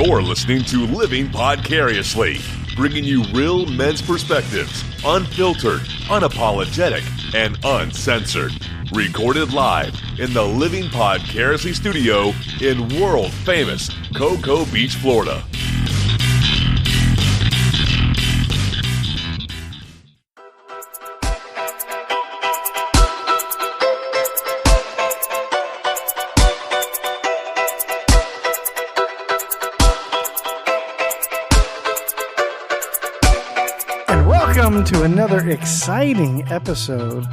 You're listening to Living Podcariously, bringing you real men's perspectives, unfiltered, unapologetic, and uncensored. Recorded live in the Living Podcariously studio in world-famous Cocoa Beach, Florida. Welcome to another exciting episode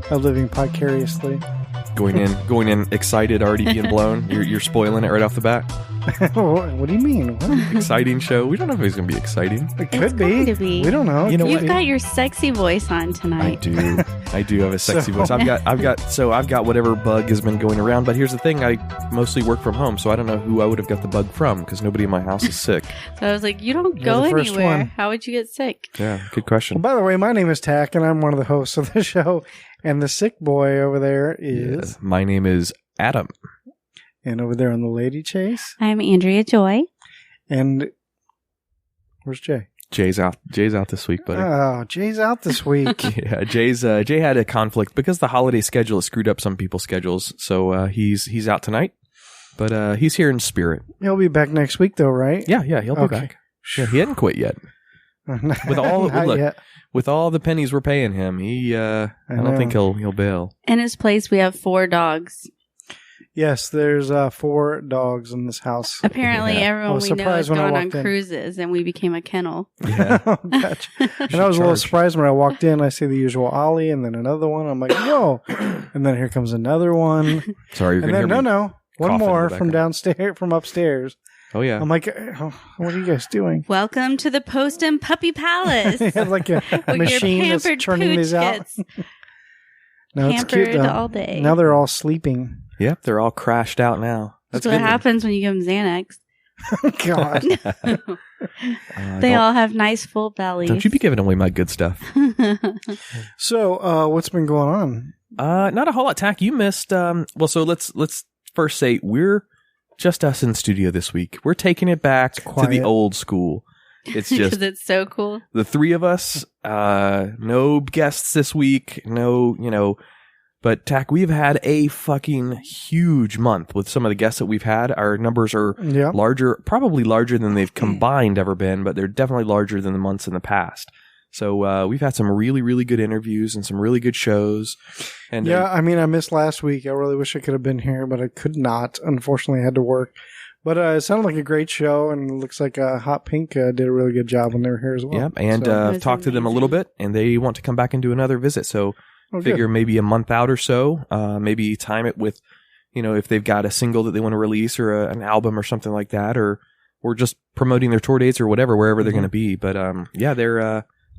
of Living Podcariously. Going in, excited, already being blown. You're spoiling it right off the bat. What do you mean? What? Exciting show. We don't know if it's going to be exciting. It could be. We don't know. You know You've got your sexy voice on tonight. I do have a sexy voice. I've got whatever bug has been going around. But here's the thing: I mostly work from home, so I don't know who I would have got the bug from because nobody in my house is sick. So I was like, you don't go anywhere. How would you get sick? Yeah, good question. Well, by the way, my name is Tach, and I'm one of the hosts of the show. And the sick boy over there is... Yeah, my name is Adam. And over there on the lady chase... I'm Andrea Joy. And... Where's Jay? Jay's out this week, buddy. Oh, Jay's out this week. Yeah, Jay had a conflict because the holiday schedule has screwed up some people's schedules. So he's out tonight. But he's here in spirit. He'll be back next week, though, right? Yeah, he'll be back. Yeah, he hadn't quit yet. With all the pennies we're paying him, I don't think he'll bail. In his place, we have 4 dogs. Yes, there's 4 dogs in this house. Apparently, everyone we know has gone on cruises, and we became a kennel. Yeah. Oh, gotcha. And I was a little surprised when I walked in. I see the usual Ollie, and then another one. I'm like, whoa! And then here comes another one. Sorry, you're going to hear me. One more from upstairs. Oh, yeah. I'm like, what are you guys doing? Welcome to the Post and Puppy Palace. You have like a machine that's turning these out. No, it's cute though. All day. Now they're all sleeping. Yep, they're all crashed out now. That's what happens when you give them Xanax. Oh, God. They all have nice full bellies. Don't you be giving away my good stuff. So, what's been going on? Not a whole lot. Tack, you missed. So let's first say we're just us in studio this week. We're taking it back to the old school. It's just because it's so cool. The 3 of us. No guests this week. No, But Tack, we've had a fucking huge month with some of the guests that we've had. Our numbers are larger, probably larger than they've combined ever been, but they're definitely larger than the months in the past. So we've had some really, really good interviews and some really good shows. And I missed last week. I really wish I could have been here, but I could not. Unfortunately, I had to work. But it sounded like a great show, and it looks like Hot Pink did a really good job when they were here as well. Yep, and I've talked to them a little bit, and they want to come back and do another visit. So figure maybe a month out or so, maybe time it with, if they've got a single that they want to release or an album or something like that, or just promoting their tour dates or whatever, wherever they're going to be. But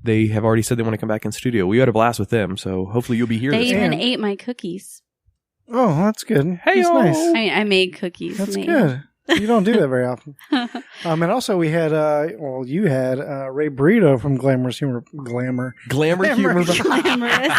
they have already said they want to come back in studio. We had a blast with them, so hopefully you'll be here. They even ate my cookies. Oh, that's good. Hey, that's nice. I made cookies. That's good. You don't do that very often. And also we had, you had Ray Brito from Glamorous Humor. Glamour Humor. Glamorous.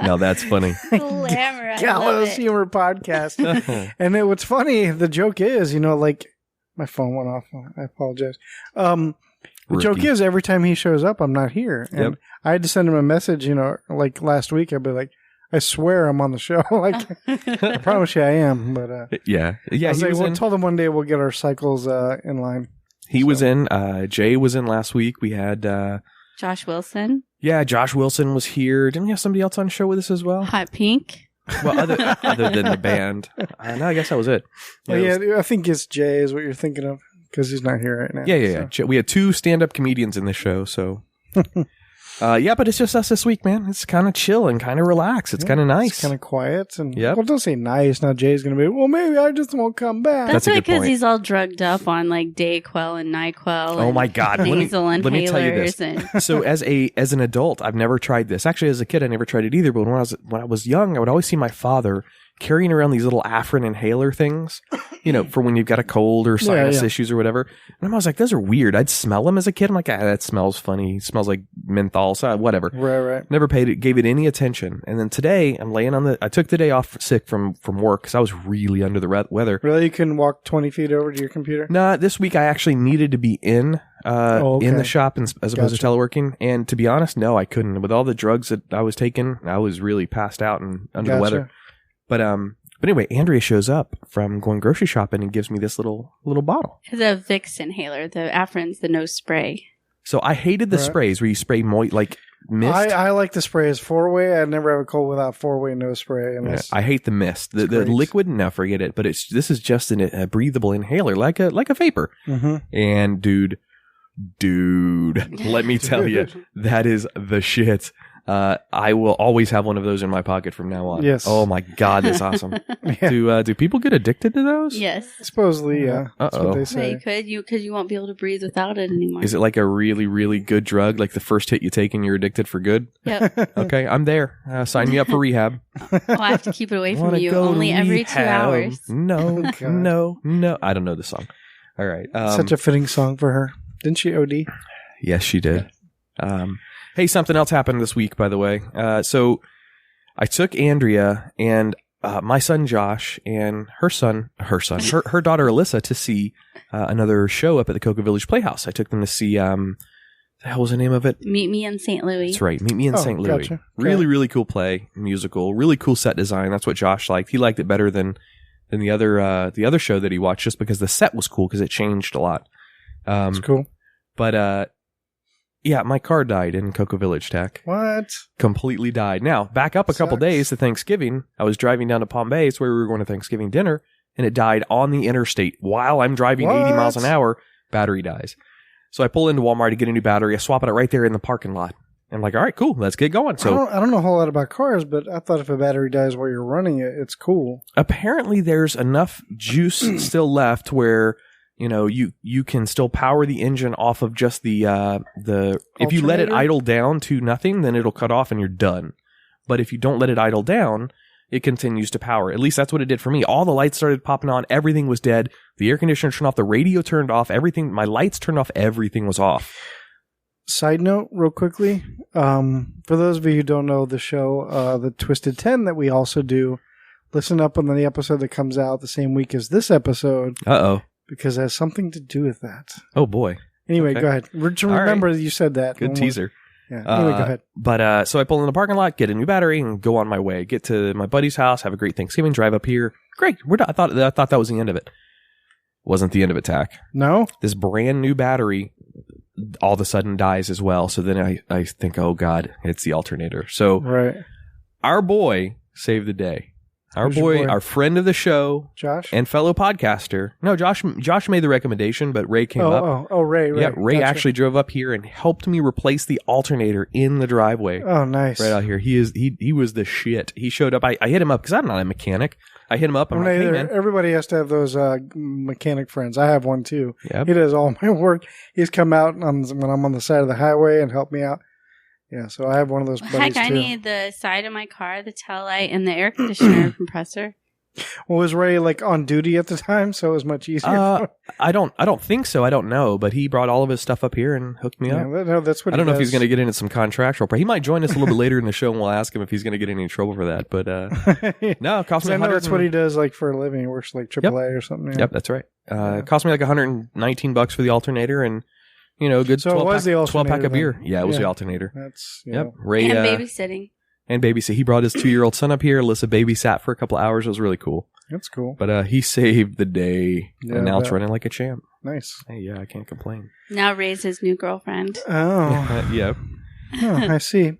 No, that's funny. Glamour. Gallows Humor Podcast. And what's funny, the joke is, my phone went off. I apologize. The joke is every time he shows up, I'm not here. And I had to send him a message, like last week, I'd be like, I swear I'm on the show. I promise you I am. But yeah. I told him one day we'll get our cycles in line. He was in. Jay was in last week. We had Josh Wilson. Yeah, Josh Wilson was here. Didn't we have somebody else on the show with us as well? Hot Pink. Well, other than the band. No, I guess that was it. I think it's Jay is what you're thinking of. Because he's not here right now. Yeah. We had 2 stand-up comedians in this show, so... but it's just us this week, man. It's kind of chill and kind of relaxed. It's kind of nice. It's kind of quiet. And well, don't say nice. Now Jay's going to be, well, maybe I just won't come back. That's because he's all drugged up on like Dayquil and NyQuil. Oh my God. Nasal let me tell you this. So as an adult, I've never tried this. Actually, as a kid, I never tried it either. But when I was young, I would always see my father carrying around these little Afrin inhaler things, for when you've got a cold or sinus issues or whatever. And I was like, those are weird. I'd smell them as a kid. I'm like, that smells funny. It smells like menthol, so whatever. Right. Never gave it any attention. And then today I'm laying I took the day off sick from work because I was really under the weather. Really? You couldn't walk 20 feet over to your computer? No, this week I actually needed to be in the shop as opposed to teleworking. And to be honest, no, I couldn't. With all the drugs that I was taking, I was really passed out and under the weather. But anyway, Andrea shows up from going grocery shopping and gives me this little bottle. It's a Vicks inhaler. The Afrin's the nose spray. So I hated the sprays where you spray like mist. I like the sprays 4-way. I'd never have a cold without 4-way nose spray. I hate the mist. The liquid, no, forget it. But this is just a breathable inhaler, like a vapor. Mm-hmm. And dude, let me tell you, that is the shit. I will always have one of those in my pocket from now on. Yes. Oh my God, that's awesome. Do people get addicted to those? Yes. Supposedly, yeah. That's what they say. Yeah, you could, because you won't be able to breathe without it anymore. Is it like a really, really good drug? Like the first hit you take and you're addicted for good? Yep. Okay, I'm there. Sign me up for rehab. I have to keep it away from you only every 2 hours. No. I don't know the song. All right. Such a fitting song for her. Didn't she OD? Yes, she did. Hey, something else happened this week, by the way. So I took Andrea and my son Josh and her daughter Alyssa to see another show up at the Cocoa Village Playhouse. I took them to see, the hell was the name of it? Meet Me in St. Louis. That's right. Meet Me in St. Louis. Gotcha. Really, really cool play, musical, really cool set design. That's what Josh liked. He liked it better than the other show that he watched, just because the set was cool because it changed a lot. It's cool. But, yeah, my car died in Cocoa Village, Tach. What? Completely died. Now, back up a couple days to Thanksgiving. I was driving down to Palm Bay. It's where we were going to Thanksgiving dinner, and it died on the interstate. While I'm driving 80 miles an hour, battery dies. So I pull into Walmart to get a new battery. I swap it right there in the parking lot. I'm like, all right, cool, let's get going. So I don't know a whole lot about cars, but I thought if a battery dies while you're running it, it's cool. Apparently, there's enough juice still left where... you can still power the engine off of just the if you let it idle down to nothing, then it'll cut off and you're done. But if you don't let it idle down, it continues to power. At least that's what it did for me. All the lights started popping on. Everything was dead. The air conditioner turned off. The radio turned off. Everything. My lights turned off. Everything was off. Side note, real quickly, for those of you who don't know the show, the Twisted 10 that we also do, listen up on the episode that comes out the same week as this episode. Uh-oh. Because it has something to do with that. Oh, boy. Anyway, okay. Go ahead. Remember that you said that. Good teaser. Yeah. Anyway, go ahead. But so I pull in the parking lot, get a new battery, and go on my way. Get to my buddy's house, have a great Thanksgiving, drive up here. Great. We're done. I thought that was the end of it. Wasn't the end of it, Tach. No? This brand new battery all of a sudden dies as well. So then I think, oh, God, it's the alternator. So right. Our boy saved the day. Our boy, our friend of the show, Josh, and fellow podcaster. No, Josh made the recommendation, but Ray came up. Oh, Ray. Yeah, Ray actually drove up here and helped me replace the alternator in the driveway. Oh, nice. Right out here. He was the shit. He showed up. I hit him up because I'm not a mechanic. I hit him up. I'm like, hey, man. Everybody has to have those mechanic friends. I have one too. Yep. He does all my work. He's come out when I'm on the side of the highway and helped me out. Yeah, so I have one of those buddies too. I need the side of my car, the tail light, and the air conditioner compressor. Well, was Ray on duty at the time, so it was much easier? I don't think so. I don't know, but he brought all of his stuff up here and hooked me up. No, that's what I don't know if he's going to get into some contractual. He might join us a little bit later in the show, and we'll ask him if he's going to get any trouble for that. But no, it cost me. I know that's what he does for a living. He works AAA or something. Yeah. Yep, that's right. It cost me $119 for the alternator and. Good so 12-pack of beer. Yeah, it was the alternator. That's yep. Ray, and babysitting. And babysit. He brought his 2-year-old son up here. Alyssa babysat for a couple of hours. It was really cool. That's cool. But he saved the day, and now it's running like a champ. Nice. Hey, yeah, I can't complain. Now Ray's his new girlfriend. Oh. Yeah. Oh, I see.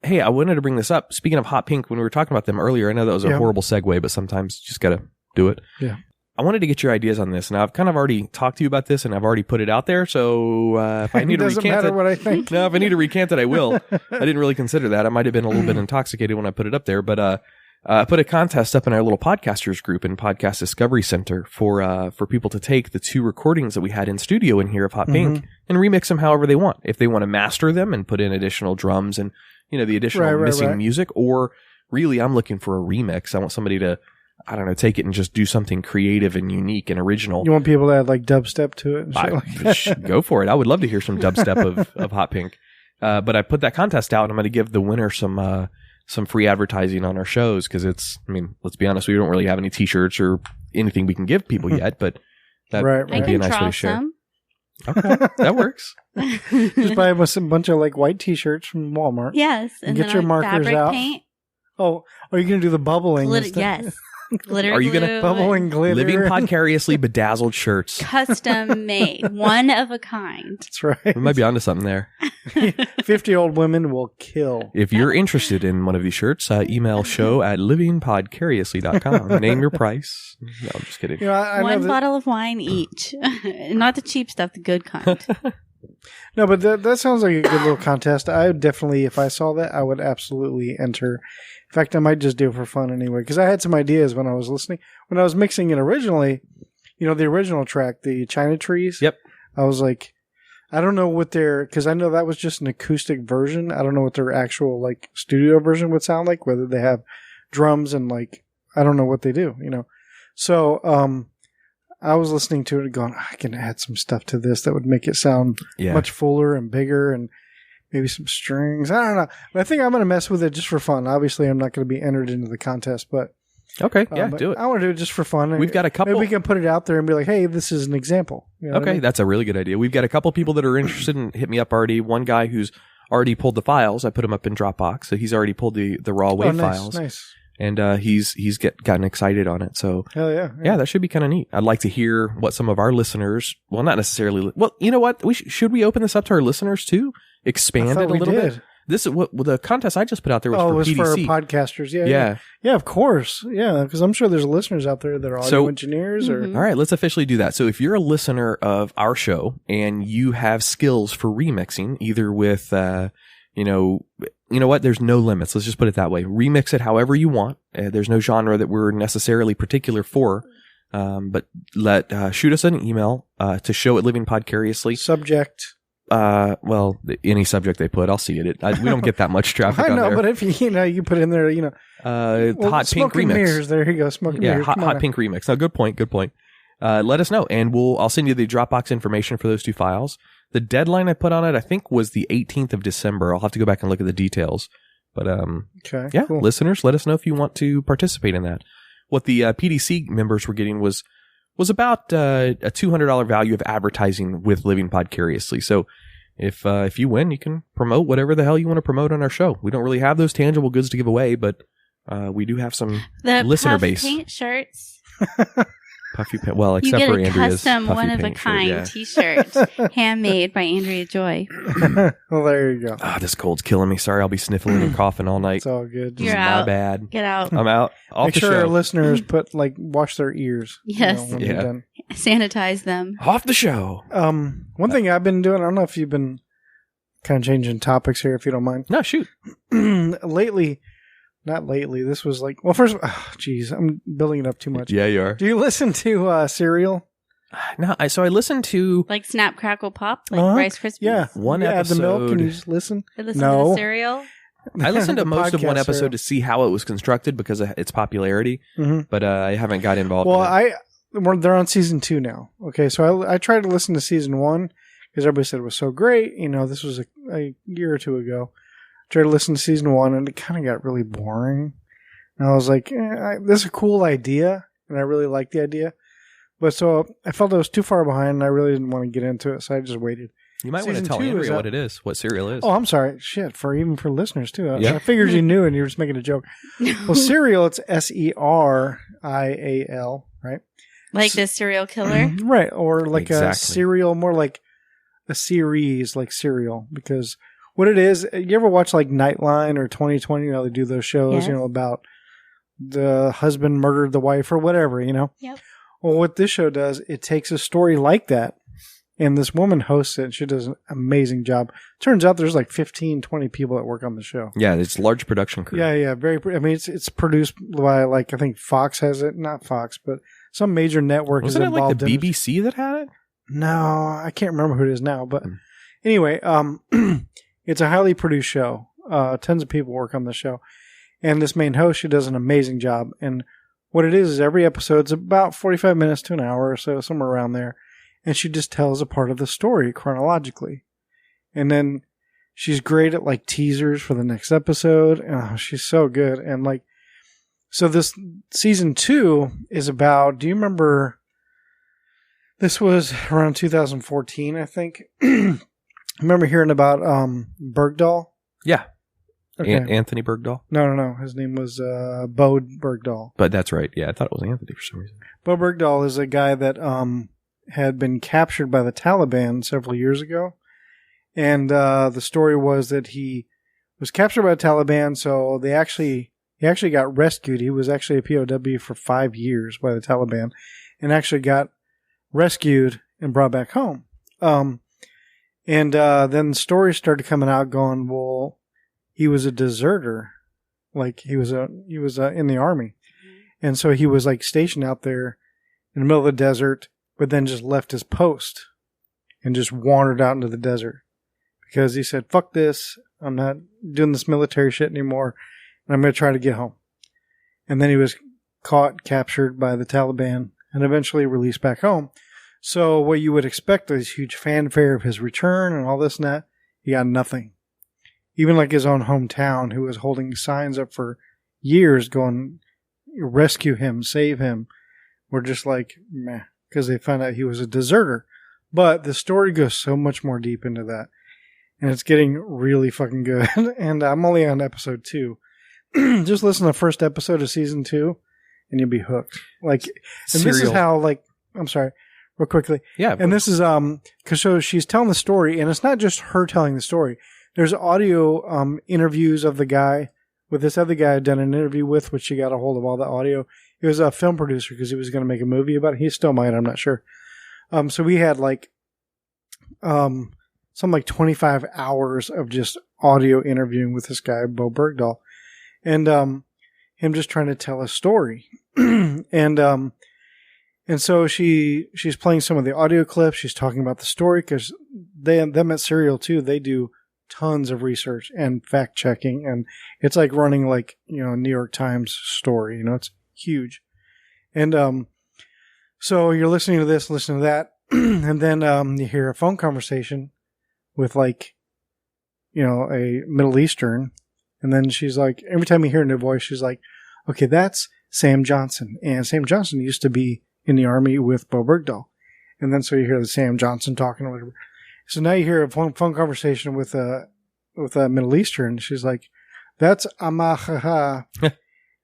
Hey, I wanted to bring this up. Speaking of Hot Pink, when we were talking about them earlier, I know that was a horrible segue, but sometimes you just got to do it. Yeah. I wanted to get your ideas on this. Now, I've kind of already talked to you about this, and I've already put it out there. So if I need to recant matter what I think. No, if I need to recant it, I will. I didn't really consider that. I might have been a little bit intoxicated when I put it up there. But I put a contest up in our little podcasters group in Podcast Discovery Center for people to take the 2 recordings that we had in studio in here of Hot Pink and remix them however they want. If they want to master them and put in additional drums and the additional missing music, or really, I'm looking for a remix. I want somebody to, I don't know, take it and just do something creative and unique and original. You want people to add like dubstep to it and shit like that? Go for it. I would love to hear some dubstep of Hot Pink. But I put that contest out, and I'm going to give the winner some free advertising on our shows, because it's, I mean, let's be honest, we don't really have any t-shirts or anything we can give people yet, but that would be a nice way to share. Some. Okay, that works. Just buy us a bunch of like white t-shirts from Walmart. Yes. And get your markers fabric out. Paint. Oh, are you going to do the bubbling? Yes. Glitter Are you glue. gonna Bubbling glitter. Living Podcariously bedazzled shirts? Custom made. One of a kind. That's right. We might be onto something there. 50-year-old women will kill. If you're interested in one of these shirts, email show@livingpodcariously.com. Name your price. No, I'm just kidding. You know, I know One that, bottle of wine each. Not the cheap stuff, the good kind. no, but that sounds like a good little contest. I would definitely, if I saw that, I would absolutely enter. In fact, I might just do it for fun anyway, because I had some ideas when I was listening. When I was mixing it originally, you know, the original track, the China Trees. Yep. I was like, I don't know what their, because I know that was just an acoustic version. I don't know what their actual like studio version would sound like, whether they have drums and like, I don't know what they do, you know. So, I was listening to it and going, I can add some stuff to this that would make it sound much fuller and bigger, and maybe some strings. I don't know. But I think I'm going to mess with it just for fun. Obviously, I'm not going to be entered into the contest, but Okay, yeah, do it. I want to do it just for fun. We've got a couple. Maybe we can put it out there and be like, hey, this is an example. You know what I mean? That's a really good idea. We've got a couple people that are interested and hit me up already. One guy who's already pulled the files. I put him up in Dropbox, so he's already pulled the raw WAV files. Nice. And he's gotten excited on it. So Hell yeah. yeah, that should be kind of neat. I'd like to hear what some of our listeners, well, not necessarily, well, you know what? Should we open this up to our listeners too? Expand it a little bit? This is what the contest I just put out there was for PDC. For podcasters. Yeah, of course. Yeah, because I'm sure there's listeners out there that are audio engineers. Or all right, let's officially do that. So if you're a listener of our show and you have skills for remixing, either with, you know what? There's no limits. Let's just put it that way. Remix it however you want. There's no genre that we're necessarily particular for. But shoot us an email to show@livingpodcariously. Subject. Well, any subject they put, I'll see it. We don't get that much traffic on there. I know, but if you put in there, hot pink remix. Mirrors, there you go. Smoking mirrors. Hot pink remix. No, good point. Let us know, and I'll send you the Dropbox information for those two files. The deadline I put on it, I think, was the 18th of December. I'll have to go back and look at the details. But okay, yeah, cool. Listeners, let us know if you want to participate in that. What the PDC members were getting was about a $200 value of advertising with Living Podcariously. So if you win, you can promote whatever the hell you want to promote on our show. We don't really have those tangible goods to give away, but we do have some listener base. Paint shirts. Puffy paint. Well, except for Andrea's you get a custom puffy one of a paint kind shirt, T-shirt, handmade by Andrea Joy. Well, there you go. This cold's killing me. Sorry, I'll be sniffling and coughing all night. It's all good. You're My out. bad. Get out. I'm out. Off Make the sure show. our listeners wash their ears. Yes. When you're done. Sanitize them. Off the show. One thing I've been doing, I don't know if you've been kind of changing topics here, if you don't mind. No, shoot. Not lately. This was like, well, first, geez, I'm building it up too much. Yeah, you are. Do you listen to Serial? No, so I listened to Like Snap, Crackle, Pop? Like Rice Krispies? Yeah. one you episode. Add the milk and you just listen? I listen No. to the cereal. I listened to The most of one podcast episode Serial. to see how it was constructed because of its popularity, but I haven't got involved Well, in it. they're on season 2 now. Okay, so I tried to listen to season 1 because everybody said it was so great. You know, this was a year or two ago. Tried to listen to season 1 and it kind of got really boring. And I was like, this is a cool idea, and I really like the idea. But so I felt I was too far behind, and I really didn't want to get into it, so I just waited. You might want to Season tell 2 is Andrea out. what it is, what cereal is. Oh, I'm sorry. Shit, for listeners, too. Yeah. I figured you knew, and you were just making a joke. Well, Serial, it's Serial, right? Like the serial killer? Right, or like a Exactly. serial, more like a series, like Serial, because what it is, you ever watch like Nightline or 2020, you know, they do those shows, Yes. you know, about the husband murdered the wife or whatever, you know? Yep. Well, what this show does, it takes a story like that, and this woman hosts it, and she does an amazing job. Turns out there's like 15, 20 people that work on the show. Yeah, it's a large production crew. Yeah, very, I mean, it's produced by, like, I think Fox has it, not Fox, but some major network Wasn't is it like involved the in it. BBC that had it? No, I can't remember who it is now, but anyway, it's a highly produced show. Tons of people work on the show. And this main host, she does an amazing job. And what it is every episode's about 45 minutes to an hour or so, somewhere around there. And she just tells a part of the story chronologically. And then she's great at like teasers for the next episode. Oh, she's so good. And like, so this season 2 is about, do you remember, this was around 2014, I think. I remember hearing about Bergdahl. Yeah. Okay. Anthony Bergdahl? No. His name was Bo Bergdahl. But that's right. Yeah, I thought it was Anthony for some reason. Bo Bergdahl is a guy that had been captured by the Taliban several years ago. And the story was that he was captured by the Taliban, so he actually got rescued. He was actually a POW for 5 years by the Taliban and actually got rescued and brought back home. And then stories started coming out going, well, he was a deserter. Like he was in the army. And so he was like stationed out there in the middle of the desert, but then just left his post and just wandered out into the desert because he said, fuck this. I'm not doing this military shit anymore. And I'm going to try to get home. And then he was caught, captured by the Taliban, and eventually released back home. So what you would expect is huge fanfare of his return and all this and that. He got nothing. Even like his own hometown, who was holding signs up for years going, rescue him, save him, were just like, meh, because they found out he was a deserter. But the story goes so much more deep into that. And it's getting really fucking good. And I'm only on episode 2. Just listen to the first episode of season 2 and you'll be hooked. Like, and this is how, like, I'm sorry, real quickly. Yeah. And this is, cause so she's telling the story and it's not just her telling the story. There's audio, interviews of the guy with this other guy I'd done an interview with, which she got a hold of all the audio. He was a film producer because he was going to make a movie about it. He still might, I'm not sure. So we had like, something like 25 hours of just audio interviewing with this guy, Bo Bergdahl. And him just trying to tell a story. And so she's playing some of the audio clips. She's talking about the story because them at Serial too, they do tons of research and fact checking. And it's like running like, New York Times story, it's huge. And so you're listening to this, listening to that. And then you hear a phone conversation with like, a Middle Eastern. And then she's like, every time you hear a new voice, she's like, okay, that's Sam Johnson. And Sam Johnson used to be in the army with Bo Bergdahl. And then so you hear the Sam Johnson talking or whatever. So now you hear a phone conversation with a Middle Eastern. She's like, that's Amahaha.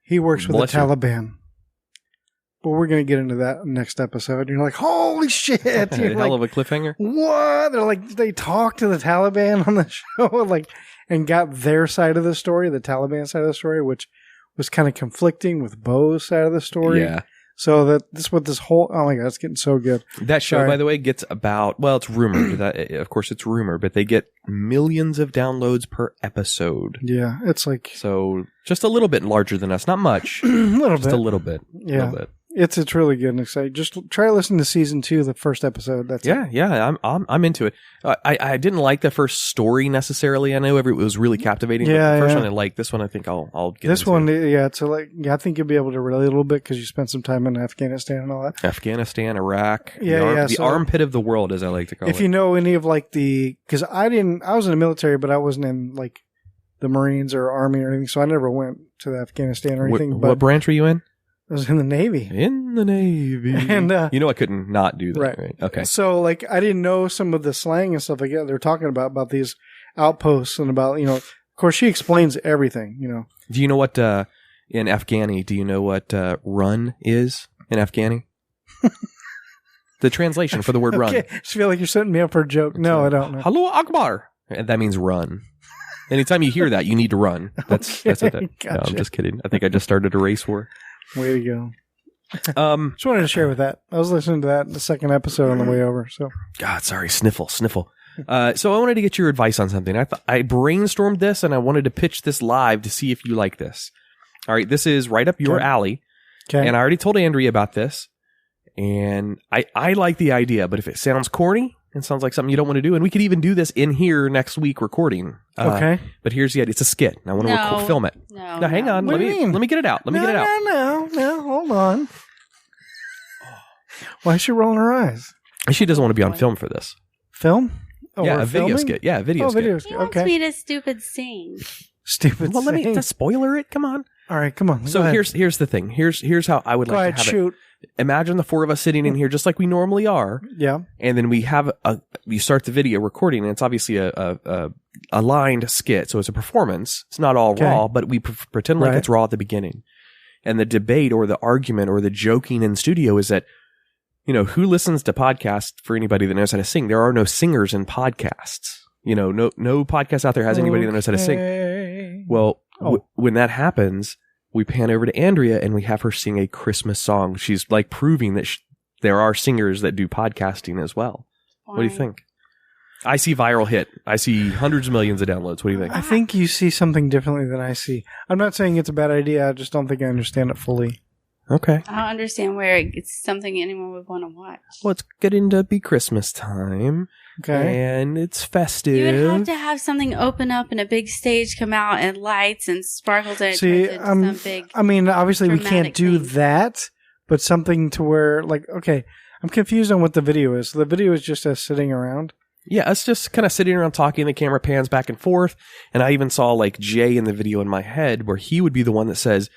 He works with the Taliban. But we're going to get into that next episode. And you're like, holy shit. Hell of a cliffhanger. What? They're like, they talked to the Taliban on the show, and got their side of the story, the Taliban side of the story, which was kind of conflicting with Bo's side of the story. Yeah. So that's what this whole, oh my God, it's getting so good. That show, by the way, gets about, well, it's rumored that, of course it's rumored, but they get millions of downloads per episode. Yeah. It's like, so just a little bit larger than us. Not much. a little just bit. a little bit. Yeah. A little bit. It's really good and exciting. Just try listening to season 2, the first episode. That's it. Yeah. I'm into it. I didn't like the first story necessarily. I know it was really captivating. Yeah, but the first one I liked. This one I think I'll get this into. one. Yeah. So I think you'll be able to relate a little bit because you spent some time in Afghanistan and all that. Afghanistan, Iraq. The armpit of the world, as I like to call it. If you know any of like because I was in the military, but I wasn't in like the Marines or Army or anything, so I never went to Afghanistan or anything. What branch were you in? I was in the Navy. In the Navy. And, I couldn't not do that, right? Okay. So, like, I didn't know some of the slang and stuff like that they're talking about these outposts and about, of course, she explains everything, Do you know what, in Afghani, do you know what run is in Afghani? The translation for the word run. I just feel like you're setting me up for a joke. No, I don't know. Hello, Akbar. And that means run. Anytime you hear that, you need to run. That's what that. Gotcha. No, I'm just kidding. I think I just started a race war. Way to go. Just wanted to share with that. I was listening to that in the second episode on the way over. So, God, sorry, sniffle. So I wanted to get your advice on something. I brainstormed this and I wanted to pitch this live to see if you like this. All right, this is right up your alley. Okay. And I already told Andrea about this, and I like the idea. But if it sounds corny, It sounds like something you don't want to do. And we could even do this in here next week recording. Okay. But here's the idea. It's a skit. I want to film it. No, Now, hang on. What Let do you mean? me get it out. No, hold on. Why is she rolling her eyes? She doesn't want to be on film for this. Film? Oh, yeah, we're a video filming? skit. Yeah, a video skit. Video He skit. wants Okay. me to stupid sing. Stupid. Well, let me thing. just spoiler it. Come on. All right, come on. So here's the thing. Here's how I would Go like ahead, to have shoot. it. Imagine the four of us sitting in here just like we normally are. Yeah. And then we have you start the video recording, and it's obviously a lined skit, so it's a performance. It's not all raw, but we pretend like it's raw at the beginning. And the debate or the argument or the joking in studio is that, who listens to podcasts for anybody that knows how to sing? There are no singers in podcasts. No podcast out there has anybody that knows how to sing. Well, when that happens, we pan over to Andrea and we have her sing a Christmas song. She's like proving that there are singers that do podcasting as well. What do you think? I see viral hit. I see hundreds of millions of downloads. What do you think? I think you see something differently than I see. I'm not saying it's a bad idea. I just don't think I understand it fully. Okay. I don't understand where it's something anyone would want to watch. Well, it's getting to be Christmas time. Okay. And it's festive. You would have to have something open up and a big stage come out and lights and sparkles and See, some big. I mean, obviously we can't dramatic do thing. that, but something to where, okay, I'm confused on what the video is. So the video is just us sitting around. Yeah, us just kind of sitting around talking. The camera pans back and forth. And I even saw Jay in the video in my head where he would be the one that says,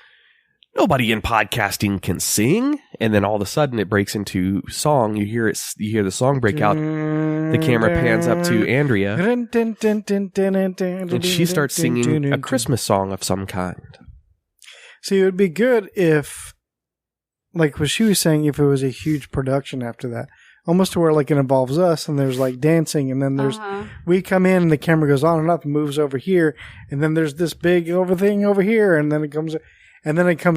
nobody in podcasting can sing. And then all of a sudden it breaks into song. You hear the song break out. The camera pans up to Andrea. And she starts singing a Christmas song of some kind. See, it would be good if, like what she was saying, if it was a huge production after that. Almost to where it involves us and there's dancing and then there's we come in and the camera goes on and up and moves over here and then there's this big thing over here and then it comes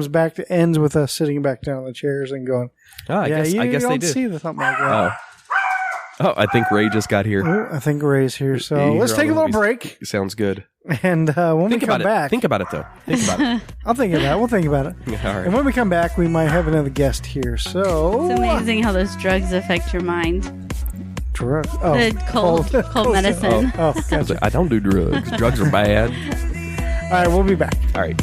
back to ends with us sitting back down in the chairs and going, I guess you they don't do. see something like that. Oh, I think Ray just got here. I think Ray's here, so let's take a little break. Sounds good. And when we come back... Think about it, though. Think about it. I'll think of that. We'll think about it. All right. And when we come back, we might have another guest here, so... It's amazing how those drugs affect your mind. Drugs? Oh. The cold medicine. Oh, gotcha. I don't do drugs. Drugs are bad. All right, we'll be back. All right.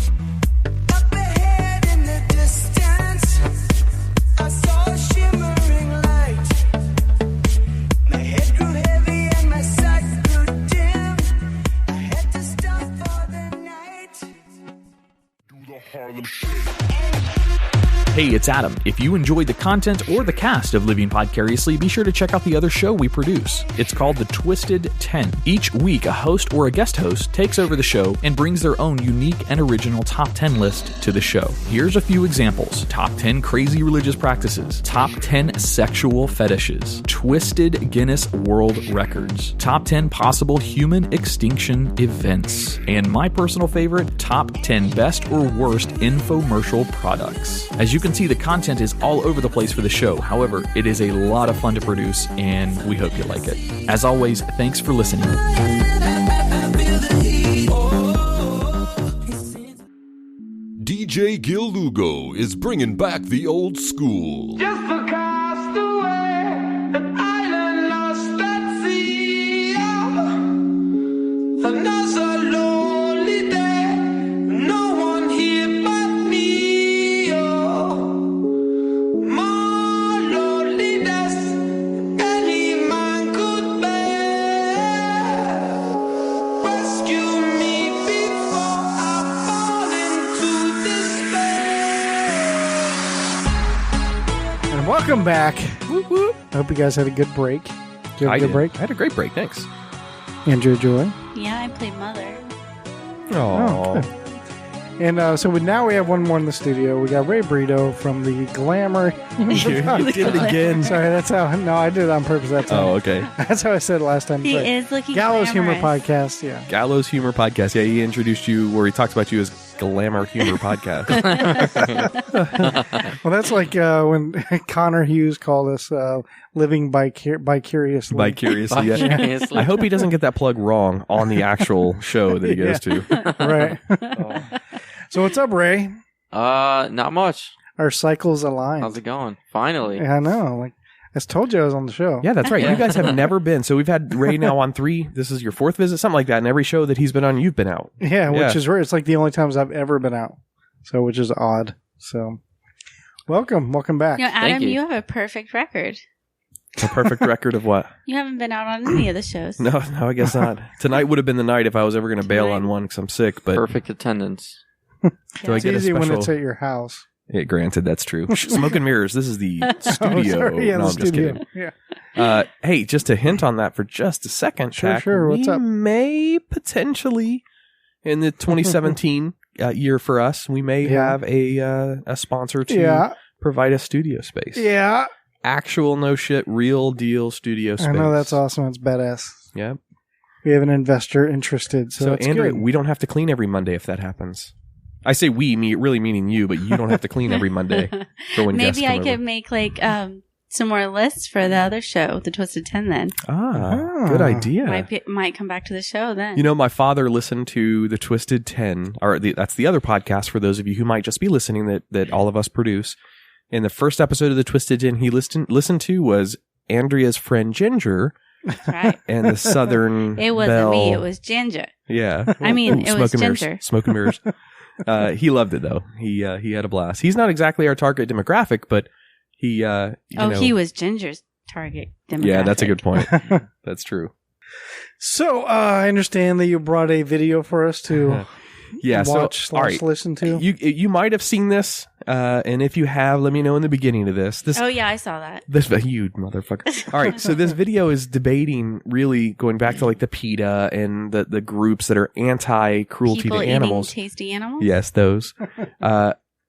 Hey, it's Adam. If you enjoyed the content or the cast of Living Podcariously, be sure to check out the other show we produce. It's called The Twisted 10. Each week, a host or a guest host takes over the show and brings their own unique and original top 10 list to the show. Here's a few examples. Top 10 crazy religious practices. Top 10 sexual fetishes. Twisted Guinness World Records. Top 10 possible human extinction events. And my personal favorite, top 10 best or worst infomercial products. As you can see, the content is all over the place for the show. However, it is a lot of fun to produce, and we hope you like it. As always, thanks for listening. DJ Gil Lugo is bringing back the old school. Just a castaway, an island lost at sea. Another lonely day, no one here but me. More loneliness than any man could bear. Rescue me before I fall into despair. And welcome back. Whoop, whoop. I hope you guys had a good break. Did you have a good break? I had a great break. Thanks. Andrea Joy. Yeah, I played Mother. Oh, good. And so now we have one more in the studio. We got Ray Brito from the Glamour. you did it again. Sorry, that's how. No, I did it on purpose. That's how. Oh, okay. That's how I said it last time. He Sorry. is looking Gallows Humor glamorous. Podcast. Yeah. Gallows Humor Podcast. Yeah, he introduced you, where he talks about you as Glamour Humor Podcast. Well, that's like when Connor Hughes called us living vicariously. Vicariously. Yeah. I hope he doesn't get that plug wrong on the actual show that he goes to. Right. So what's up, Ray? Not much. Our cycles aligned. How's it going? Finally. Yeah, I know. I told you I was on the show. Yeah, that's right. You guys have never been. So we've had Ray now on 3. This is your 4th visit, something like that. And every show that he's been on, you've been out. Yeah, which is rare. It's like the only times I've ever been out. So, which is odd. So, welcome back. You know, Adam, you have a perfect record. A perfect record of what? You haven't been out on any of the shows. No, I guess not. Tonight would have been the night if I was ever going to bail on one because I'm sick. But perfect attendance. Do I It's get easy a special... when it's at your house. Yeah, granted, that's true. Smoke and Mirrors. This is the studio. Sorry, yeah, no, the I'm just studio. kidding. Yeah. Hey, just to hint on that for just a second, Shaq, Sure. What's we up? may potentially, in the 2017 year for us, we may have a sponsor to provide a studio space. Yeah. Actual no shit, real deal studio space. I know, that's awesome. It's badass. Yeah. We have an investor interested, so it's Andrea, good. we don't have to clean every Monday if that happens. I say we, really meaning you, but you don't have to clean every Monday for when guests Maybe come I could over. make like some more lists for the other show, the Twisted 10 then. Good idea. Might come back to the show then. You know, my father listened to the Twisted 10, or that's the other podcast for those of you who might just be listening that all of us produce. And the first episode of the Twisted 10 he listened to was Andrea's friend Ginger. That's right. And the Southern It wasn't Belle. me, it was Ginger. Yeah. I mean, it was Smoke and Mirrors. Ginger. Smoke and Mirrors. He loved it, though. He had a blast. He's not exactly our target demographic, but he, he was Ginger's target demographic. Yeah, that's a good point. That's true. So, I understand that you brought a video for us to watch / listen to. You might have seen this, and if you have, let me know in the beginning of this. Oh, yeah, I saw that. This you motherfucker. All right, so this video is debating, really going back to like the PETA and the groups that are anti-cruelty People to animals. eating tasty animals? Yes, those.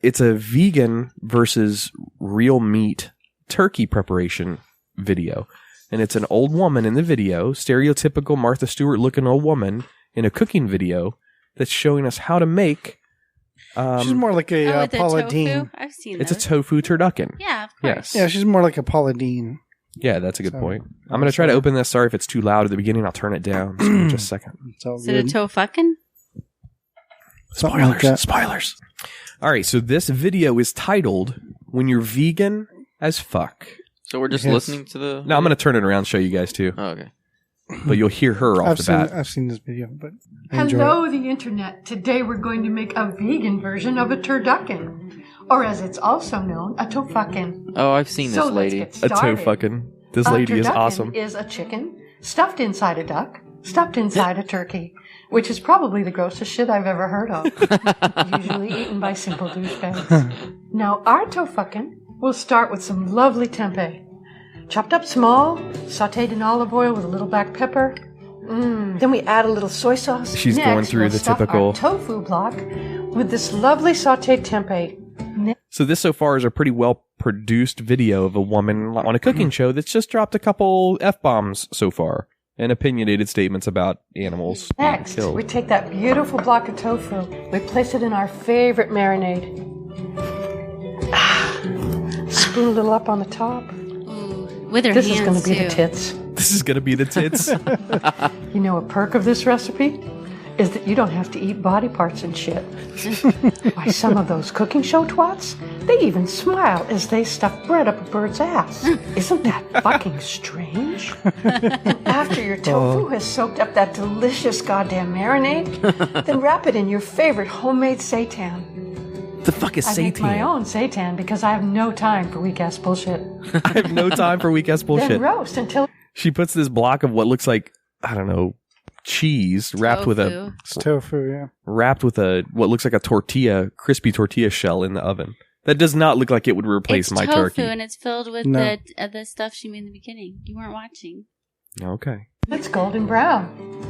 It's a vegan versus real meat turkey preparation video. And it's an old woman in the video, stereotypical Martha Stewart looking old woman in a cooking video that's showing us how to make. She's more like a Paula tofu? Dean. I've seen It's those. a tofu turducken. Yeah, of course. Yes. Yeah, she's more like a Paula Dean. Yeah, that's a good point. I'm going to try to open this. Sorry if it's too loud at the beginning. I'll turn it down. So just a second. It's all Is it a ToFuken? Spoilers. All right, so this video is titled "When You're Vegan as Fuck." So we're just listening to the... No, I'm going to turn it around and show you guys too. Oh, okay. But you'll hear her off the bat. I've seen this video, but I enjoy Hello, it. the internet. Today we're going to make a vegan version of a turducken, or as it's also known, a ToFuken. Oh, I've seen this lady. Let's get A started. ToFuken. This lady is turducken awesome. Is a chicken stuffed inside a duck, stuffed inside a turkey, which is probably the grossest shit I've ever heard of. Usually eaten by simple douchebags. Now, our ToFuken will start with some lovely tempeh. Chopped up small, sauteed in olive oil with a little black pepper. Then we add a little soy sauce. She's Next, going through we'll the stuff typical- our tofu block with this lovely sauteed tempeh. So this so far is a pretty well-produced video of a woman on a cooking show that's just dropped a couple F-bombs so far and opinionated statements about animals being Next, killed. we take that beautiful block of tofu. We place it in our favorite marinade. Spoon a little up on the top. With her This hands, is going to be too. the tits. This is going to be the tits. You know, a perk of this recipe is that you don't have to eat body parts and shit. Why, some of those cooking show twats, they even smile as they stuff bread up a bird's ass. Isn't that fucking strange? And after your tofu has soaked up that delicious goddamn marinade, then wrap it in your favorite homemade seitan. The fuck is I make my seitan? own seitan because I have no time for weak-ass bullshit. I have no time for weak-ass bullshit. Then roast until... She puts this block of what looks like, I don't know, cheese wrapped with a It's tofu, yeah. what looks like a tortilla, crispy tortilla shell in the oven. That does not look like it would replace It's my tofu, turkey. and it's filled with No. the stuff she made in the beginning. You weren't watching. Okay. it's golden brown.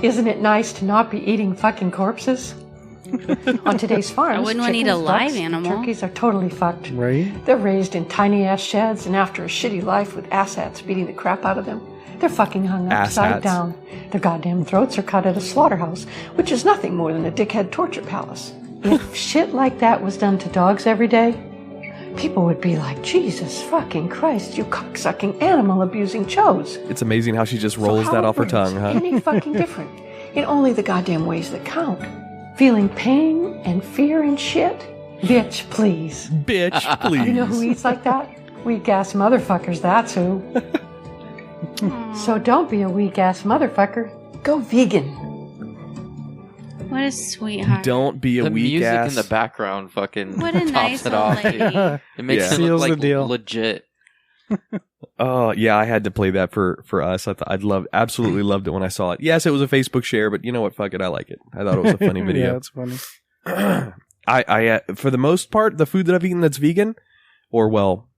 Isn't it nice to not be eating fucking corpses? On today's farms, I wouldn't want to eat a chickens, live ducks, animal. Turkeys are totally fucked. Right? They're raised in tiny-ass sheds, and after a shitty life with asshats beating the crap out of them, they're fucking hung upside Asshats. down. Their goddamn throats are cut at a slaughterhouse, which is nothing more than a dickhead torture palace. If shit like that was done to dogs every day, people would be like, Jesus fucking Christ, you cocksucking animal-abusing chose. It's amazing how she just rolls So that how off her is tongue, huh? Any fucking different in only the goddamn ways that count. Feeling pain and fear and shit Bitch, please. Bitch, please. You know who eats like that? Weak ass motherfuckers, that's who. So don't be a weak ass motherfucker. Go vegan. What a sweetheart. Don't be a The weak music ass. in the background fucking What a tops nice it old off. lady. It makes it Seals look like the deal. legit. Oh yeah, I had to play that for us. I thought absolutely loved it when I saw it. Yes, it was a Facebook share, but you know what? Fuck it, I like it. I thought it was a funny video. Yeah, it's funny. I for the most part, the food that I've eaten that's vegan, or well,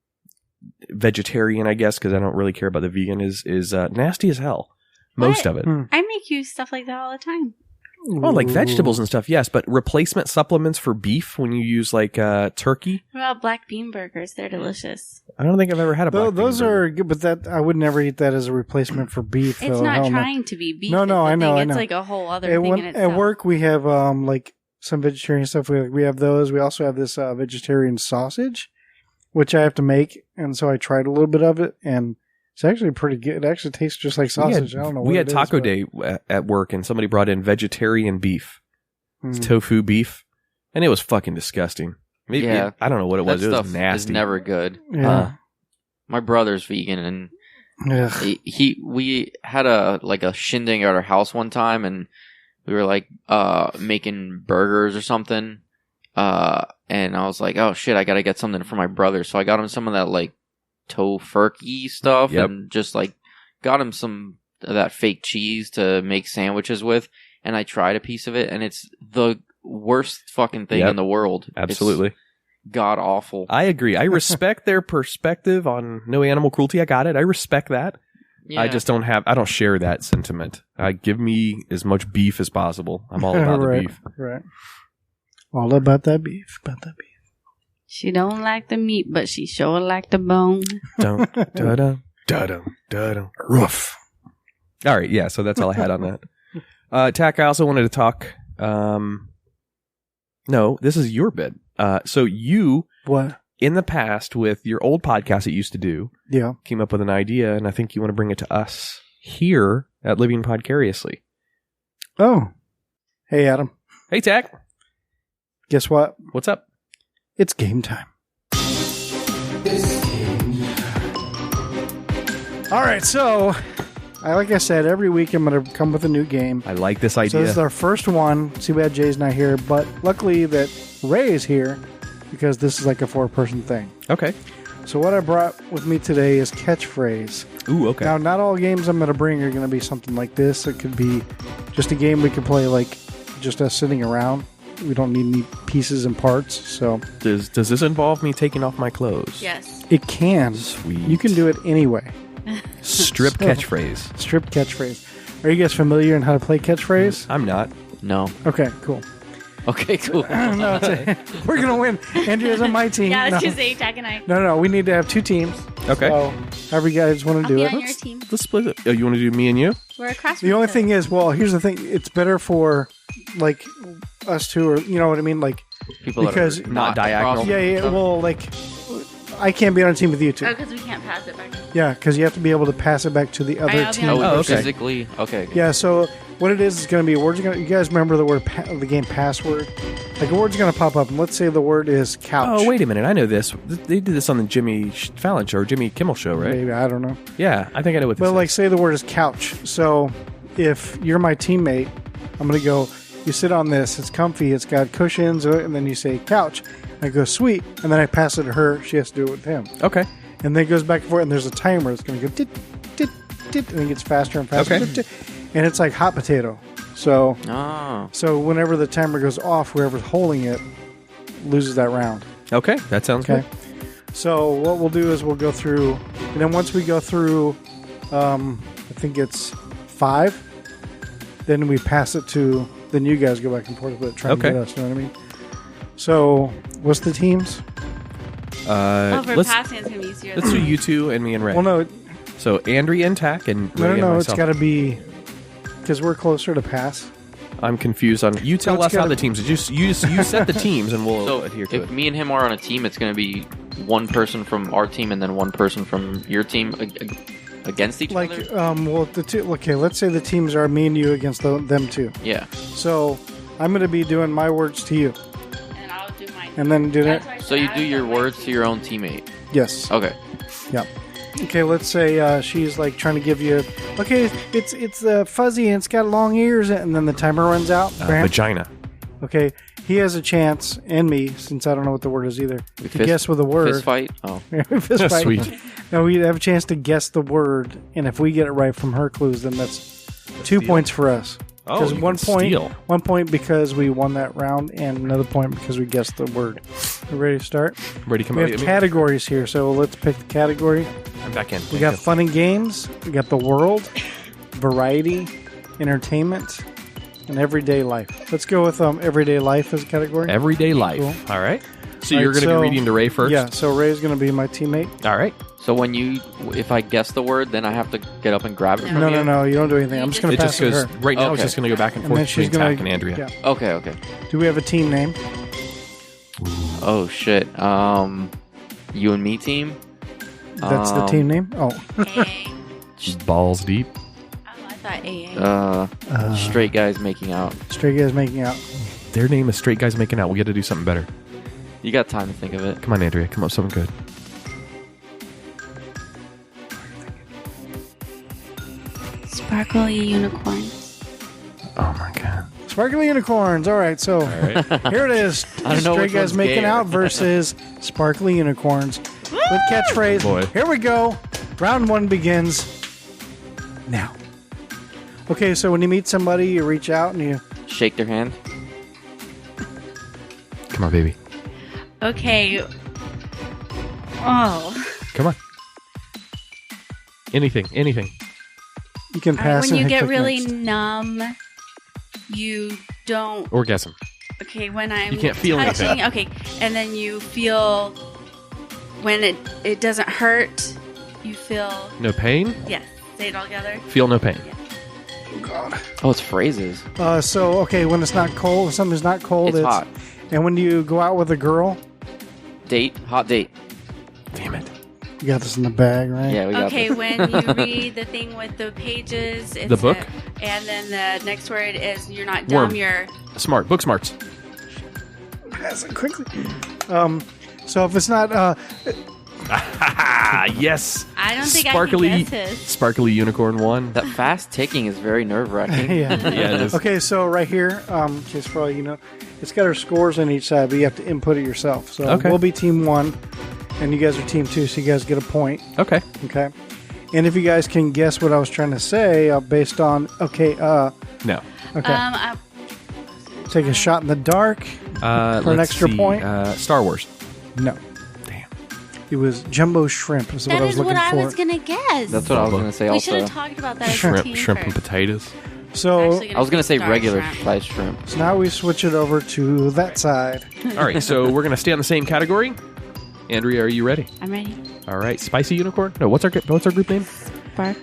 vegetarian, I guess, because I don't really care about the vegan, is nasty as hell. Most What? of it. I make you stuff like that all the time. Oh, like vegetables and stuff, yes, but replacement supplements for beef when you use like turkey. What about black bean burgers? They're delicious. I don't think I've ever had a black Those bean burger. are good, but that I would never eat that as a replacement for beef. It's though. not Hell no. trying to be beef. No, is the I know, thing. I It's know. like a whole other At, thing in itself. at work, we have like some vegetarian stuff. We have those. We also have this vegetarian sausage, which I have to make, and so I tried a little bit of it, and it's actually pretty good. It actually tastes just like sausage. I don't know. We what had it is, taco but- day at work, and somebody brought in vegetarian beef. It's Mm. tofu beef, and it was fucking disgusting. Maybe, Yeah. I don't know what it That was. It was stuff is nasty. never good. Yeah. My brother's vegan, and Ugh. we had a shindig at our house one time, and we were like making burgers or something. And I was like, oh shit, I gotta get something for my brother. So I got him some of that like ToFuken stuff, Yep. and just like got him some of that fake cheese to make sandwiches with. And I tried a piece of it, and it's the worst fucking thing Yep. in the world. Absolutely. God awful. I agree. I respect their perspective on no animal cruelty. I got it. I respect that. Yeah. I just don't share that sentiment. Give me as much beef as possible. I'm all about right, the beef. Right. All about that beef. She don't like the meat, but she sure like the bone. Dun, da-dum, da-dum, da-dum. Roof. All right. Yeah. So that's all I had on that. Tach, I also wanted to talk. No, this is your bit. So you, What? in the past, with your old podcast that you used to do, Yeah. came up with an idea, and I think you want to bring it to us here at Living Podcariously. Oh. Hey, Adam. Hey, Tach. Guess what? What's up? It's game time. All right, so like I said, every week I'm going to come with a new game. I like this idea. So this is our first one. See, we had Jay's not here, but luckily that Ray is here because this is like a 4-person thing. Okay. So what I brought with me today is catchphrase. Ooh, okay. Now, not all games I'm going to bring are going to be something like this. It could be just a game we can play like just us sitting around. We don't need any pieces and parts, so Does this involve me taking off my clothes? Yes. it can. Sweet. You can do it anyway. Strip So- catchphrase. Strip catchphrase. Are you guys familiar in how to play catchphrase? I'm not. No. Okay, cool. Okay, cool. No, we're going to win. Andrea's on my team. Yeah, I was no. just saying, Tach and I. No, we need to have 2 teams. Okay. So, however you guys want to I'll do be it. on your team. Let's split it. Oh, you want to do me and you? We're across The only thing is, well, here's the thing. It's better for, like, us two, or, you know what I mean? Like, People Because- that are Not diagonal. across- yeah, well, like, I can't be on a team with you two. Oh, because we can't pass it back. Yeah, because you have to be able to pass it back to the other I'll be team. on Oh, okay. physically? Okay. Yeah, so what it is going to be, words are gonna, you guys remember the word, the game password? Like, a word's going to pop up, and let's say the word is couch. Oh, wait a minute. I know this. They did this on the Jimmy Fallon show or Jimmy Kimmel show, right? Maybe, I don't know. Yeah, I think I know what this But, like, is. say the word is couch. So if you're my teammate, I'm going to go, you sit on this, it's comfy, it's got cushions, and then you say couch. I go, sweet, and then I pass it to her, she has to do it with him. Okay. And then it goes back and forth, and there's a timer. It's going to go, dit, dit, dit, and it gets faster and faster. Okay. Dit, dit. And it's like hot potato. So Oh. whenever the timer goes off, whoever's holding it loses that round. Okay. That sounds Okay. good. So what we'll do is we'll go through, and then once we go through, I think it's 5, then we pass it to, then you guys go back and forth with it, trying to Okay. get us, you know what I mean? So what's the teams? Oh, for let's passing, it's going to be easier. do you two and me and Ray. Well, no, So Andrea and Tach and Ray and no, it's myself. got to be, because we're closer to pass. I'm confused on. You tell it's us how gotta- the teams. You set the teams and we'll So adhere to if it. me and him are on a team, it's going to be one person from our team and then one person from your team against each Like, other. well, okay, let's say the teams are me and you against them two. Yeah. So I'm going to be doing my words to you. And I'll do mine and then do it. So you do your words to your own teammate. Yes. Okay. Yep. Okay, let's say she's like trying to give you. Okay, it's fuzzy and it's got long ears, and then the timer runs out. Vagina. Okay, he has a chance, and me, since I don't know what the word is either, to guess with a word. Fist fight? Oh. Fist fight. Sweet. No, we have a chance to guess the word, and if we get it right from her clues, then that's 2 points for us. Oh, Because you one can point, steal. 1 point because we won that round, and another point because we guessed the word. You ready to start? Ready to come We out? have categories here, so let's pick the category. I'm back in. We got fun and games. We got the world, variety, entertainment, and everyday life. Let's go with everyday life as a category. Everyday life. Cool. All right. So All you're right, going to be reading to Ray first? Yeah, so Ray's going to be my teammate. All right. So if I guess the word, then I have to get up and grab it from you? No, you don't do anything. I'm just going It to pass just it to goes, her. right now it's Okay. just going to go back and And forth then she's between going Tach and Andrea. Yeah. Okay. Do we have a team name? Oh, shit. You and me team? That's the team name? Oh. AA. Balls deep. Oh, I thought AA. Straight guys making out. Straight guys making out. Their name is Straight Guys Making Out. We got to do something better. You got time to think of it. Come on, Andrea. Come up with something good. Sparkly unicorns. Oh, my God. Sparkly unicorns. All right, so here it is. I don't know Straight which guys one's making gayer. out versus sparkly unicorns. With catchphrase. Boy. Here we go. Round 1 begins now. Okay, so when you meet somebody, you reach out and you... Shake their hand. Come on, baby. Okay. Oh. Come on. Anything. You can pass When and you hit get click really next. numb, you don't. Orgasm. Okay, when I'm You can't feel touching, anything. okay, and then you feel when it doesn't hurt, you feel No pain? yes. Say it all together. Feel no pain. Oh, it's phrases. So, okay, when it's not cold, if something's not cold, It's hot. And when you go out with a girl, Date. Hot date. Damn it. you got this in the bag, right? Yeah, we got Okay, this. when you read the thing with the pages, it's The book? and then the next word is you're not dumb, Worm. you're Smart. Book smarts. Pass it quickly. So if it's not... Ah, yes. I don't think Sparkly, I can guess his. Sparkly unicorn one. That fast ticking is very nerve-wracking. yeah. Yeah, it is. Okay, so right here, just for all you know, it's got our scores on each side, but you have to input it yourself. So Okay. we'll be team 1, and you guys are team 2, so you guys get a point. Okay. Okay. And if you guys can guess what I was trying to say, based on No. okay, take a shot in the dark. For an let's extra see. point? Star Wars. No, Damn. it was jumbo shrimp. Is what That I was is looking what I for. was gonna guess. That's what I was going to say we should also. have talked about that as a Shrimp, team shrimp and first. potatoes. So, Actually I was going to say star regular shrimp. size shrimp. so now we switch it over to that side. All right, so we're gonna stay on the same category. Andrea, are you ready? I'm ready. All right, spicy unicorn. No, what's our group name?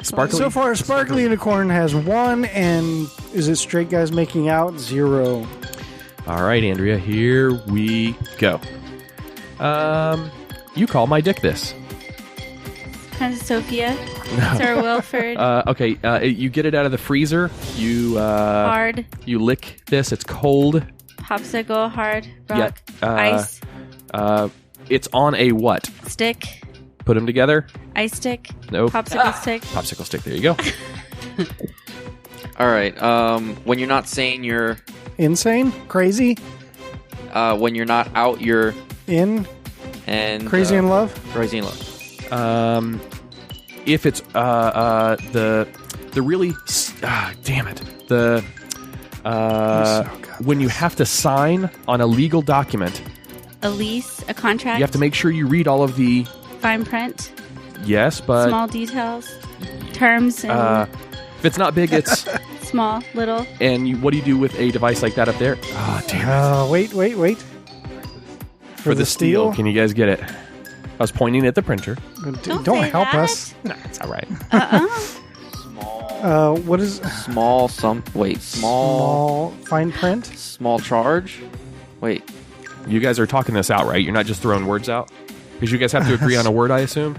Sparkly. So far, Sparkly Unicorn has 1, and is it Straight Guys Making Out? 0. All right, Andrea, here we go. You call my dick this. Princess Sophia. Sir Wilford. Okay, you get it out of the freezer. You hard. you lick this. It's cold. Popsicle. Hard. Rock. Yeah, Ice. It's on a what? Stick. Put them together. Ice stick. Nope. Popsicle stick. Popsicle stick. There you go. All right. When you're not saying you're... Insane? Crazy? when you're not out, you're... In? And... Crazy in Love? Crazy in Love. If it's the really damn it, the when you have to sign on a legal document, A lease. A contract. you have to make sure you read all of the Fine print. yes, but Small details. Terms. And if it's not big, it's small. Little. and you, what do you do with a device like that up there? Oh, damn it. Wait. For the steel. Can you guys get it? I was pointing at the printer. Don't say help that. us. No, it's all right. What is Small small fine print? Small charge? Wait. You guys are talking this out, right? You're not just throwing words out? Because you guys have to agree on a word, I assume?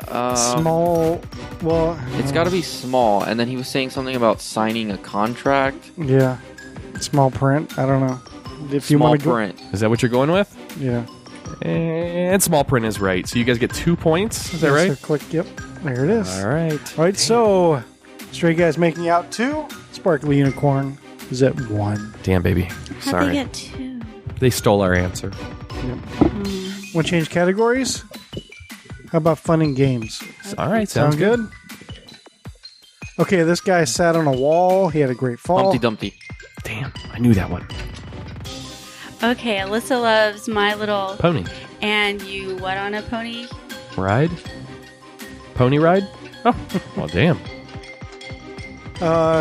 Small. Well, It's got to be small. And then he was saying something about signing a contract. yeah. Small print. I don't know. If you Small want to print. Is that what you're going with? Yeah. And small print is right. So you guys get 2 points. Is that right? So click. Yep. There it is. All right. All right. So, Stray Guys making out 2. Sparkly Unicorn is at 1. Damn, baby. How'd Sorry. they get 2? They stole our answer. Want to change categories? How about fun and games? All right. Sounds good. Okay, this guy sat on a wall. He had a great fall. Humpty Dumpty. Damn. I knew that one. Okay, Alyssa loves My Little Pony. And you what on a pony? Ride? Pony ride? Oh, well, damn.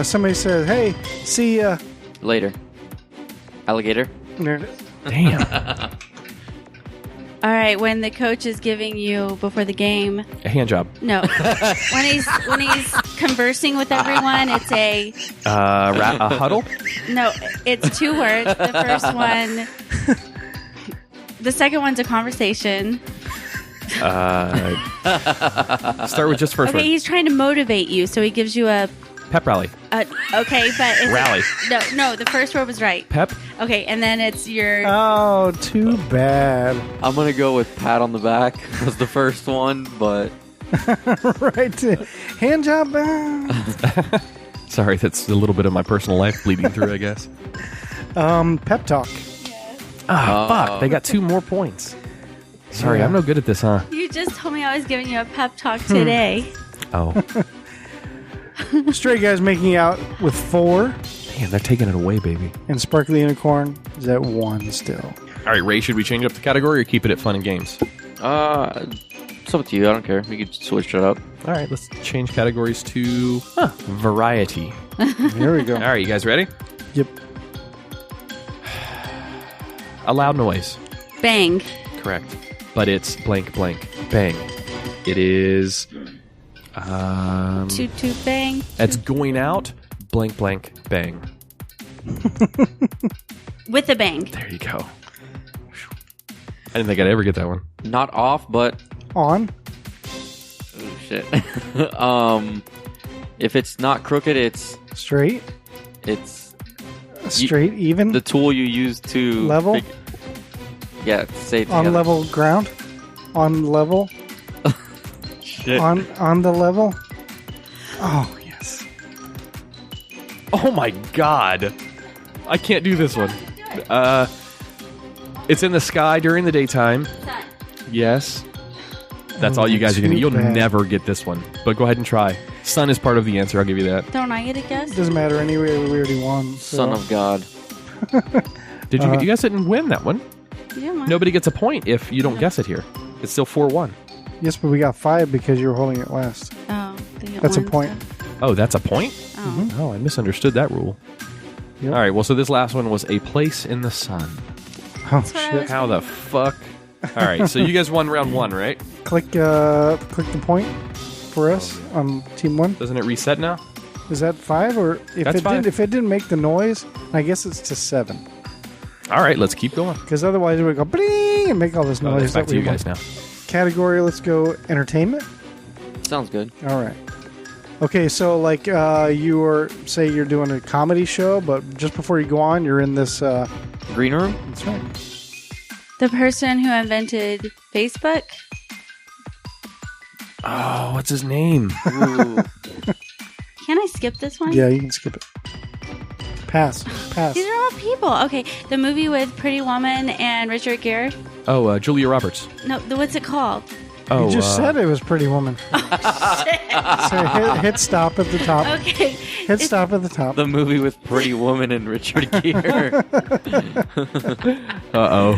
Somebody said, "Hey, see ya." Later. Alligator. There it is. Damn. All right, when the coach is giving you before the game. A hand job. No. when he's conversing with everyone, it's a A huddle? no, it's 2 words. The first one the second one's a conversation. Start with just first Okay, word. he's trying to motivate you, so he gives you a Pep rally. okay, but it's Rally. No, the first word was right. Pep? Okay, and then it's your Oh, too bad. I'm going to go with pat on the back was the first one, but Right. Hand job. Sorry, that's a little bit of my personal life bleeding through, I guess. Pep talk. Fuck. They got 2 more points. Sorry, Yeah. I'm no good at this, huh? You just told me I was giving you a pep talk today. Oh. Stray Guys making out with 4. Man, they're taking it away, baby. And Sparkly Unicorn is at 1 still. All right, Ray, should we change up the category or keep it at fun and games? it's up to you. I don't care. We could switch it up. All right, let's change categories to variety. Here we go. All right, you guys ready? Yep. A loud noise. Bang. Correct. But it's blank, blank, bang. It is... Toot toot bang. It's going out, blank, blank, bang. With a bang. There you go. I didn't think I'd ever get that one. Not off, but On. oh shit. If it's not crooked, it's Straight. Straight. Even. the tool you use to Level? Yeah, say it On together. level ground. On level. Shit. On the level. Oh, yes. Oh my god. I can't do this one. It's in the sky during the daytime. Yes. That's all you guys are going to... You'll never get this one. But go ahead and try. Sun is part of the answer. I'll give you that. Don't I get a guess? Doesn't matter anyway. We already won. So. Son of God. Did you? You guys didn't win that one. Yeah, Mark. Nobody gets a point if you don't guess it here. It's still 4-1. Yes, but we got 5 because you were holding it last. Oh, they get That's a one point. instead. Oh, that's a point? Oh. Oh, I misunderstood that rule. Yep. All right, well, so this last one was a place in the sun. Oh, what I shit. was- How the fuck? All right, so you guys won round 1, right? Click the point for us on team 1. Doesn't it reset now? Is that 5 or if That's it 5. didn't? If it didn't make the noise, I guess it's to 7. All right, let's keep going. Because otherwise it would go bling and make all this Oh, noise. that's back that to we you guys want. now. Category. Let's go entertainment. Sounds good. All right. Okay, so like you were say you're doing a comedy show, but just before you go on, you're in this. Green room? That's right. The person who invented Facebook? Oh, what's his name? Ooh. Can I skip this one? Yeah, you can skip it. Pass. These are all people. Okay, the movie with Pretty Woman and Richard Gere. Oh, Julia Roberts. No, what's it called? Oh, You just said it was Pretty Woman. So hit stop at the top. Okay. Hit stop at the top. The movie with Pretty Woman and Richard Gere. Uh-oh.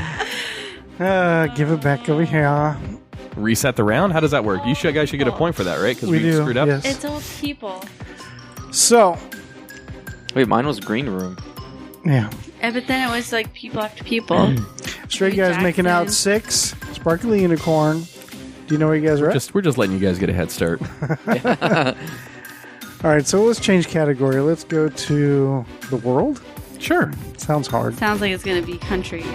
Give it back over here. Reset the round? How does that work? You guys should get a point for that, right? Because we do. screwed up. Yes. It's all people. So, Wait, mine was green room. yeah. But then it was like people after people. Straight Hugh guys making out Jackson. 6. Sparkly Unicorn. Do you know where you guys are at? We're just letting you guys get a head start. All right, so let's change category. Let's go to the world. Sure. Sounds hard. Sounds like it's going to be countries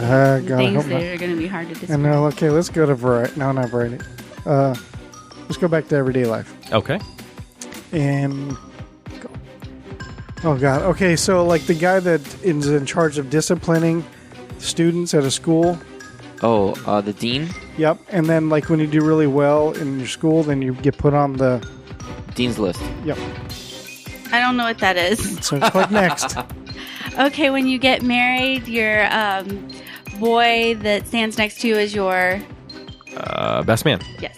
and God, things hope that not. are going to be hard to describe. And no, okay, let's go to variety. No, not variety. Let's go back to everyday life Okay. and go. Oh, God. Okay, so like the guy that is in charge of disciplining students at a school. Oh, the dean? Yep. And then like when you do really well in your school, then you get put on the... Dean's list. Yep. I don't know what that is. So click next. Okay, when you get married, your boy that stands next to you is your... best man. Yes.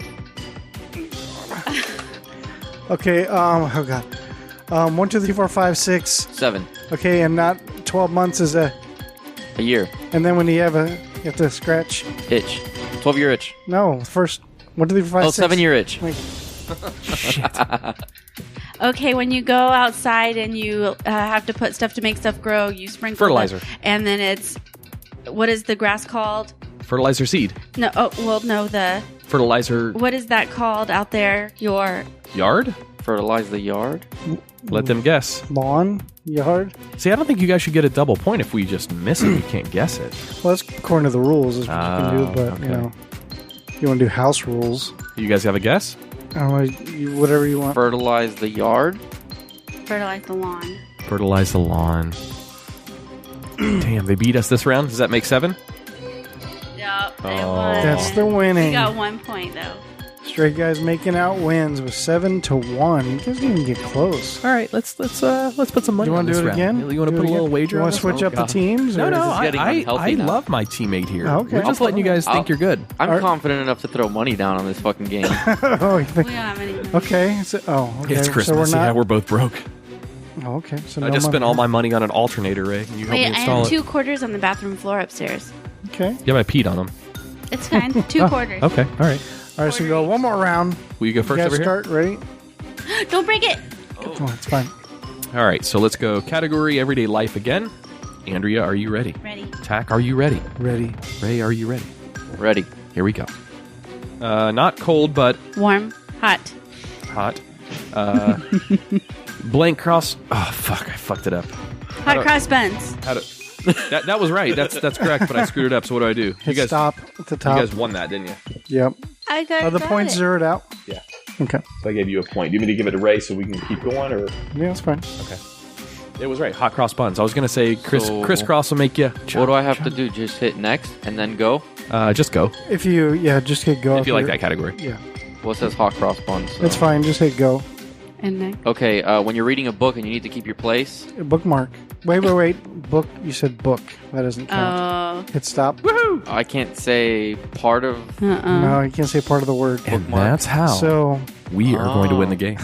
Okay, oh, God. 1, 2, 3, 4, 5, 6. 7. Okay, and not 12 months is a... A year. And then when you have to scratch... Itch. 12-year itch. No, first 1, 2, 3, 4, 5, Oh, 6. 7-year itch. Wait. Shit. Okay, when you go outside and you have to put stuff to make stuff grow, you sprinkle Fertilizer. And then it's... What is the grass called? Fertilizer seed. No, no, the... Fertilizer What is that called out there? Your... yard? Fertilize the yard. Let them guess. Lawn? Yard? See, I don't think you guys should get a double point if we just miss it. We can't guess it. Well, that's according to the rules is what you can do, but, okay. you know, you want to do house rules. You guys have a guess? I don't know, whatever you want. Fertilize the yard. Fertilize the lawn. Fertilize the lawn. Damn, they beat us this round. Does that make 7? Yep, Oh. That's the winning. You got 1 point, though. Straight guys making out wins with 7-1. You guys didn't even get close. All right, let's put some money. You want to do it again? You want to put a little wager? You on want this? to switch up the teams? No, or- no. This is getting I unhealthy now. love my teammate here. Oh, okay. We're just letting you guys think you're good. I'm Art- confident enough to throw money down on this fucking game. Oh, you think- We don't have any money. okay. So, okay. It's So Christmas. we're not. Yeah, we're both broke. Oh, okay. So I no just spent money. all my money on an alternator, Ray. You help me Wait, I install have it. 2 quarters on the bathroom floor upstairs. Okay. Yeah, I peed on them. It's fine. 2 quarters. Okay, all right. All right. So we go one more round. Will you go You first guys over here? start. Ready? Don't break it. Oh, it's fine. All right, so let's go category everyday life again. Andrea, are you ready? Ready. Tach, are you ready? Ready. Ray, are you ready? Ready. Here we go. Not cold, but Warm. Hot. hot. Blank cross. Oh, fuck, I fucked it up. Hot cross buns. How to... that was right. That's correct, but I screwed it up, so what do I do? Hit stop at the top. You guys won that, didn't you? Yep. I got Are the points zeroed out? Yeah. Okay. So I gave you a point. Do you want me to give it to Ray so we can keep going, or...? Yeah, that's fine. Okay. It was right. Hot cross buns. I was going to say So- crisscross will make you... What do I have to do? Just hit next and then go? Just go, If you, just hit go. if you like you're- that category. Yeah. Well, it says hot cross buns. So. It's fine. Just hit go. And then Okay, when you're reading a book and you need to keep your place, Bookmark. Wait. Book. You said book. That doesn't count. oh, Hit stop. I can't say part of. No, you can't say part of the word. And Bookmark. that's how So we are going to win the game.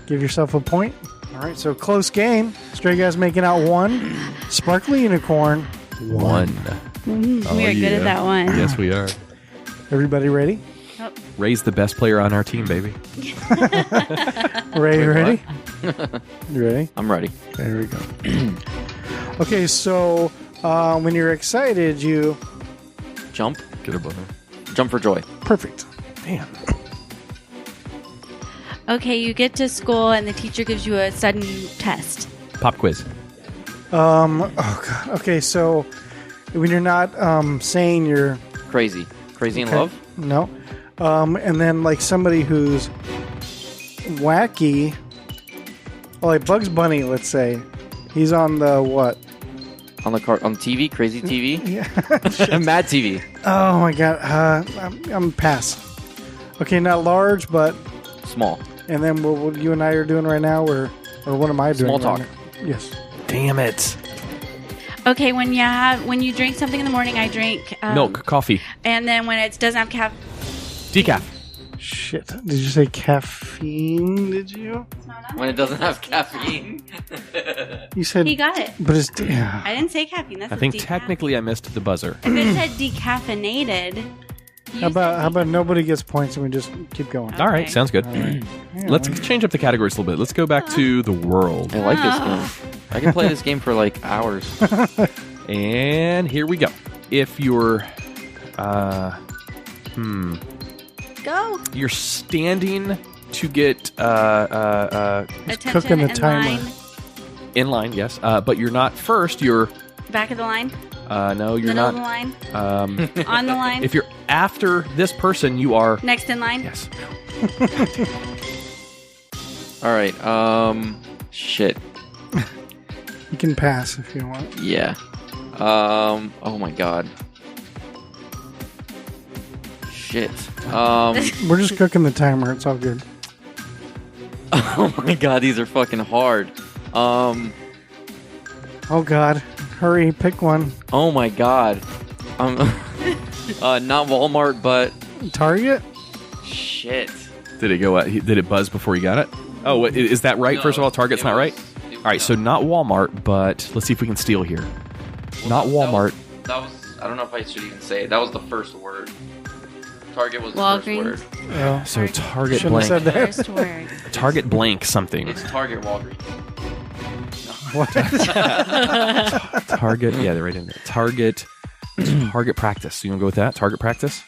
give yourself a point. All right. So close game. Stray guys making out 1. Sparkly unicorn. 1. we are good at that one. Yes, we are. Everybody ready? Ray's the best player on our team, baby. Ray, you ready? You ready? I'm ready. There we go. Okay, so when you're excited, you... Jump. Get her brother. Jump for joy. Perfect. Damn. Okay, you get to school and the teacher gives you a sudden test. Pop quiz. Oh, God. Okay, so when you're not saying you're... Crazy. Crazy in Okay. love? No. And then like somebody who's wacky, like Bugs Bunny, let's say. He's on the what? On the on TV? Crazy TV? Yeah. Mad TV. Oh my God. I'm pass. Okay, not large, but Small. and then what you and I are doing right now, or what am I doing? Small right talk. now? Yes. Damn it. Okay, when you drink something in the morning, I drink Milk, coffee, and then when it doesn't have caffeine, decaf. Shit. Did you say caffeine? Did you? When it doesn't have caffeine. You said. he got it. But it's yeah. I didn't say caffeine. That's I what think decaf- technically I missed the buzzer. if it said decaffeinated. you How about said how about nobody gets points and we just keep going? Okay. All right, sounds good. Yeah, Let's well, change up the categories a little bit. Let's go back to the world. I like this game. I can play this game for like hours. And here we go. If you're Go. you're standing to get Attention cooking the in timer. line. in line, yes, but you're not first, you're Back of the line. no, you're Middle not. of the line. Um, On the line. if you're after this person, you are Next in line. yes. Alright, shit. You can pass if you want. Yeah. Oh my god. Shit. We're just cooking the timer. It's all good. Oh my god, these are fucking hard. Oh god. Hurry, pick one. Oh my god. Not Walmart, but Target? shit. Did it go? Did it buzz before you got it? Oh, is that right? No, First of all, Target's not right. All right, so not Walmart, but let's see if we can steal here. Not Walmart. That was. I don't know if I should even say it. That was the first word. Target was the Walgreens. first word. Oh. So Target Shouldn't have blank. said that. First word. Target blank something. It's Target Walgreens. What? Target. Yeah, they're right in there. Target practice. You want to go with that? Target practice.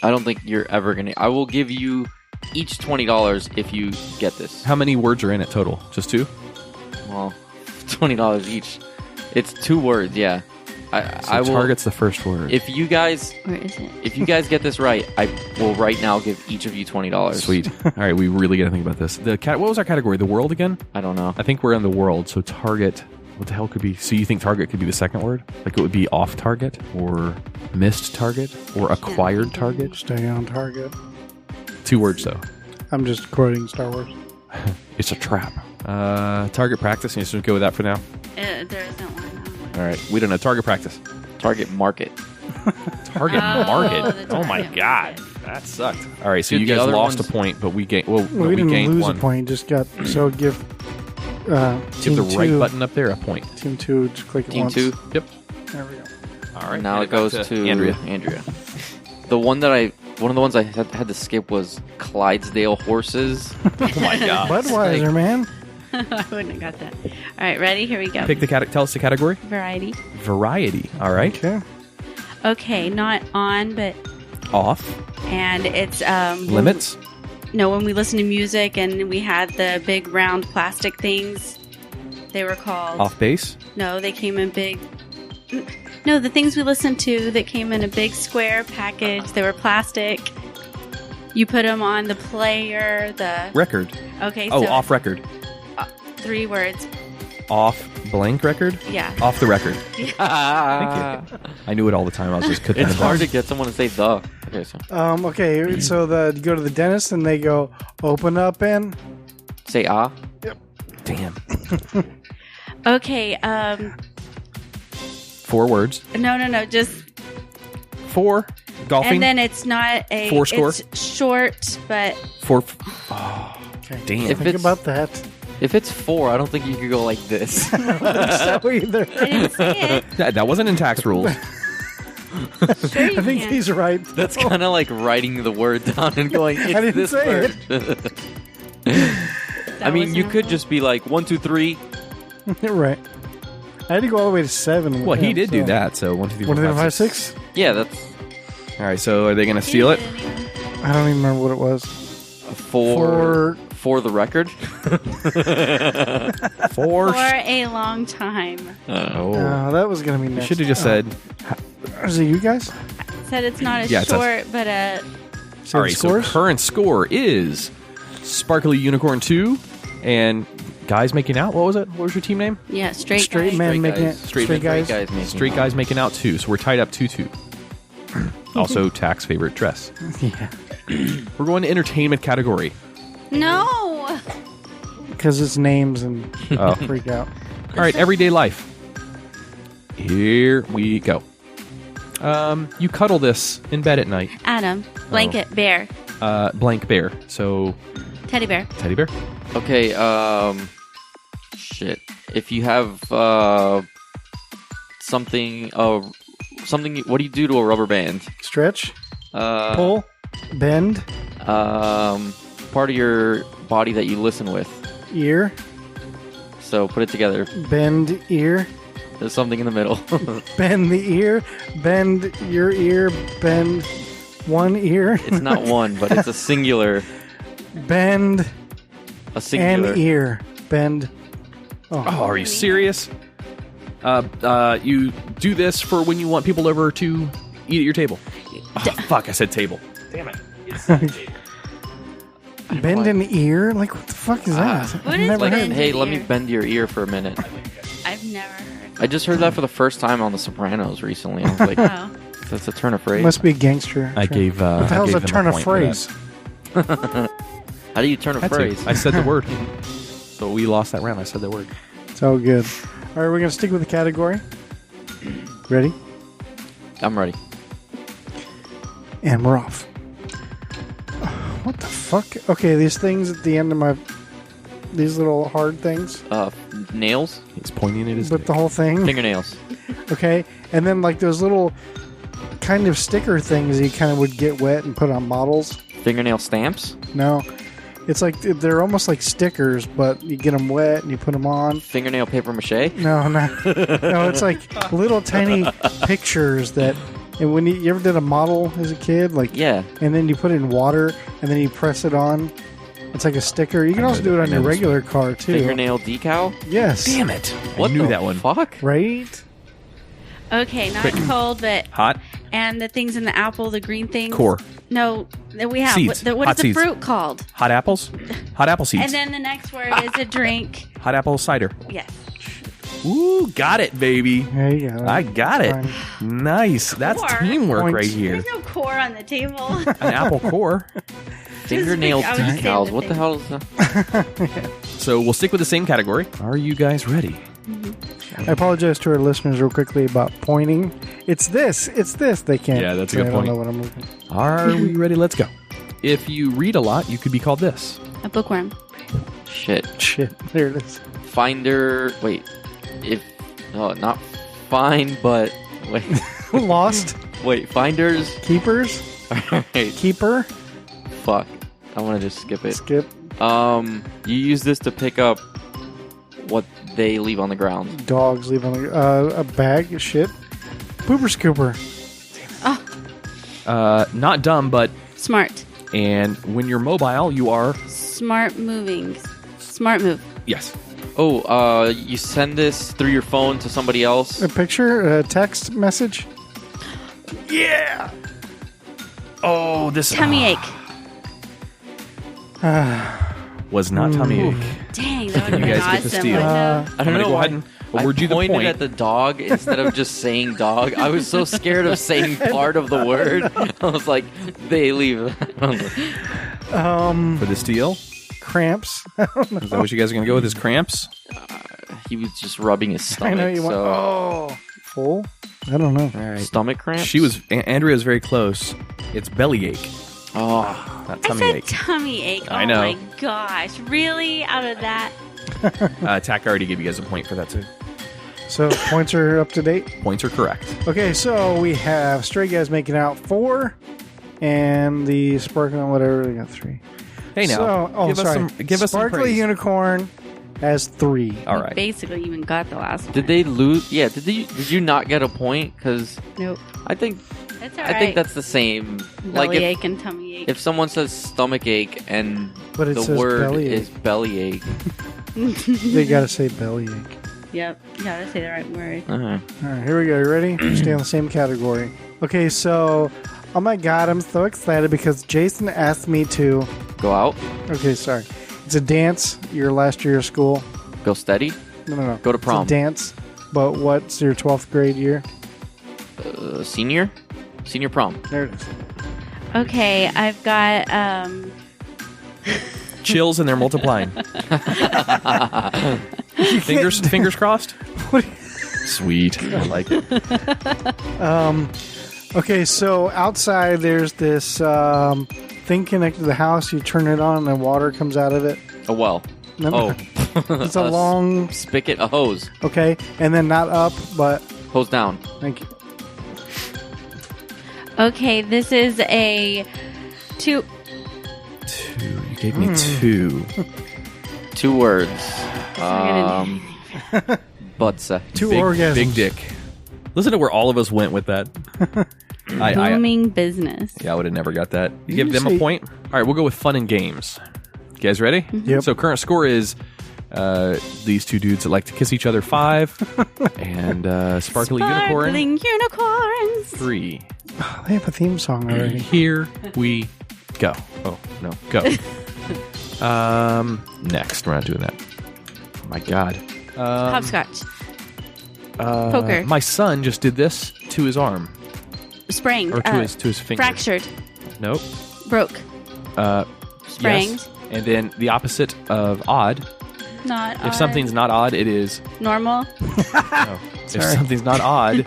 I don't think you're ever gonna. I will give you each $20 if you get this. How many words are in it total? Just 2? Well, $20 each. It's 2 words. Yeah. I will. Target's the first word. If you guys, Where is it? if you guys get this right, I will right now give each of you $20. Sweet. All right, we really got to think about this. What was our category? The world again? I don't know. I think we're in the world. So Target. What the hell could be? So you think Target could be the second word? Like it would be off target or missed target or acquired target? Stay on target. 2 words though. I'm just quoting Star Wars. It's a trap. Target practice. You just go with that for now. There isn't one. All right. We don't know. Target practice. Target Market. Target Oh, market. the Oh my target god, market. that sucked. All right, so Dude, you the guys other lost ones- a point, but we gained. Well, We didn't gained lose one. a point. Just got so give. Give Team the right 2, button up there a point. Team 2, just click it Team once. 2. Yep. There we go. All right. Now hand it goes back to Andrea. One of the ones I had to skip was Clydesdale horses. Oh my god. Budweiser, man. I wouldn't have got that. All right, ready? Here we go. Pick the tell us the category. Variety. Variety. All right. Okay. Okay, not on, but Off. and it's Limits. No, when we listen to music and we had the big round plastic things, they were called. Off base. No, they came in big. No, the things we listened to that came in a big square package. They were plastic. You put them on the player. The Record. okay. Oh, so off record. 3 words. Off blank record. Yeah. Off the record. Thank you. I knew it all the time. I was just cooking. It's it hard up. to get someone to say the. Okay, so Okay, so you go to the dentist and they go, open up and... say ah. Damn. Okay. 4 words. No. Just 4. Golfing. and then it's not a. 4 score? It's short, but 4. Oh, Okay. damn. If Think it's- about that. If it's 4, I don't think you could go like this. So either. I didn't say it. That wasn't in tax rules. Sure you I think can. he's right. That's kind of like writing the word down and going, it's I didn't this say word. That I mean, wasn't you a could rule. just be like 1, 2, 3. Right. I had to go all the way to 7. with Well, he him, did do so- that. So 1, 2, 3, 1, 2, 3, 4, 5, 6. 6? Yeah, that's All right. So are they going to steal it? I don't even remember what it was. for the record. For For a long time. Oh. That was going to be You next. should have just said. Is it you guys? Said it's not a Yeah, it's us. short, but a. Say All the right. scores? So current score is Sparkly Unicorn 2 and Guys Making Out. What was it? What was your team name? Yeah, straight Straight guy. man Straight making guys. it. Straight guys. making Straight out. Guys Making Out 2. So we're tied up 2-2. Also, Tach's favorite dress. Yeah. We're going to entertainment category. No. Because it's names and Oh. freak out. All right, everyday life. Here we go. You cuddle this in bed at night. Adam. Blanket. Bear. Blank bear. So Teddy bear. teddy bear. Okay, shit. If you have something, what do you do to a rubber band? Stretch. Pull. Pull. Bend. Part of your body that you listen with. Ear. So put it together. Bend. Ear. There's something in the middle. Bend the ear. Bend your ear. Bend one ear. It's not one, but it's a singular. Bend A singular. an ear. Bend. Oh, are you serious? You do this for when you want people over to eat at your table. Oh, fuck, I said table. Damn it. Bend an ear? Like, what the fuck is that? What I've is never Like, heard. bend hey, an let me ear? bend your ear for a minute. I've never heard. I just heard that for the first time on The Sopranos recently. I was like, Oh. that's a turn of phrase. Must be gangster. I gave. What the hell's I a gave turn them of point for that. phrase? How do you turn a Had to. phrase? I said the word. So we lost that round. I said the word. It's all good. All right, we're going to stick with the category. Ready? I'm ready. And we're off. What the fuck? Okay, these things at the end of my... These little hard things Nails? He's pointing at his with dick. the whole thing. Fingernails. Okay, and then like those little kind of sticker things you kind of would get wet and put on models. Fingernail stamps? No, it's like they're almost like stickers, but you get them wet and you put them on. Fingernail paper mache? No, no, it's like little tiny pictures that. And when you ever did a model as a kid, like Yeah. and then you put it in water and then you press it on. It's like a sticker. You can also do it on your regular car too. Fingernail decal? Yes. Damn it! What I knew the that one. fuck? Right. Okay, not cold, but Hot and the things in the apple, the green things. core. No, that we have. Seeds. What Hot is the seeds. fruit called? Hot apples. Hot apple seeds. And then the next word is a drink. Hot apple cider. Yes. Ooh, got it, baby. There you go. I got it. Fine. Nice. That's Core. teamwork Points. right here. There's no core on the table. An apple core. Fingernail I was just saying decals. the What the thing. hell is that? So we'll stick with the same category. Are you guys ready? I apologize to our listeners real quickly about pointing. It's this. They can't. Yeah, that's a say good I point. don't know what I'm looking. Are we ready? Let's go. If you read a lot, you could be called this. A bookworm. Shit. Shit. There it is. Finder. Wait. If. Oh, not fine, but. Wait. Lost. Wait. Finders. Keepers. Alright. Keeper. Fuck. I want to just skip it. Skip. You use this to pick up what they leave on the ground. Dogs leave on the a bag of shit. Pooper scooper. Not dumb, but Smart. and when you're mobile, you are Smart moving. Smart move. yes. Oh, you send this through your phone to somebody else. A picture. A text message. Yeah. Oh, this Tummy ache. was not tummy ache. Dang, that would have You been guys get to awesome. steal. wouldn't it? I I'm don't gonna know go why. ahead and award I you the pointed point. at the dog instead of just saying dog. I was so scared of saying part of the word. I was like, they leave. For the steal. Cramps. Is that what you guys are going to go with? Is cramps? He was just rubbing his I stomach. know you want. so Oh, full. I don't know. All right. stomach cramps. She was. Andrea was very close. It's bellyache, Oh, not I tummy said ache. tummy ache. I Oh know. my gosh. Really? Out of that? Tach already gave you guys a point for that too. So points are up to date. Points are correct. Okay, so we have Stray Guys making out 4, and the Sparkling whatever they got 3. Hey now, So, give us some. Give us some Sparkly praise. Unicorn has 3. All right. Basically, even got the last one. did they lose? Yeah. Did you not get a point? Because Nope. I think That's all I right. think that's the same. belly Like ache and tummy ache. if someone says stomach ache and But it the says word bellyache. is bellyache. They gotta say bellyache. Yep. You gotta say the right word. Uh-huh. All right, here we go. You ready? Stay on the same category. Okay, so, oh my god, I'm so excited because Jason asked me to. Go out. Okay, sorry. It's a dance. Your last year of school. Go steady. No. Go to prom. It's a dance. But what's your 12th grade year? Senior prom. There it is. Okay, I've got Chills and they're multiplying. Fingers crossed. Sweet. I like it. Okay, so outside there's this thing connected to the house. You turn it on and water comes out of it. A well. No, Oh. it's a long. Spigot. A hose. Okay, and then not up, but Hose down. thank you. okay, this is a 2. 2. You gave me 2. 2 words. gonna Butsa. Two big, orgasms. Big dick. Listen to where all of us went with that. I Booming business. yeah, I would have never got that. You You give them say- a point. All right, we'll go with fun and games. You guys ready? Yep. So current score is these two dudes that like to kiss each other 5, and sparkly unicorn Sparkling unicorns. 3. They have a theme song already. Here we go. Oh no, go. Next, we're not doing that. Oh my God. Hopscotch. Poker. My son just did this to his arm. Sprained. Or to his finger. Fractured. Nope. Broke. Sprained. Yes. And then the opposite of odd. Not odd. If something's not odd, it is... Normal. No. If something's not odd,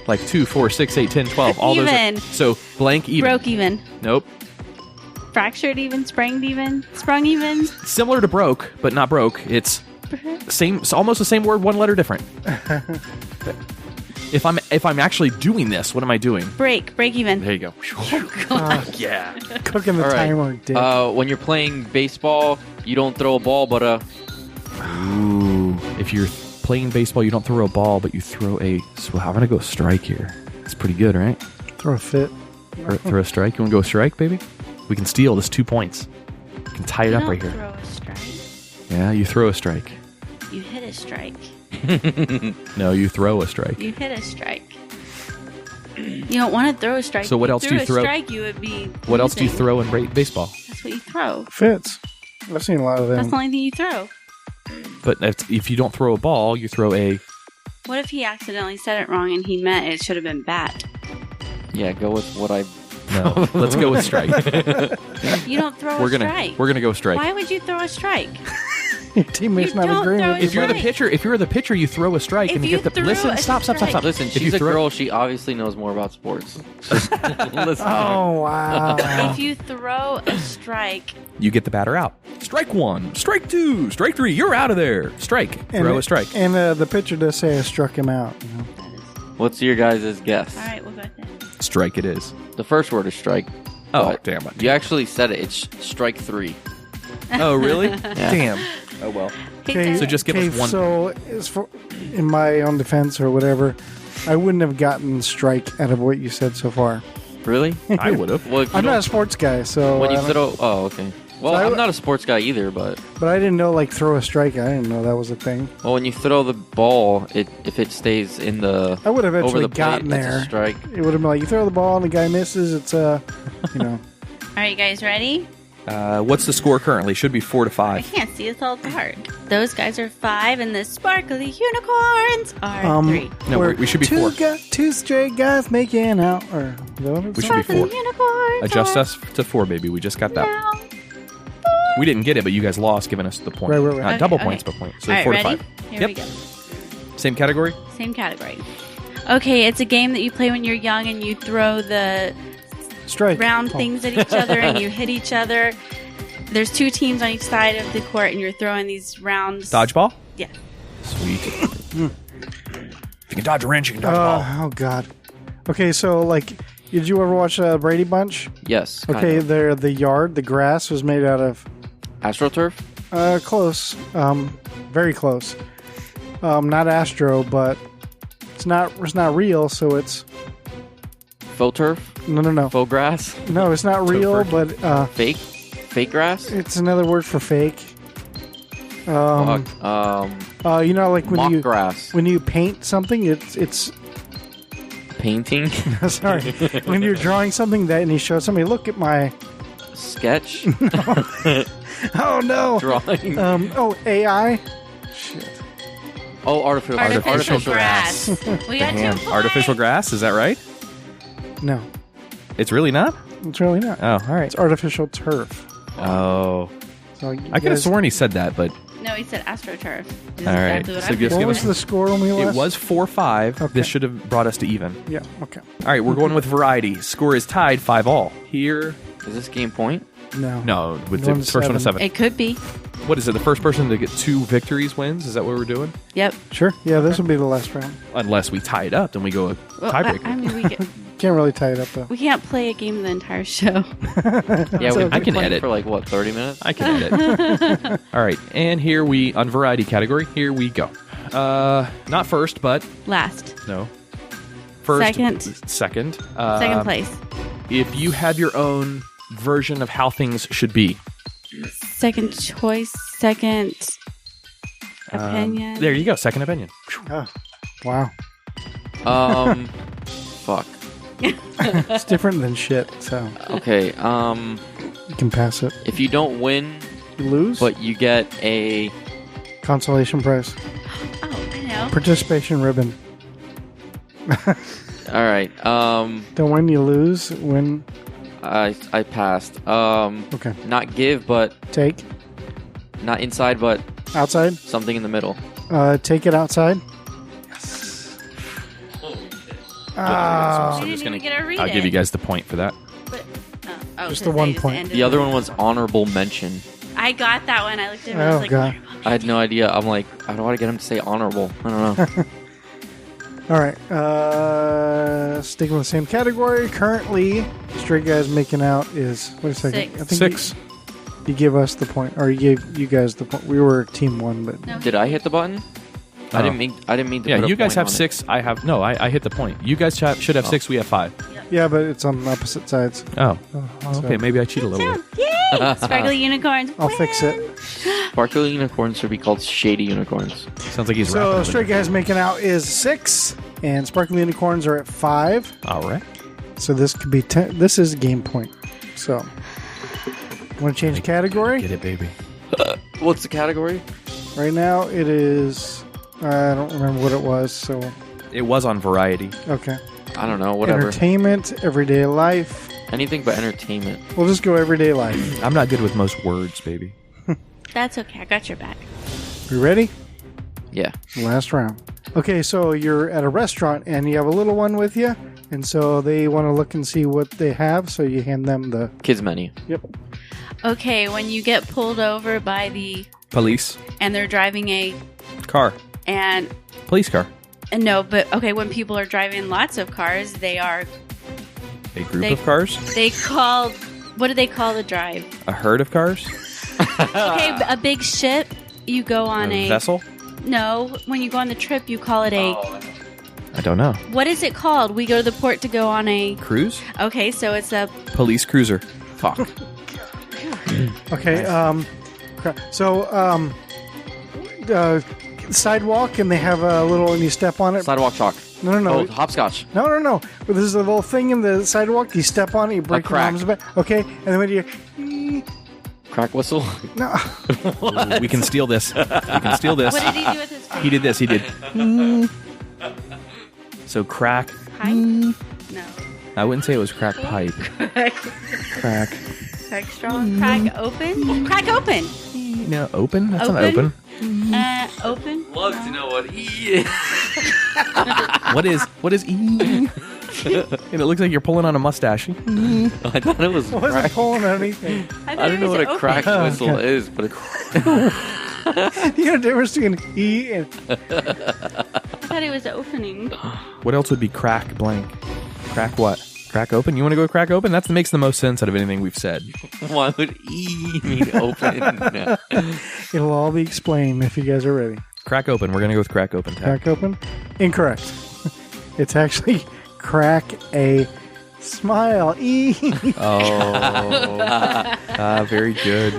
like 2, 4, 6, 8, 10, 12, all Even. those are... So, blank even. Broke even. Nope. Fractured even. Sprained even. Sprung even. Similar to broke, but not broke. It's almost the same word, one letter different. If I'm actually doing this, what am I doing? Break even. There you go. Yeah. Cooking the timer, dick. When you're playing baseball, you don't throw a ball, but Ooh. If you're playing baseball, you don't throw a ball, but you throw a... So I'm going to go strike here. It's pretty good, right? Throw a fit. Or throw a strike. You want to go strike, baby? We can steal this 2 points. We can tie it up right here. Throw a strike. Yeah, you throw a strike. You hit a strike. No, you throw a strike. You hit a strike. You don't want to throw a strike. So what else do you throw? A strike, you would be. What else do you losing. throw in baseball? That's what you throw. Fits. I've seen a lot of them. That's the only thing you throw. But if you don't throw a ball, you throw a... What if he accidentally said it wrong and he meant it should have been bat? yeah, go with what I... No, let's go with strike. You don't throw a strike. We're gonna go strike. Why would you throw a strike? Your teammate's You not don't agreeing throw with a If you're the strike. pitcher, you throw a strike If and you you get the... threw Listen, a stop. strike. Listen, If she's you a throw- girl. She obviously knows more about sports. Just listen. Oh, wow. If you throw a strike, You get the batter out. Strike 1, strike 2, strike 3. You're out of there. Strike. Throw a strike. And the pitcher does say I struck him out. You know? What's your guys' guess? all right, we'll go with it. Strike it is. The first word is strike. Oh, but damn it. You actually said it. It's strike 3. Oh, really? Damn. Oh, well. Okay, So just give us one. So, in my own defense or whatever, I wouldn't have gotten strike out of what you said so far. Really? I would have. Well, if you I'm not a don't- sports guy, so when you I don't- throw... Oh, okay. Well, So I'm not a sports guy either, but... but I didn't know like throw a strike. I didn't know that was a thing. Well, when you throw the ball, if it stays in the... I would have over eventually the plate, gotten it's a there. strike. It would have been like you throw the ball and the guy misses. It's you know. All right, you guys ready? What's the score currently? Should be 4 to I 5. can't see. It's all dark. Those guys are 5, and the sparkly unicorns are 3. No, We're we should be 4. Two straight guys making out. Or is that what it's We should called? be 4. Sparkly unicorns Adjust are us to 4, baby. We just got that. now. We didn't get it, but you guys lost, giving us the point. Right. Not Okay, double okay. points, but points. So All right, 4 ready? to 5. Here Yep. we go. Same category? Same category. Okay, it's a game that you play when you're young, and you throw the Strike. round Oh. things at each other, and you hit each other. There's 2 teams on each side of the court, and you're throwing these rounds. Dodgeball? Yeah. Sweet. If you can dodge a wrench, you can dodge a ball. Oh God. Okay, so like, did you ever watch Brady Bunch? Yes. Okay, Kind of. the yard, the grass was made out of AstroTurf? close, very close. Not Astro, but it's not real, so it's Faux turf? no. Faux grass? No, it's not real, but Fake? Fake grass? it's another word for fake. Fuck. You know, like Mock grass. when you paint something, it's Painting? sorry. When you're drawing something that and you show somebody, look at my Sketch? oh no Drawing? AI. Shit. Oh, artificial Artificial grass. We got 2 Damn. points. Artificial grass? Is that right? No, It's really not? it's really not. Oh, all right. It's artificial turf. Oh. So I could have sworn he said that, but No, he said AstroTurf. This is All right. exactly what So I'm just What give was us the score when we it last? was 4-5. Okay. This should have brought us to even. Yeah. Okay. All right, we're going with variety. Score is tied 5-all. Here, Is this game point? No. no, with One the to first one to 7. It could be. What is it? The first person to get 2 victories wins? Is that what we're doing? Yep. Sure. Yeah, this will be the last round. Unless we tie it up, then we go a Well, tiebreaker. I mean, Can't really tie it up though. we can't play a game the entire show. Yeah, we've I been can playing edit. for like, what, 30 minutes? I can edit. All right, and here we on variety category. Here we go. Not first, but Last. no. First, Second. second Second place. If you have your own version of how things should be, Second choice. Second opinion. there you go. Second opinion. Oh, wow. Fuck. It's different than shit, so Okay, you can pass it. if you don't win, You lose. But you get a consolation prize. Oh, I know. Participation ribbon. All right. Don't win, you lose. Win. I passed. Okay. Not give, but Take. not inside, but Outside. something in the middle. Take it outside. You I'm didn't just even gonna. get to read I'll it. give you guys the point for that. But, Just 'cause the one they point. ended The other it. one was honorable mention. I got that one. I looked at it and I was Oh, like, God. I had no idea. I'm like, I don't want to get him to say honorable. I don't know. All right. Sticking with the same category. Currently, Straight Guys Making Out is... Wait a second. 6. I think 6. You give us the point. Or you gave you guys the point. We were team 1, but... No. Did I hit the button? I didn't mean to. Yeah, put a you guys point have on it. 6. I have no. I hit the point. You guys should have 6. We have 5. Yeah, but it's on opposite sides. Oh, So okay. Maybe I cheat a little bit. Yay! Sparkly unicorns. I'll fix it. Sparkly unicorns should be called shady unicorns. Sounds like he's So rapping. Straight Guys Making Out is 6, and Sparkly Unicorns are at 5. All right. So this could be 10. This is game point. So, want to change the category? Get it, baby. What's the category? Right now it is... I don't remember what it was, so... It was on variety. Okay. I don't know. Whatever. Entertainment, everyday life. Anything but entertainment. We'll just go everyday life. I'm not good with most words, baby. That's okay. I got your back. You ready? Yeah. Last round. Okay, so you're at a restaurant and you have a little one with you, and so they want to look and see what they have, so you hand them the... Kids menu. Yep. Okay, when you get pulled over by the... Police. And they're driving a... Car. And... Police car. No, but okay, when people are driving lots of cars, they are... A group of cars? They call... What do they call the drive? A herd of cars? Okay, a big ship, you go on a... Vessel? No, when you go on the trip, you call it a... I don't know. What is it called? We go to the port to go on a... Cruise? Okay, so it's a... Police cruiser. Fuck. Okay, sidewalk, and they have a little, and you step on it. Sidewalk chalk. No. Oh, hopscotch. No. But there's a little thing in the sidewalk. You step on it, you break your crack. arms back. Okay, and then when you... Crack whistle. No. We can steal this. We can steal this. What did he do with his face? He did this. He did. So crack. Pipe? No. I wouldn't say it was crack pipe. Crack. Crack strong. Crack open? Crack open! No, open? That's not Open? open. Open? Love to know what E is. What is E? And it looks like you're pulling on a mustache. I thought it was I wasn't crack. pulling anything. I don't know what a crack whistle is, but it's... You know the difference between E and... I thought it was opening. What else would be crack blank? Crack what? Crack open? You want to go crack open? That makes the most sense out of anything we've said. Why would E mean open? It'll all be explained if you guys are ready. Crack open. We're going to go with crack open. Crack open? Incorrect. It's actually crack a smile. E. Oh. Very good.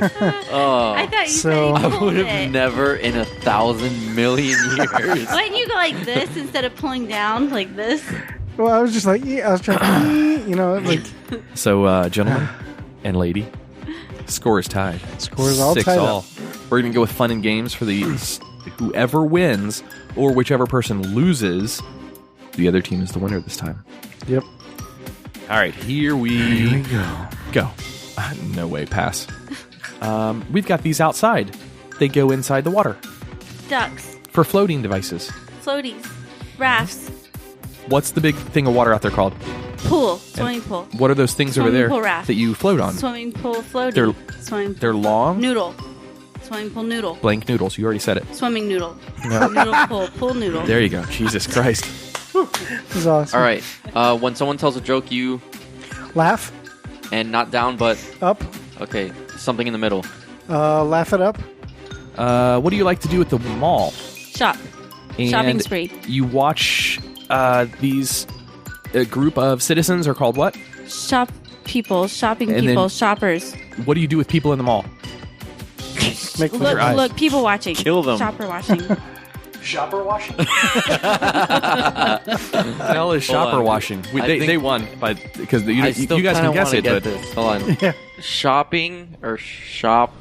Oh, I thought you So- said I he would pulled have it. never in 1,000 million years. Why didn't you go like this instead of pulling down like this? Well, I was just like, I was trying to, like, So, gentlemen and lady, score is tied. Score's all 6 tied all. up. We're going to go with fun and games for the whoever wins or whichever person loses. The other team is the winner this time. Yep. All right, here we go. No way, pass. We've got these outside. They go inside the water Ducks, for floating devices. floaties, rafts, What's the big thing of water out there called? pool, swimming pool, What are those things over Swimming there pool raft. that you float on? swimming pool floaty, swimming They're long? noodle, swimming pool noodle, Blank noodles. You already said it. swimming noodle, No. noodle pool noodle. There you go. Jesus Christ. This is awesome. All right. When someone tells a joke, you Laugh and not down, but up. okay, something in the middle. Laugh it up. What do you like to do at the mall? Shop, And shopping spree, You watch these a group of citizens are called what? shop people, shopping And people, then- shoppers. What do you do with people in the mall? Make fun your eyes. Look, people watching, Kill them. shopper watching. Shopper washing? Hell is shopper on. washing. I think- They won, but because you I still you guys kinda can guess wanna it. get But this. Hold on. Yeah. Shopping or shop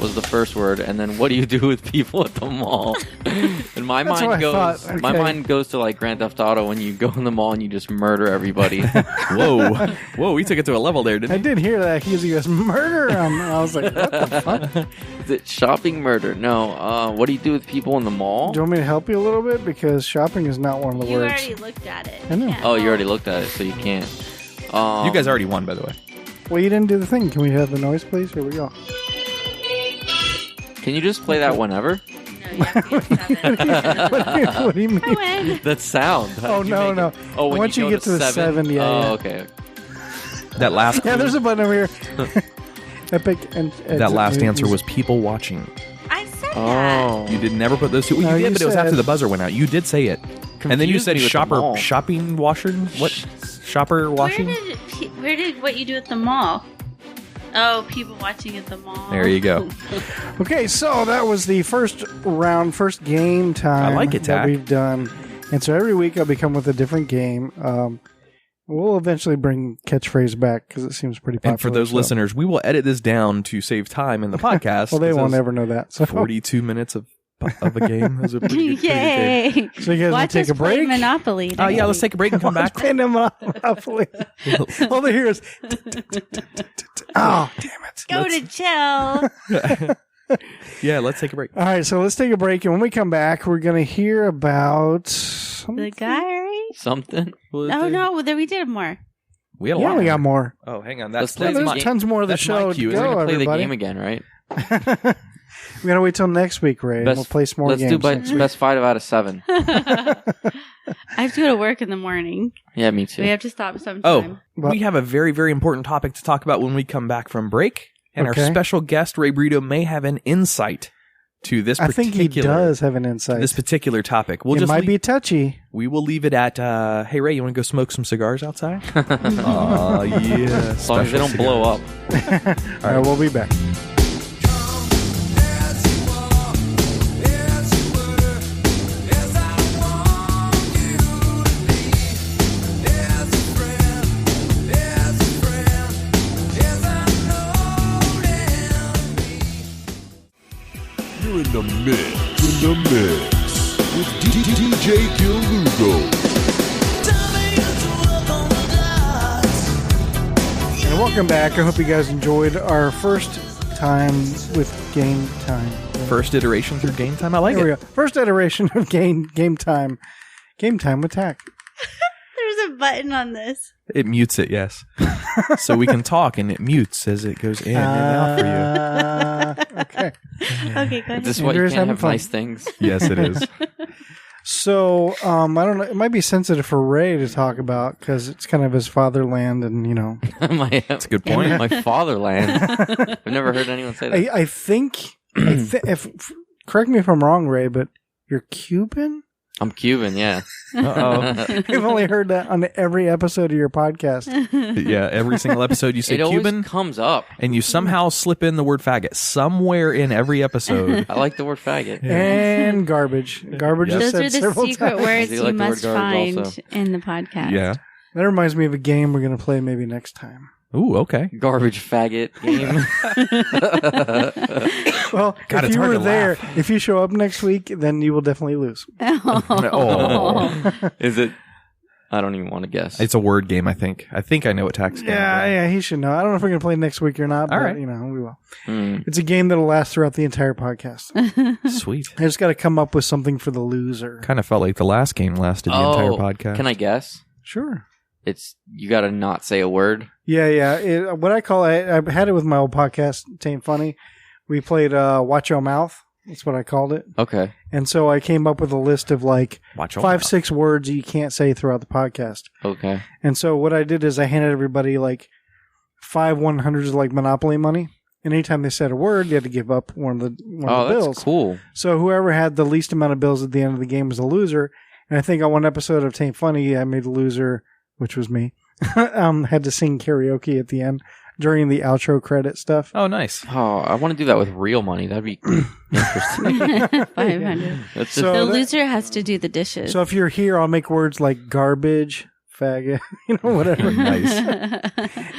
was the first word, and then what do you do with people at the mall? And my That's what mind I goes. thought. My Okay. mind goes to like Grand Theft Auto when you go in the mall and you just murder everybody. Whoa, we took it to a level there, I didn't we? did hear that. He goes, murder him. And I was like, what the fuck? Is it shopping murder? No. What do you do with people in the mall? Do you want me to help you a little bit? Because shopping is not one of the You words. already looked at it. I know. Yeah. Oh, you already looked at it, so you can't. You guys already won, by the way. Well, you didn't do the thing. Can we have the noise, please? Here we go. Can you just play that whenever? No, you have to get 7. What do you mean? I win. That sound. How Oh, did you no, make no. it? Oh, when Once you go get to the 7, yeah, Oh, yeah. okay. That last Yeah, there's a button over here. Epic and that last answer was people watching. I said that. Oh. You did never put those two. Well, No, you did, you but it was said- after the buzzer went out. You did say it. And then you Confused said me with the mall. shopping washer? What? Shopper washing? Where did what you do at the mall? Oh, people watching at the mall. There you go. Okay, so that was the first round, first game time. I like it, that Tach. we've done. And so every week I'll be coming with a different game. We'll eventually bring catchphrase back because it seems pretty popular. And for those so- listeners, we will edit this down to save time in the podcast. Well, they 'cause won't those ever know that. So, 42 minutes of a game is a pretty good, Yay! so you guys want Watch to take us a play break? Monopoly. Yeah, let's take a break and come back. Playing Monopoly. All they hear is, oh, damn it. Go to chill. Yeah, let's take a break. All right, so let's take a break. And when we come back, we're going to hear about... The diary? Something. Oh, no. Then we did more. We had a Yeah, lot. we got more. Oh, hang on. Let's That's play There's my- tons more of the that's my show cue. to We're go, We're going to play everybody. the game again, right? We got to wait till next week, Ray. and we'll play some more let's games. do next week. best 5 out of 7. I have to go to work in the morning. Yeah, me too. We have to stop sometime. Oh, But- we have a very, very important topic to talk about when we come back from break. And Okay. our special guest, Ray Brito, may have an insight to this I particular... think he does have an insight. This particular topic. We'll it just might leave- be touchy. We will leave it at, hey, Ray, you want to go smoke some cigars outside? Oh, yeah. as long as they don't blow up. All right, we'll be back. You're in the mix with DJ Gil Lugo. And welcome back. I hope you guys enjoyed our first time with Game Time. First iteration through game time. I like Here we it. go. First iteration of Game Time. Game Time with Tach. There's a button on this. It mutes it, yes. So we can talk and it mutes as it goes in and out for you. Okay. Okay, go ahead. This is why you Andrea's can't having have fun. nice things. Yes, it is. So, I don't know. It might be sensitive for Ray to talk about because it's kind of his fatherland and, you know. That's a good point. My fatherland. I've never heard anyone say that. I think, correct me if I'm wrong, Ray, but you're Cuban? I'm Cuban, yeah. Uh-oh. I've only heard that on every episode of your podcast. Yeah, every single episode you say It always Cuban, comes up. and you somehow slip in the word faggot somewhere in every episode. I like the word faggot. And garbage. Garbage Yes. is Those are said the several secret times. words I do you like the word must garbage find also. in the podcast. Yeah. That reminds me of a game we're going to play maybe next time. Ooh, okay. Garbage faggot game. Well, God, if it's you hard were to there, laugh. if you show up next week, then you will definitely lose. Oh. Is it? I don't even want to guess. It's a word game, I think. I think I know what Tach's going Yeah, he should know. I don't know if we're going to play next week or not, All but, right. you know, we will. Mm. It's a game that'll last throughout the entire podcast. Sweet. I just got to come up with something for the loser. Kind of felt like the last game lasted the entire podcast. Can I guess? Sure. It's you got to not say a word. Yeah. What I call it, I had it with my old podcast, Taint Funny. We played Watch Your Mouth. That's what I called it. Okay. And so I came up with a list of like Watch your 5-6 words you can't say throughout the podcast. Okay. And so what I did is I handed everybody like 5 100s of like Monopoly money. And anytime they said a word, you had to give up one of the Oh, bills. that's cool. So whoever had the least amount of bills at the end of the game was the loser. And I think on one episode of Taint Funny, I made the loser, which was me, had to sing karaoke at the end during the outro credit stuff. Oh, nice. Oh, I want to do that with real money. That'd be interesting. 500. That's So just, The that- loser has to do the dishes. So if you're here, I'll make words like garbage, faggot, whatever. Nice.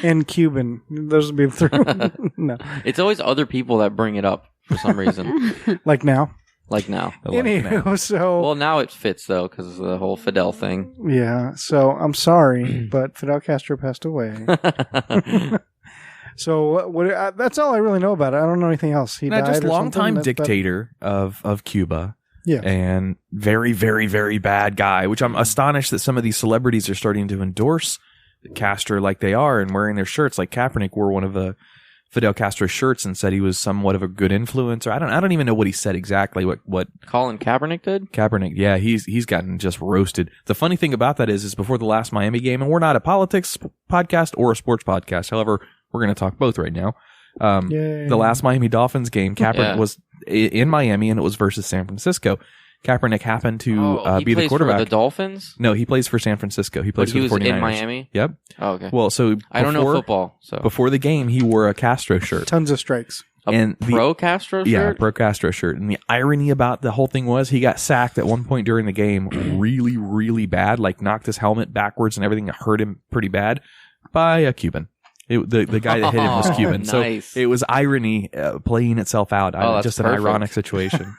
And Cuban. Those would be the 3. No. It's always other people that bring it up for some reason. Like now. Like now. Anywho, so... Well, now it fits, though, because of the whole Fidel thing. Yeah, so I'm sorry, but Fidel Castro passed away. So that's all I really know about it. I don't know anything else. He died just or longtime something? dictator of Cuba. Yeah. And very, very, very bad guy, which I'm astonished that some of these celebrities are starting to endorse Castro like they are and wearing their shirts. Like Kaepernick wore one of the Fidel Castro shirts and said he was somewhat of a good influencer. I don't even know what he said exactly. What Colin Kaepernick did? Kaepernick, yeah, he's gotten just roasted. The funny thing about that is before the last Miami game, and we're not a politics podcast or a sports podcast. However, we're going to talk both right now. The last Miami Dolphins game, Kaepernick was in Miami, and it was versus San Francisco. Kaepernick happened to be the quarterback. For the Dolphins? No, he plays for San Francisco. He plays for the 49ers. He was in Miami? Yep. Oh, okay. Well, so I don't know football. So before the game, he wore a Castro shirt. Tons of strikes. Pro Castro shirt? Yeah, pro Castro shirt. And the irony about the whole thing was he got sacked at one point during the game really, really bad, like knocked his helmet backwards and everything. It hurt him pretty bad by a Cuban. The guy that hit him was Cuban. Nice. So it was irony playing itself out. Just an ironic situation.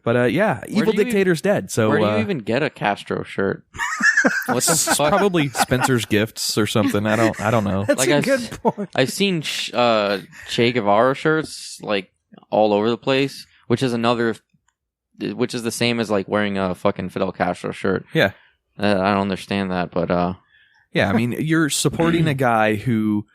But yeah, evil dictator's dead. So where do you even get a Castro shirt? What the fuck? Probably Spencer's Gifts or something. I don't know. That's a good point. I've seen Che Guevara shirts like all over the place, which is the same as like wearing a fucking Fidel Castro shirt. Yeah. I don't understand that, but yeah, I mean, you're supporting a guy who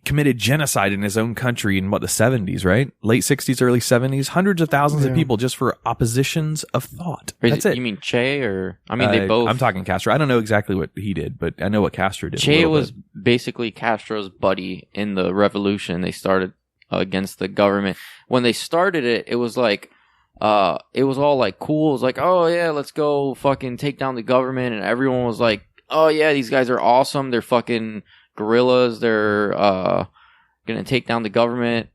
committed genocide in his own country in the 70s, right? Late 60s, early 70s. Hundreds of thousands of people just for oppositions of thought. That's it. You mean Che or... I mean, they both... I'm talking Castro. I don't know exactly what he did, but I know what Castro did. Che was basically Castro's buddy in the revolution. They started against the government. When they started it, it was like... it was all like cool. It was like, oh yeah, let's go fucking take down the government. And everyone was like, oh yeah, these guys are awesome. They're fucking guerrillas. They're gonna take down the government.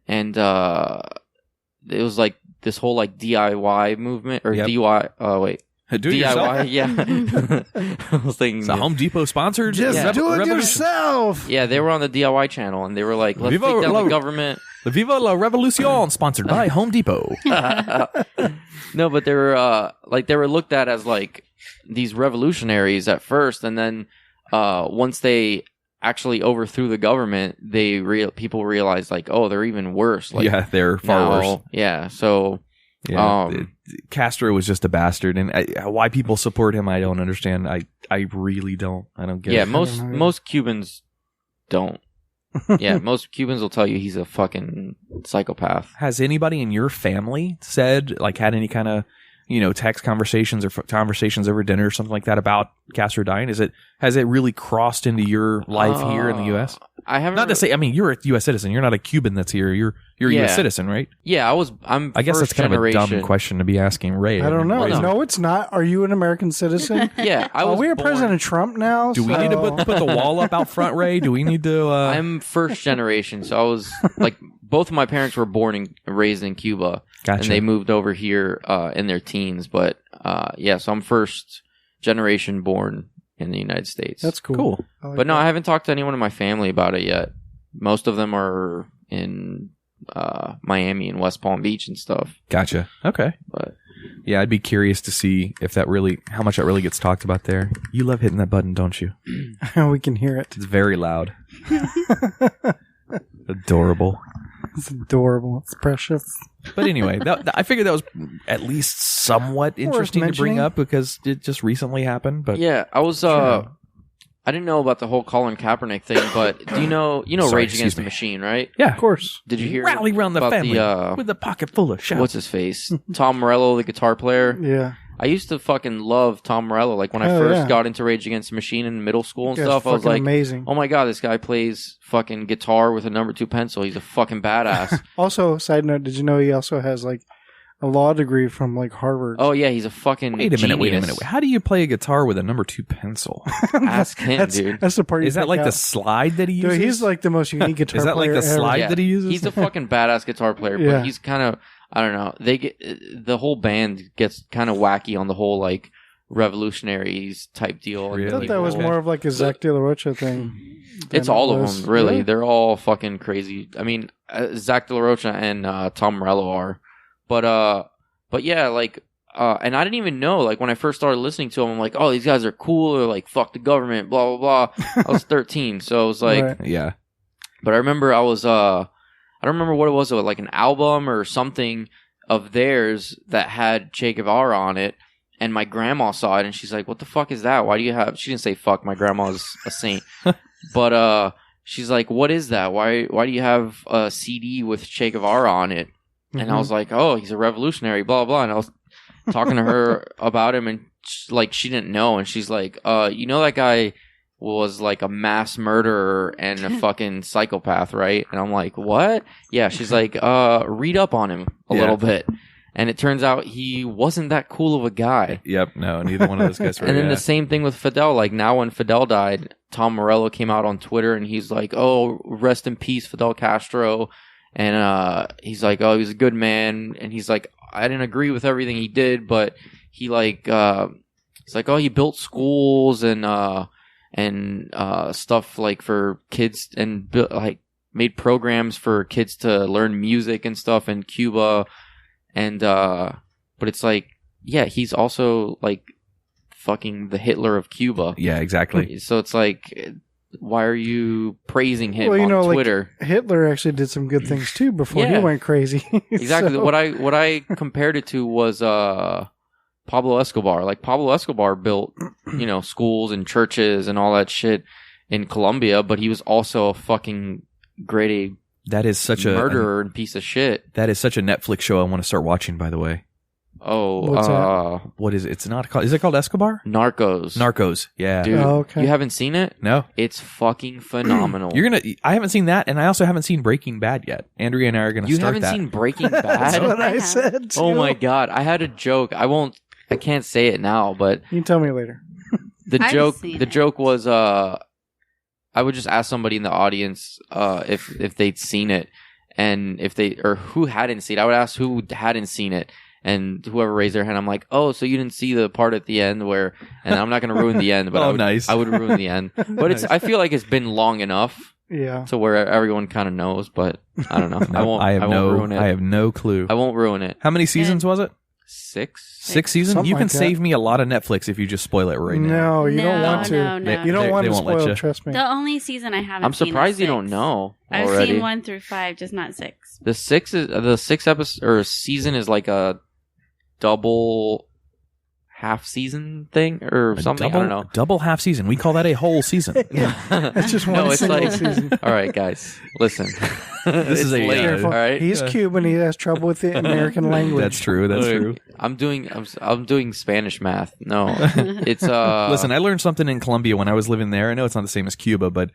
And it was like this whole like DIY movement or DIY. Do it yourself. Yeah. I was thinking, it's a Home Depot sponsored. Just do it yourself. Yeah, they were on the DIY channel and they were like, let's take down the government. The Viva la Revolution, sponsored by Home Depot. No, but they were looked at as like these revolutionaries at first, and then once they actually overthrew the government, people realized like, oh, they're even worse. Like, yeah, they're far worse. Yeah, so Castro was just a bastard, and why people support him, I don't understand. I really don't. I don't get it. Yeah, most Cubans don't. Yeah, most Cubans will tell you he's a fucking psychopath. Has anybody in your family said, like, had any kind of, text conversations or conversations over dinner or something like that about Castro dying? Has it really crossed into your life here in the U.S.? I haven't. Not to say, I mean, you're a U.S. citizen. You're not a Cuban that's here. You're a U.S. citizen, right? Yeah, I guess that's kind of a dumb question to be asking Ray. I don't know. No, it's not. Are you an American citizen? Yeah, I was. We have President Trump now. Do we need to put the wall up out front, Ray? Do we need to? I'm first generation, so I was like, both of my parents were born and raised in Cuba, and they moved over here in their teens. But so I'm first generation born in the United States. That's cool. But no, I haven't talked to anyone in my family about it yet. Most of them are in Miami and West Palm Beach and stuff. Gotcha. Okay. But yeah, I'd be curious to see if how much that really gets talked about there. You love hitting that button, don't you? We can hear it. It's very loud. Adorable. It's adorable. It's precious. But anyway, I figured that was at least somewhat interesting to bring up because it just recently happened. But yeah, I was. I didn't know about the whole Colin Kaepernick thing, but do you know Rage Against the Machine, right? Yeah, of course. Did you hear? Rally around the family with a pocket full of shouts. What's his face? Tom Morello, the guitar player. Yeah. I used to fucking love Tom Morello. Like when I first got into Rage Against the Machine in middle school and stuff, I was like, amazing. Oh my god, this guy plays fucking guitar with a number 2 pencil. He's a fucking badass. Also, side note, did you know he also has like a law degree from like Harvard? Oh yeah, he's a fucking Wait a genius. minute. How do you play a guitar with a number 2 pencil? Ask him, dude. That's the part. Is that like the slide that he uses? Dude, he's like the most unique guitar player. Is that like the slide that he uses? He's a fucking badass guitar player, but he's kind of, I don't know. The whole band gets kind of wacky on the whole like revolutionaries type deal. Really? I thought that was more of like a Zach De La Rocha thing. It's all of them, really. They're all fucking crazy. I mean, Zach De La Rocha and Tom Morello are, but yeah, like, and I didn't even know. Like when I first started listening to them, I'm like, oh, these guys are cool. They're like, fuck the government, blah blah blah. I was 13, so I was like, Right. Yeah. But I remember I don't remember what it was, like an album or something of theirs that had Che Guevara on it. And my grandma saw it and she's like, what the fuck is that? Why do you have, she didn't say fuck, my grandma's a saint. But, she's like, what is that? Why do you have a CD with Che Guevara on it? And I was like, oh, he's a revolutionary, blah, blah. And I was talking to her about him and she didn't know. And she's like, you know, that guy was like a mass murderer and a fucking psychopath, right? And I'm like, what? Yeah. She's like, read up on him a little bit. And it turns out he wasn't that cool of a guy. Yep. No, neither one of those guys were. And then the same thing with Fidel. Like now when Fidel died, Tom Morello came out on Twitter and he's like, oh, rest in peace, Fidel Castro. And he's like, oh, he was a good man. And he's like, I didn't agree with everything he did, but he like, it's like, oh, he built schools and stuff like for kids and like made programs for kids to learn music and stuff in Cuba. And, but it's like, yeah, he's also like fucking the Hitler of Cuba. Yeah, exactly. So it's like, why are you praising him on Twitter? Like Hitler actually did some good things too before he went crazy. Exactly. So. What I compared it to was, Pablo Escobar. Like Pablo Escobar built, you know, schools and churches and all that shit in Colombia, but he was also a fucking grade A that is such a murderer and piece of shit. That is such a Netflix show I want to start watching, by the way. Oh, what is it? It's not called. Is it called Escobar? Narcos. Yeah. Dude, okay. You haven't seen it? No. It's fucking phenomenal. I haven't seen that, and I also haven't seen Breaking Bad yet. Andrea and I are gonna start that. You haven't seen Breaking Bad? That's what I said too. Oh my god. I had a joke. I can't say it now, but you can tell me later. The joke was I would just ask somebody in the audience if they'd seen it, and or who hadn't seen it. I would ask who hadn't seen it, and whoever raised their hand, I'm like, oh, so you didn't see the part at the end where, and I'm not going to ruin the end, but I would ruin the end. But I feel like it's been long enough, to where everyone kind of knows. But I don't know. I won't ruin it. I have no clue. I won't ruin it. How many seasons was it? 6 seasons? Something you can like save me a lot of Netflix if you just spoil it right now. No, you don't want to. No. You don't want to spoil it, trust me. The only season I haven't I'm surprised seen you don't know I've already. seen 1 through 5, just not 6. The 6th episode or season is like a double half season thing or something. I don't know. Double half season. We call that a whole season. It's just one single season. All right, guys, listen. This is late, all right? He's Cuban. He has trouble with the American language. That's true. That's true. I'm doing Spanish math. No, it's Listen, I learned something in Colombia when I was living there. I know it's not the same as Cuba, but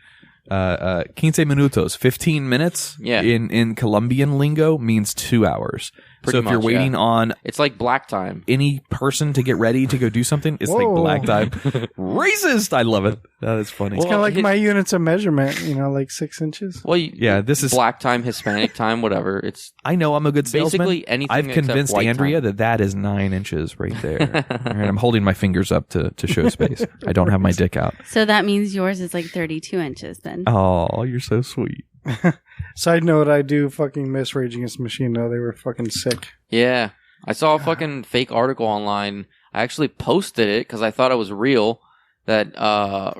15 minutos, 15 minutes in Colombian lingo means 2 hours. Pretty so if you're much, waiting on it's like black time. Any person to get ready to go do something, it's like black time. Racist! I love it. That is funny. It's kind of like my units of measurement, like 6 inches. Well, this is black time, Hispanic time, whatever. It's I know I'm a good salesman. basically anything. I've convinced Andrea that is 9 inches right there. And I'm holding my fingers up to show space. I don't have my dick out. So that means yours is like 32 inches then. Oh, you're so sweet. Side note, I do fucking miss Rage Against the Machine, though. They were fucking sick. Yeah. I saw a fucking fake article online. I actually posted it because I thought it was real that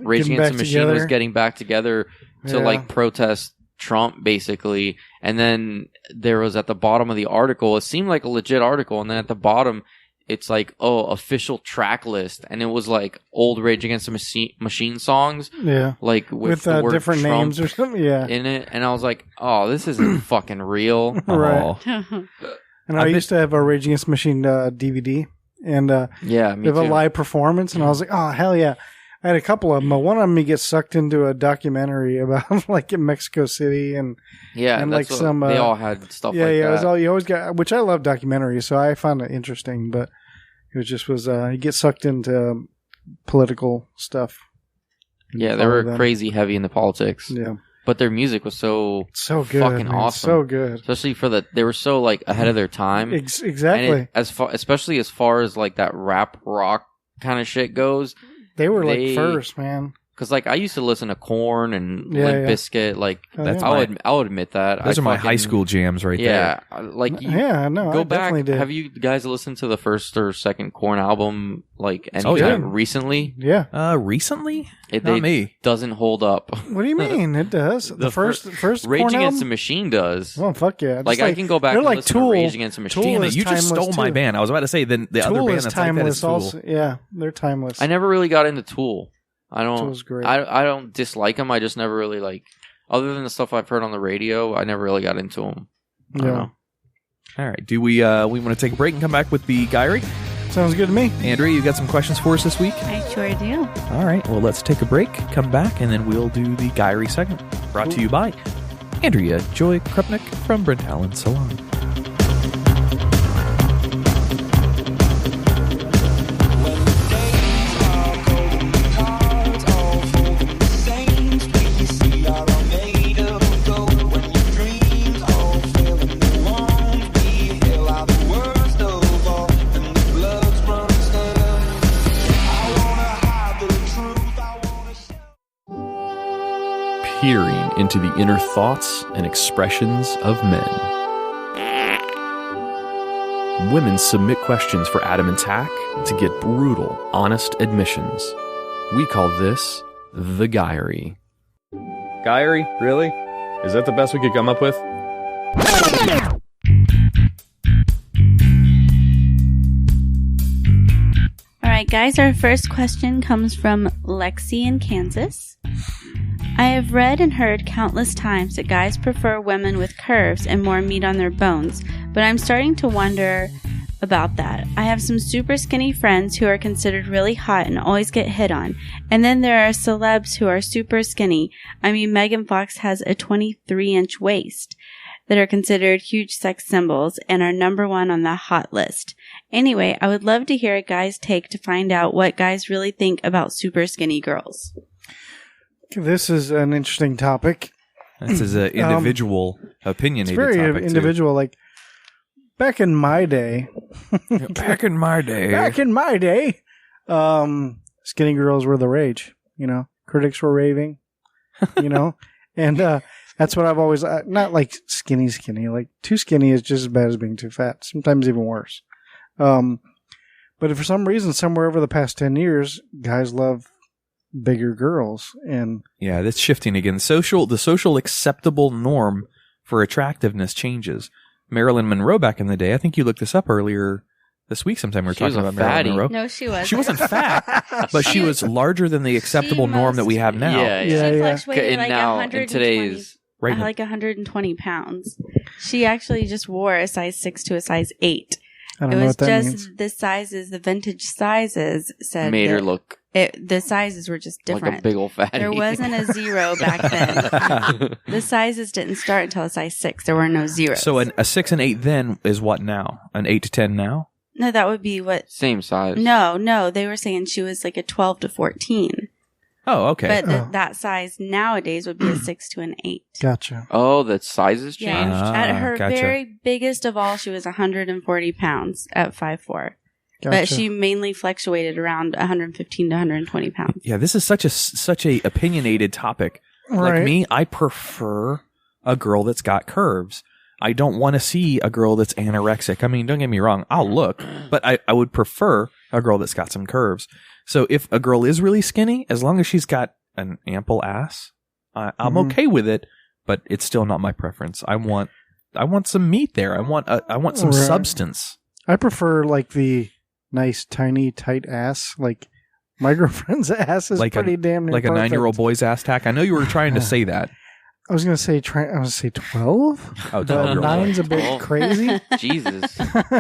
Rage Against the Machine was getting back together to like protest Trump, basically. And then there was at the bottom of the article, it seemed like a legit article, and then at the bottom it's like, official track list, and it was like old Rage Against the Machine songs, like with the word different Trump names or something, in it, and I was like, oh, this isn't fucking real, right? And I used to have a Rage Against the Machine DVD, and me they have too. a live performance, and I was like, oh hell yeah! I had a couple of them, but one of them, he gets sucked into a documentary about like in Mexico City, and like some they all had stuff like that. It was all you always got, which I love documentaries, so I found it interesting. But it was he gets sucked into political stuff. Yeah, they were crazy heavy in the politics. Yeah, but their music was so good, fucking man. awesome, so good, especially for they were so like ahead of their time. Exactly, and especially as far as like that rap rock kind of shit goes, they were like first, man. Because like I used to listen to Korn and Limp Bizkit. Like I'll admit that. Those are my high school jams right there. Yeah, like go back. Did. Have you guys listened to the first or second Korn album like recently? Yeah. Recently? Not me. Doesn't hold up. What do you mean? It does. The first Rage Korn Against album? the Machine does. Oh fuck yeah! Like I can go back and like listen Tool. to Rage Against the Machine. Damn it, you just stole my band. I was about to say the other band that's like that is Tool. Also. Yeah, they're timeless. I never really got into Tool. Tool's great. I don't dislike them. I just never really like, other than the stuff I've heard on the radio, I never really got into them. I don't know. All right. Do we want to take a break and come back with the Guyry? Sounds good to me. Andrea, you got some questions for us this week? I sure do. All right. Well, let's take a break, come back, and then we'll do the Guyry segment. Brought to you by Andrea Joy Krupnik from Brent Allen Salon. Peering into the inner thoughts and expressions of men. Women submit questions for Adam and Tach to get brutal, honest admissions. We call this the Guyry. Guyry? Really? Is that the best we could come up with? All right, guys, our first question comes from Lexi in Kansas. I have read and heard countless times that guys prefer women with curves and more meat on their bones, but I'm starting to wonder about that. I have some super skinny friends who are considered really hot and always get hit on, and then there are celebs who are super skinny. I mean, Megan Fox has a 23-inch waist that are considered huge sex symbols and are number one on the hot list. Anyway, I would love to hear a guy's take to find out what guys really think about super skinny girls. This is an interesting topic. This is an individual, opinionated topic. It's very individual. Like, back in my day, skinny girls were the rage. You know, critics were raving. You know, and that's what I've always not like skinny. Like too skinny is just as bad as being too fat. Sometimes even worse. But for some reason, somewhere over the past 10 years, guys love bigger girls, and yeah, that's shifting again. The social acceptable norm for attractiveness changes. Marilyn Monroe back in the day, I think you looked this up earlier this week sometime. We were talking about Marilyn Monroe. No, she wasn't. She wasn't fat, but she was larger than the acceptable norm that we have now. She fluctuated like now, 120, in today's right like 120 pounds. She actually just wore a size 6 to a size 8. I don't know what that means. The sizes, the vintage sizes said made her look. The sizes were just different. Like a big old fatty. There wasn't a 0 back then. The sizes didn't start until a size 6. There were no zeros. So a 6 and 8 then is what now? An 8 to 10 now? No, that would be what? Same size. No. They were saying she was like a 12 to 14. Oh, okay. But that size nowadays would be a 6 to an 8. Gotcha. Oh, the sizes changed? Yeah. At her gotcha. very biggest of all, she was 140 pounds at 5'4". Gotcha. But she mainly fluctuated around 115 to 120 pounds. Yeah, this is such a opinionated topic. Right. Like me, I prefer a girl that's got curves. I don't want to see a girl that's anorexic. I mean, don't get me wrong. I'll look, but I would prefer a girl that's got some curves. So if a girl is really skinny, as long as she's got an ample ass, I'm okay with it, but it's still not my preference. I want some meat there. I want some substance. I prefer like the nice, tiny, tight ass. Like my girlfriend's ass is like pretty damn near like perfect. a 9-year-old boy's ass tack. I know you were trying to say that. I was gonna say 12. Oh, 12 but 9's a bit crazy. Jesus.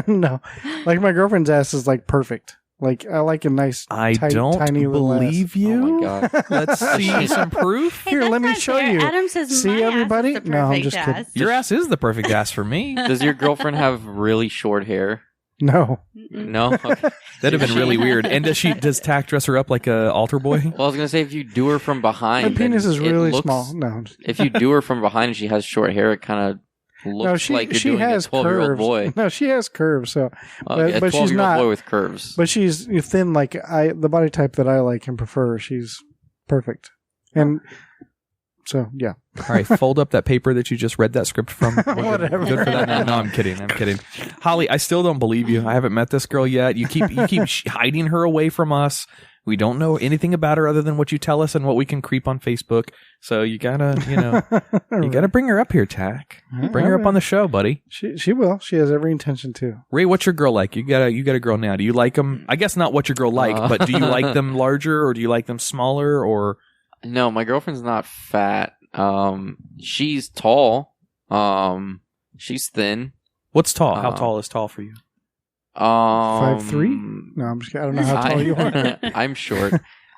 No, like my girlfriend's ass is like perfect. Like I like a nice, tight, don't tiny little ass. believe you. Oh my God. Let's see some proof. Hey, Here, that's let me not show fair. you. Adam says See, my everybody? ass is the No, I'm perfect just kidding. ass. Your ass is the perfect ass for me. Does your girlfriend have really short hair? No, No? Okay. That'd have been really weird. And does Tach dress her up like a altar boy? Well, I was going to say, if you do her from behind... my penis then is it really looks- small. No, If you do her from behind and she has short hair, it kind of looks like you're doing a 12-year-old boy. No, she has curves. So, a but she's 12-year-old not boy with curves. But she's thin, like the body type that I like and prefer. She's perfect, and so yeah. All right, fold up that paper that you just read that script from. Whatever. Good for that. No, I'm kidding. Holly, I still don't believe you. I haven't met this girl yet. You keep hiding her away from us. We don't know anything about her other than what you tell us and what we can creep on Facebook. So you gotta, you gotta bring her up here, Tach. Bring her up on the show, buddy. She will. She has every intention to. Ray, what's your girl like? You got a girl now. Do you like them? I guess not what your girl like, but do you like them larger or do you like them smaller or? No, my girlfriend's not fat. She's tall. She's thin. What's tall? How tall is tall for you? 5'3"? No, I'm just. I don't know how tall you are. I'm short.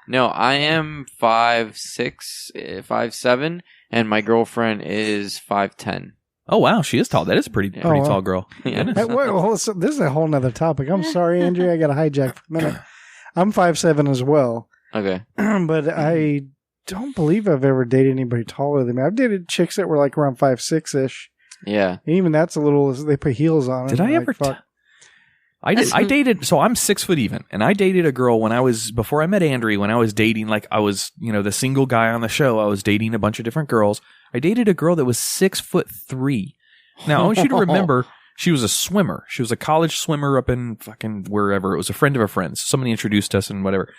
No, I am 5'6", 5'7", and my girlfriend is 5'10". Oh wow, she is tall. That is a pretty tall girl. Yeah. Hey, this is a whole nother topic. I'm sorry, Andrea. I got to hijack for a minute. I'm 5'7" as well. Okay, but I don't believe I've ever dated anybody taller than me. I've dated chicks that were like around 5'6"-ish. Yeah, and even that's a little. They put heels on. Did I ever? I dated, so I'm 6 foot even, and I dated a girl before I met Andrea, when I was dating, like I was, the single guy on the show, I was dating a bunch of different girls. I dated a girl that was 6'3". Now, I want you to remember, she was a swimmer. She was a college swimmer up in fucking wherever. It was a friend of a friend's. Somebody introduced us and whatever.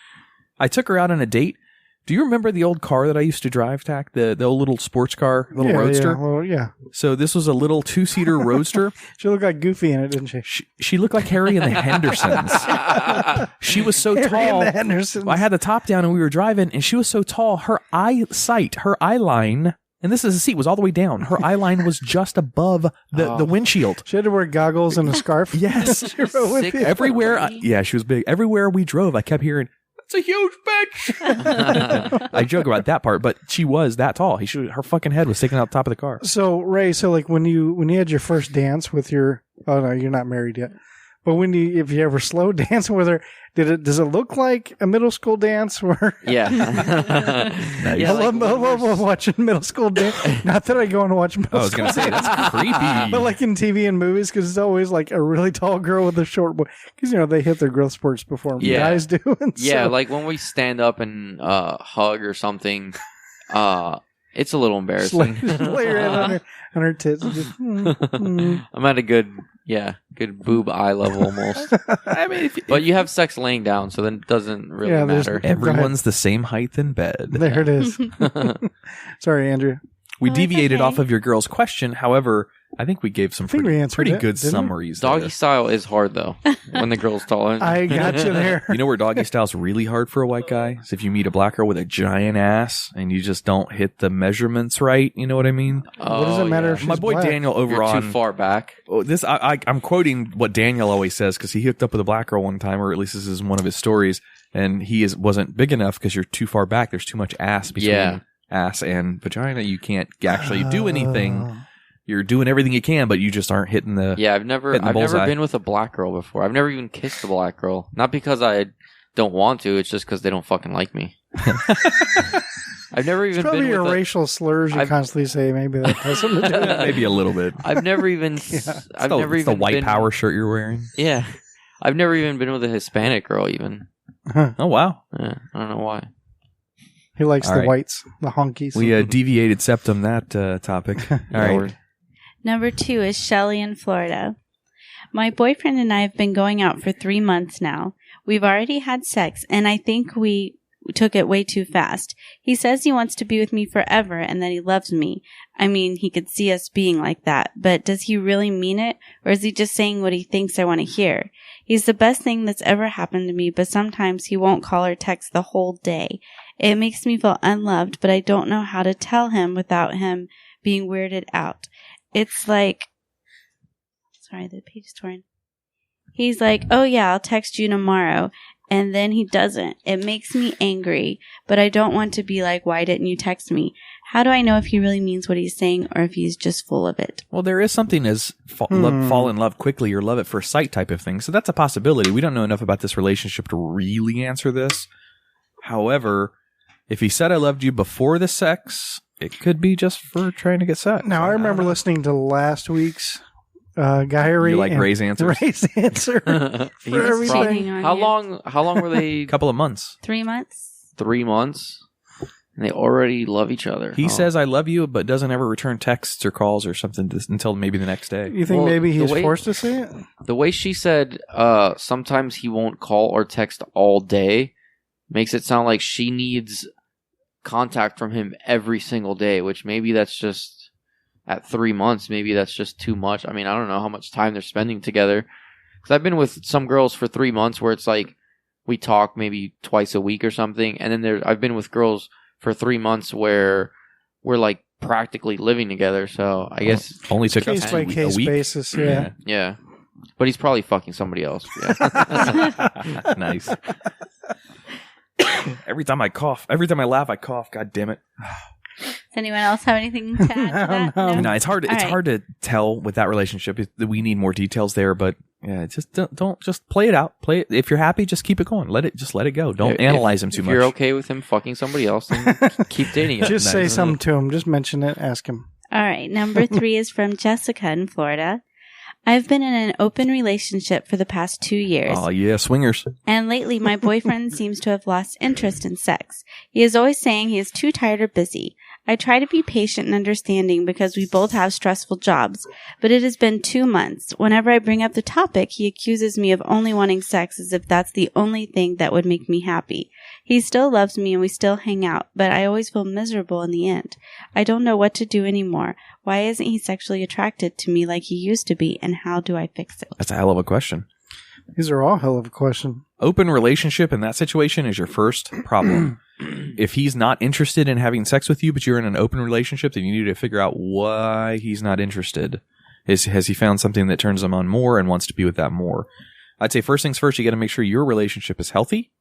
I took her out on a date. Do you remember the old car that I used to drive, Tach? The old little sports car, little roadster? Yeah, well, yeah. So this was a little 2-seater roadster. She looked like Goofy in it, didn't she? She looked like Harry and the Hendersons. She was so tall. Harry and the Hendersons. I had the top down and we were driving, and she was so tall, her eye line, and this is the seat, was all the way down. Her eye line was just above the windshield. She had to wear goggles and a scarf. Yes. She rode with you. Everywhere, she was big. Everywhere we drove, I kept hearing, "It's a huge bitch." I joke about that part, but she was that tall. Her fucking head was sticking out the top of the car. So Ray, like when you had your first dance with your, oh no, you're not married yet, but if you ever slow dance with her, does it look like a middle school dance where? Yeah. Nice. I love watching middle school dance. Not that I go and watch middle school. I was going to say, that's creepy. But like in TV and movies, because it's always like a really tall girl with a short boy. Because, they hit their growth spurts before guys do. Yeah, like when we stand up and hug or something, it's a little embarrassing. Lay your head on her tits. And just, I'm at a good boob eye level almost. I mean, but you have sex laying down, so then it doesn't really matter. Everyone's the same height in bed. There it is. Sorry, Andrea. We deviated off of your girl's question. However, I think we gave some pretty good summaries. Doggy style is hard, though, when the girl's taller. I got you there. You know where doggy style is really hard for a white guy? Is if you meet a black girl with a giant ass and you just don't hit the measurements right. You know what I mean? What does it matter if she's My boy black? Daniel You're too far back. I'm quoting what Daniel always says because he hooked up with a black girl one time, or at least this is one of his stories, and he wasn't big enough because you're too far back. There's too much ass between ass and vagina. You can't actually do anything. You're doing everything you can, but you just aren't hitting the. Yeah, I've never been with a black girl before. I've never even kissed a black girl. Not because I don't want to. It's just because they don't fucking like me. I've never even probably been your with racial slurs you constantly say. Maybe that has something to do with it. Maybe a little bit. I've never even. I've never even the white been, power shirt you're wearing. Yeah, I've never even been with a Hispanic girl. Even. Huh. Oh wow. Yeah, I don't know why. He likes the whites, the honkies. We deviated septum that topic. All right. Number 2 is Shelly in Florida. My boyfriend and I have been going out for 3 months now. We've already had sex, and I think we took it way too fast. He says he wants to be with me forever and that he loves me. I mean, he could see us being like that, but does he really mean it, or is he just saying what he thinks I want to hear? He's the best thing that's ever happened to me, but sometimes he won't call or text the whole day. It makes me feel unloved, but I don't know how to tell him without him being weirded out. It's like, sorry, the page is torn. He's like, oh yeah, I'll text you tomorrow. And then he doesn't. It makes me angry, but I don't want to be like, why didn't you text me? How do I know if he really means what he's saying or if he's just full of it? Well, there is something as fall in love quickly or love at first sight type of thing. So that's a possibility. We don't know enough about this relationship to really answer this. However, if he said I loved you before the sex it could be just for trying to get sex. Now, I remember listening to last week's Guy-ery. You like and Ray's answers? Ray's answer for everything. How long were they? A couple of months. 3 months. 3 months. And they already love each other. He says I love you, but doesn't ever return texts or calls or something until maybe the next day. You think maybe he's forced to say it? The way she said sometimes he won't call or text all day makes it sound like she needs contact from him every single day, which maybe that's just at 3 months. Maybe that's just too much. I mean, I don't know how much time they're spending together. Because I've been with some girls for 3 months where it's like we talk maybe twice a week or something. And then I've been with girls for 3 months where we're like practically living together. So I guess only took us case by case basis. Yeah. Yeah. But he's probably fucking somebody else. Yeah. Nice. Every time I laugh, I cough. God damn it. Does anyone else have anything to add to that? No, it's hard. It's hard to tell with that relationship. We need more details there, but yeah, just don't just play it out. Play it. If you're happy, just keep it going. Let it go. Don't analyze him too much. If you're okay with him fucking somebody else, then keep dating him. Just say something to him. Just mention it. Ask him. All right. Number 3 is from Jessica in Florida. I've been in an open relationship for the past 2 years. Oh, yeah, swingers. And lately, my boyfriend seems to have lost interest in sex. He is always saying he is too tired or busy. I try to be patient and understanding because we both have stressful jobs, but it has been 2 months. Whenever I bring up the topic, he accuses me of only wanting sex as if that's the only thing that would make me happy. He still loves me and we still hang out, but I always feel miserable in the end. I don't know what to do anymore. Why isn't he sexually attracted to me like he used to be, and how do I fix it? That's a hell of a question. These are all hell of a question. Open relationship in that situation is your first problem. If he's not interested in having sex with you, but you're in an open relationship, then you need to figure out why he's not interested. Has he found something that turns him on more and wants to be with that more? I'd say first things first, you got to make sure your relationship is healthy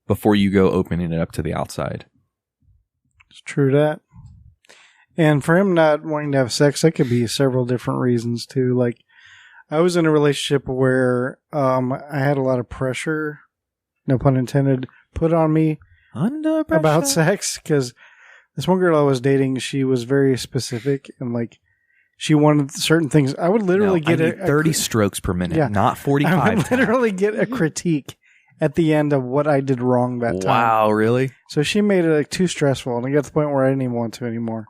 before you go opening it up to the outside. It's true that. And for him not wanting to have sex, that could be several different reasons too. Like, I was in a relationship where I had a lot of pressure, no pun intended, put on me about sex, because this one girl I was dating, she was very specific and like she wanted certain things. I would literally get 30 strokes per minute, not 45. I would literally get a critique at the end of what I did wrong that time. Wow, really? So she made it like too stressful, and I got to the point where I didn't even want to anymore.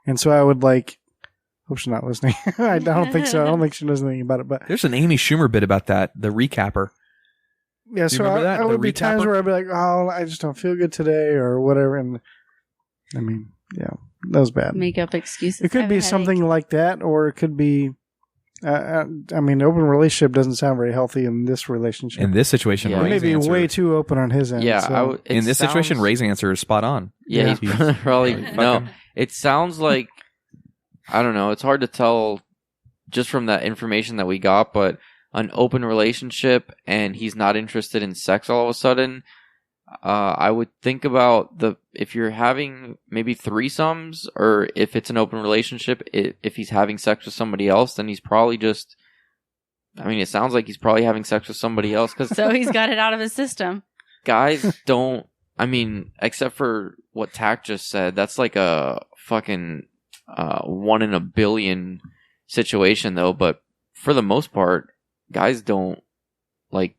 And so I would like. Hope she's not listening. I don't think so. I don't think she knows anything about it. But there's an Amy Schumer bit about that, the recapper. Yeah, so I would be times where I'd be like, oh, I just don't feel good today or whatever. And I mean, yeah, that was bad. Make up excuses. It could be something like that, or it could be, I mean, open relationship doesn't sound very healthy in this relationship. In this situation, yeah. Maybe way too open on his end. Yeah, so. In this situation, Ray's answer is spot on. Yeah, he's probably, no, it sounds like, I don't know. It's hard to tell just from that information that we got, but an open relationship and he's not interested in sex all of a sudden, I would think about if you're having maybe threesomes, or if it's an open relationship, if he's having sex with somebody else, then he's probably just, I mean, it sounds like he's probably having sex with somebody else. So he's got it out of his system. Guys don't, I mean, except for what Tach just said, that's like a fucking 1 in a billion situation though, but for the most part, guys don't like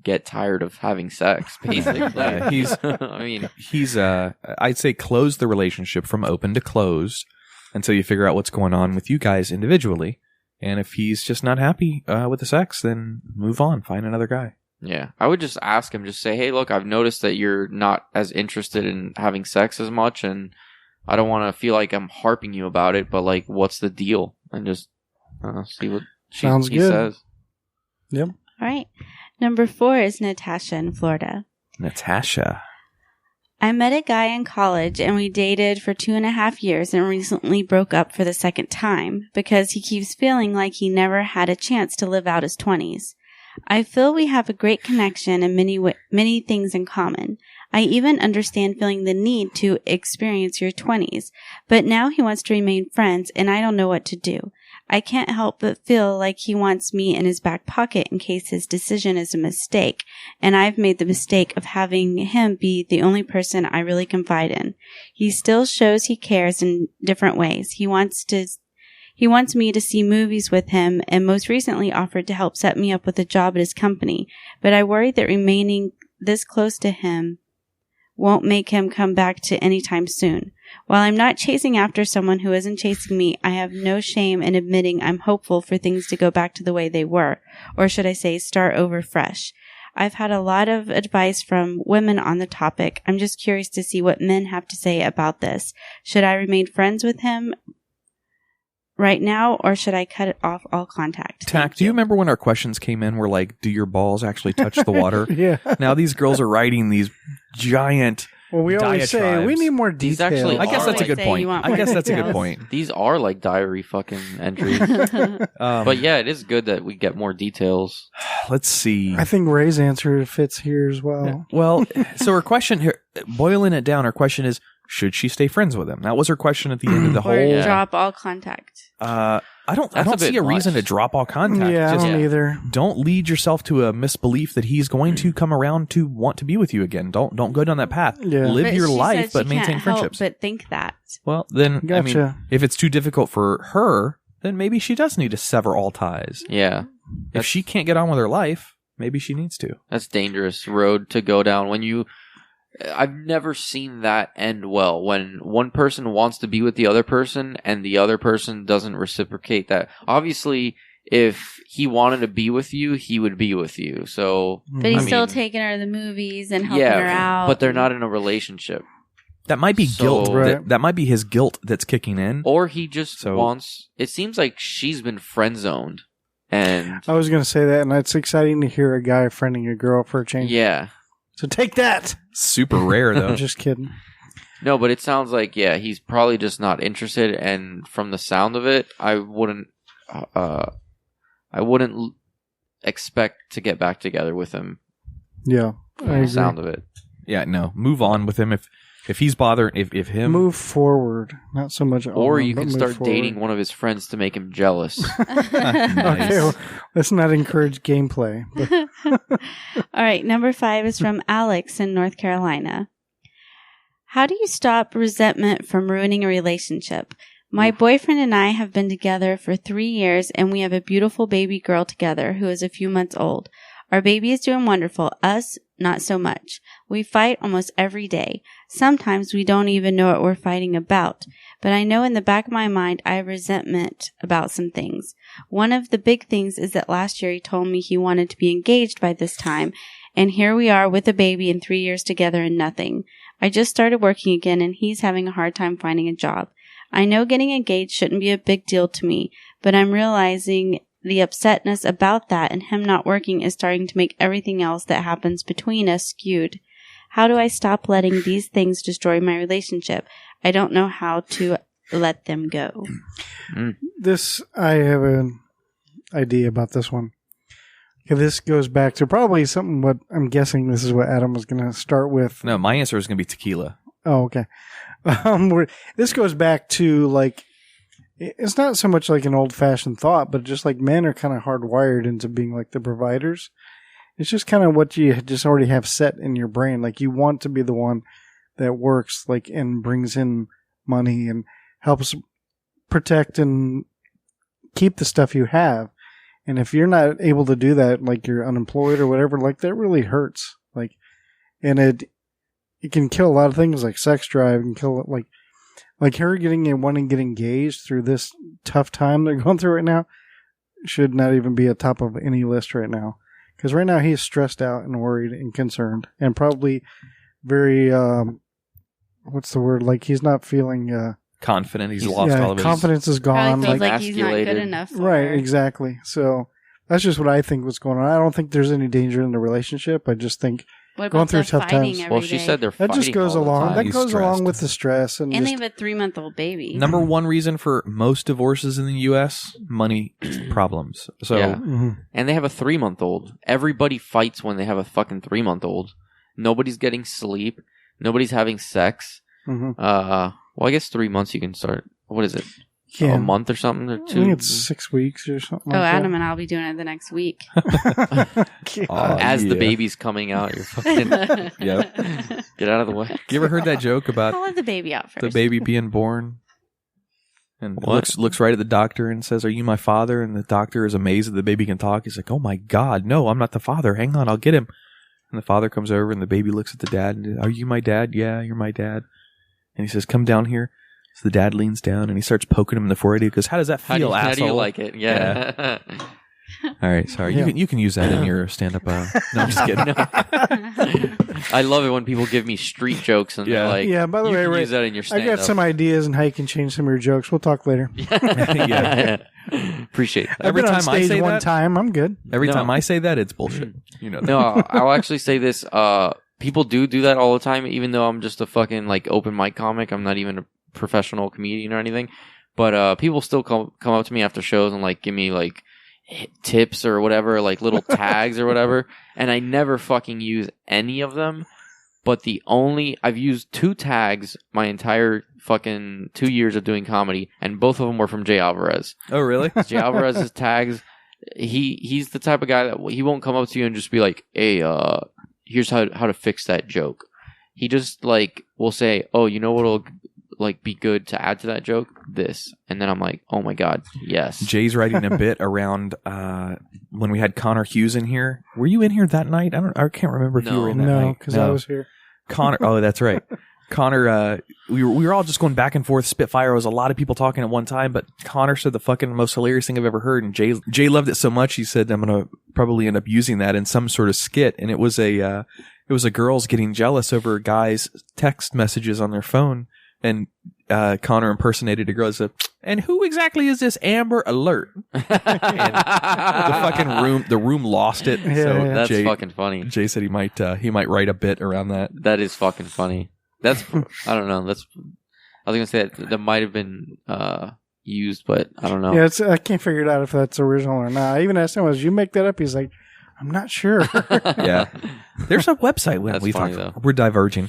get tired of having sex, basically. I'd say close the relationship from open to closed until you figure out what's going on with you guys individually. And if he's just not happy with the sex, then move on, find another guy. Yeah, I would just ask him, just say, hey, look, I've noticed that you're not as interested in having sex as much, and I don't want to feel like I'm harping you about it, but like, what's the deal? And just see what he says. Yep. All right. Number 4 is Natasha in Florida. Natasha. I met a guy in college and we dated for 2.5 years and recently broke up for the second time because he keeps feeling like he never had a chance to live out his 20s. I feel we have a great connection and many things in common. I even understand feeling the need to experience your 20s, but now he wants to remain friends and I don't know what to do. I can't help but feel like he wants me in his back pocket in case his decision is a mistake, and I've made the mistake of having him be the only person I really confide in. He still shows he cares in different ways. He wants me to see movies with him, and most recently offered to help set me up with a job at his company, but I worry that remaining this close to him won't make him come back to anytime soon. While I'm not chasing after someone who isn't chasing me, I have no shame in admitting I'm hopeful for things to go back to the way they were, or should I say start over fresh. I've had a lot of advice from women on the topic. I'm just curious to see what men have to say about this. Should I remain friends with him right now, or should I cut off all contact? Tach, do you remember when our questions came in were like, do your balls actually touch the water? Yeah. Now these girls are writing these giant Well, we always say diatribes. we need more These detail. actually I guess are that's a like- good Say point. you want I more guess that's a good details. point. These are like diary fucking entries. But yeah, it is good that we get more details. Let's see. I think Ray's answer fits here as well. Well, so her question here, boiling it down, her question is, should she stay friends with him? That was her question at the end of the Or whole. drop all contact. I don't That's a see bit a reason much. to drop all contact. Yeah, I Just don't either. don't lead yourself to a misbelief that he's going to come around to want to be with you again. Don't go down that path. Yeah. Live But your she life, said but she maintain can't help friendships. but think that. Well, then I mean, Gotcha. if it's too difficult for her, then maybe she does need to sever all ties. Yeah, If she can't get on with her life, maybe she needs to. that's dangerous road to go down. When you, I've never seen that end well. When one person wants to be with the other person and the other person doesn't reciprocate that. Obviously, if he wanted to be with you, he would be with you. So, But he's I still mean, taking her to the movies and helping yeah, her out. but they're not in a relationship. That might be So- guilt. Right. That might be his guilt that's kicking in. Or he just So- wants. It seems like she's been friend zoned, and I was going to say that, and it's exciting to hear a guy friending a girl for a change. yeah, So take that. Super rare though. I'm just kidding. no, but it sounds like he's probably just not interested. And from the sound of it, I wouldn't expect to get back together with him. Yeah. From I the agree. sound of it. Yeah, no. Move on with him if he's bothering if him Move forward. Not so much. Or on, you but can move start forward. dating one of his friends to make him jealous. Okay, well, let's not encourage gameplay. But All right, number 5 is from Alex in North Carolina. How do you stop resentment from ruining a relationship? My boyfriend and I have been together for 3 years, and we have a beautiful baby girl together who is a few months old. Our baby is doing wonderful. Us, not so much. We fight almost every day. Sometimes we don't even know what we're fighting about. But I know in the back of my mind I have resentment about some things. One of the big things is that last year he told me he wanted to be engaged by this time, and here we are with a baby and 3 years together and nothing. I just started working again, and he's having a hard time finding a job. I know getting engaged shouldn't be a big deal to me, but I'm realizing the upsetness about that and him not working is starting to make everything else that happens between us skewed. How do I stop letting these things destroy my relationship? I don't know how to let them go. I have an idea about this one. Okay, this goes back to probably something what I'm guessing this is what Adam was going to start with. No, my answer is going to be tequila. Oh, okay. This goes back to like, it's not so much like an old fashioned thought, but just like men are kind of hardwired into being like the providers. It's just kind of what you just already have set in your brain. Like you want to be the one that works like and brings in money and helps protect and keep the stuff you have. And if you're not able to do that, like you're unemployed or whatever, like that really hurts. Like, and it can kill a lot of things like sex drive and kill like her getting and wanting to get engaged through this tough time they're going through right now should not even be at top of any list right now. Because right now he's stressed out and worried and concerned and probably very, what's the word? Like he's not feeling, Confident. He's lost all of his confidence is gone. Probably feels Like, like he's not good emasculated. enough for right, her. exactly. So that's just what I think was going on. I don't think there's any danger in the relationship. I just think What going about through the tough fighting times. every Well, she day? said they're that fighting just goes all the along. time. That He's goes stressed. along with the stress and And just, they have a 3-month-old baby. number one reason for most divorces in the U.S. money problems. So Yeah. Mhm. And they have a 3-month-old. Everybody fights when they have a fucking 3-month-old. Nobody's getting sleep. Nobody's having sex. Mhm. Well, I guess 3 months you can start. What is it? a month or something, or I 2. think it's 6 weeks or something. Oh, like Adam and I'll be doing it the next week. As the baby's coming out, you're fucking Yep. get out of the way. You ever heard that joke about I'll let the baby out first. the baby being born? And What? looks right at the doctor and says, "Are you my father?" And the doctor is amazed that the baby can talk. He's like, "Oh my God, no, I'm not the father. Hang on, I'll get him." And the father comes over and the baby looks at the dad and, "Are you my dad?" "Yeah, you're my dad." And he says, "Come down here." So the dad leans down and he starts poking him in the forehead. He goes, "How does that feel, How do asshole?" you like it? Yeah. All right, sorry. Yeah. You can use that in your stand-up. No, I'm just kidding. I love it when people give me street jokes and they're like, Yeah, by the you way, can Ray, use that in your I stand-up. got some ideas on how you can change some of your jokes. We'll talk later. Yeah. Appreciate that. Every I've been on time I stage say one that- time, I'm good. Every No. time I say that, it's bullshit. You know that. No, I'll actually say this. People do that all the time, even though I'm just a fucking like open mic comic. I'm not even a professional comedian or anything. But people still come up to me after shows and like give me like tips or whatever, like little tags or whatever. And I never fucking use any of them. But I've used 2 tags my entire fucking 2 years of doing comedy, and both of them were from Jay Alvarez. Oh, really? Jay Alvarez's tags. He's the type of guy that he won't come up to you and just be like, "Hey, here's how to fix that joke." He just like will say, "Oh, you know what'll like be good to add to that joke? This." And then I'm like, "Oh my God, yes." Jay's writing a bit around when we had Connor Hughes in here. Were you in here that night? I can't remember if you No. were in that No, night. because I was here. Connor. Oh, that's right. Connor. We were all just going back and forth. Spitfire was a lot of people talking at one time, but Connor said the fucking most hilarious thing I've ever heard, and Jay loved it so much he said, "I'm gonna probably end up using that in some sort of skit." And it was a girls getting jealous over guys' text messages on their phone. And Connor impersonated a girl and said, "And who exactly is this Amber Alert?" And the room lost it. Yeah, So yeah. That's Jay, fucking funny. Jay said he might write a bit around that. That is fucking funny. That's I don't know. I was gonna say that might have been used, but I don't know. Yeah, I can't figure it out if that's original or not. I even asked him, "Was you make that up?" He's like, "I'm not sure." Yeah, there's a website when That's we funny, talk. though. We're diverging.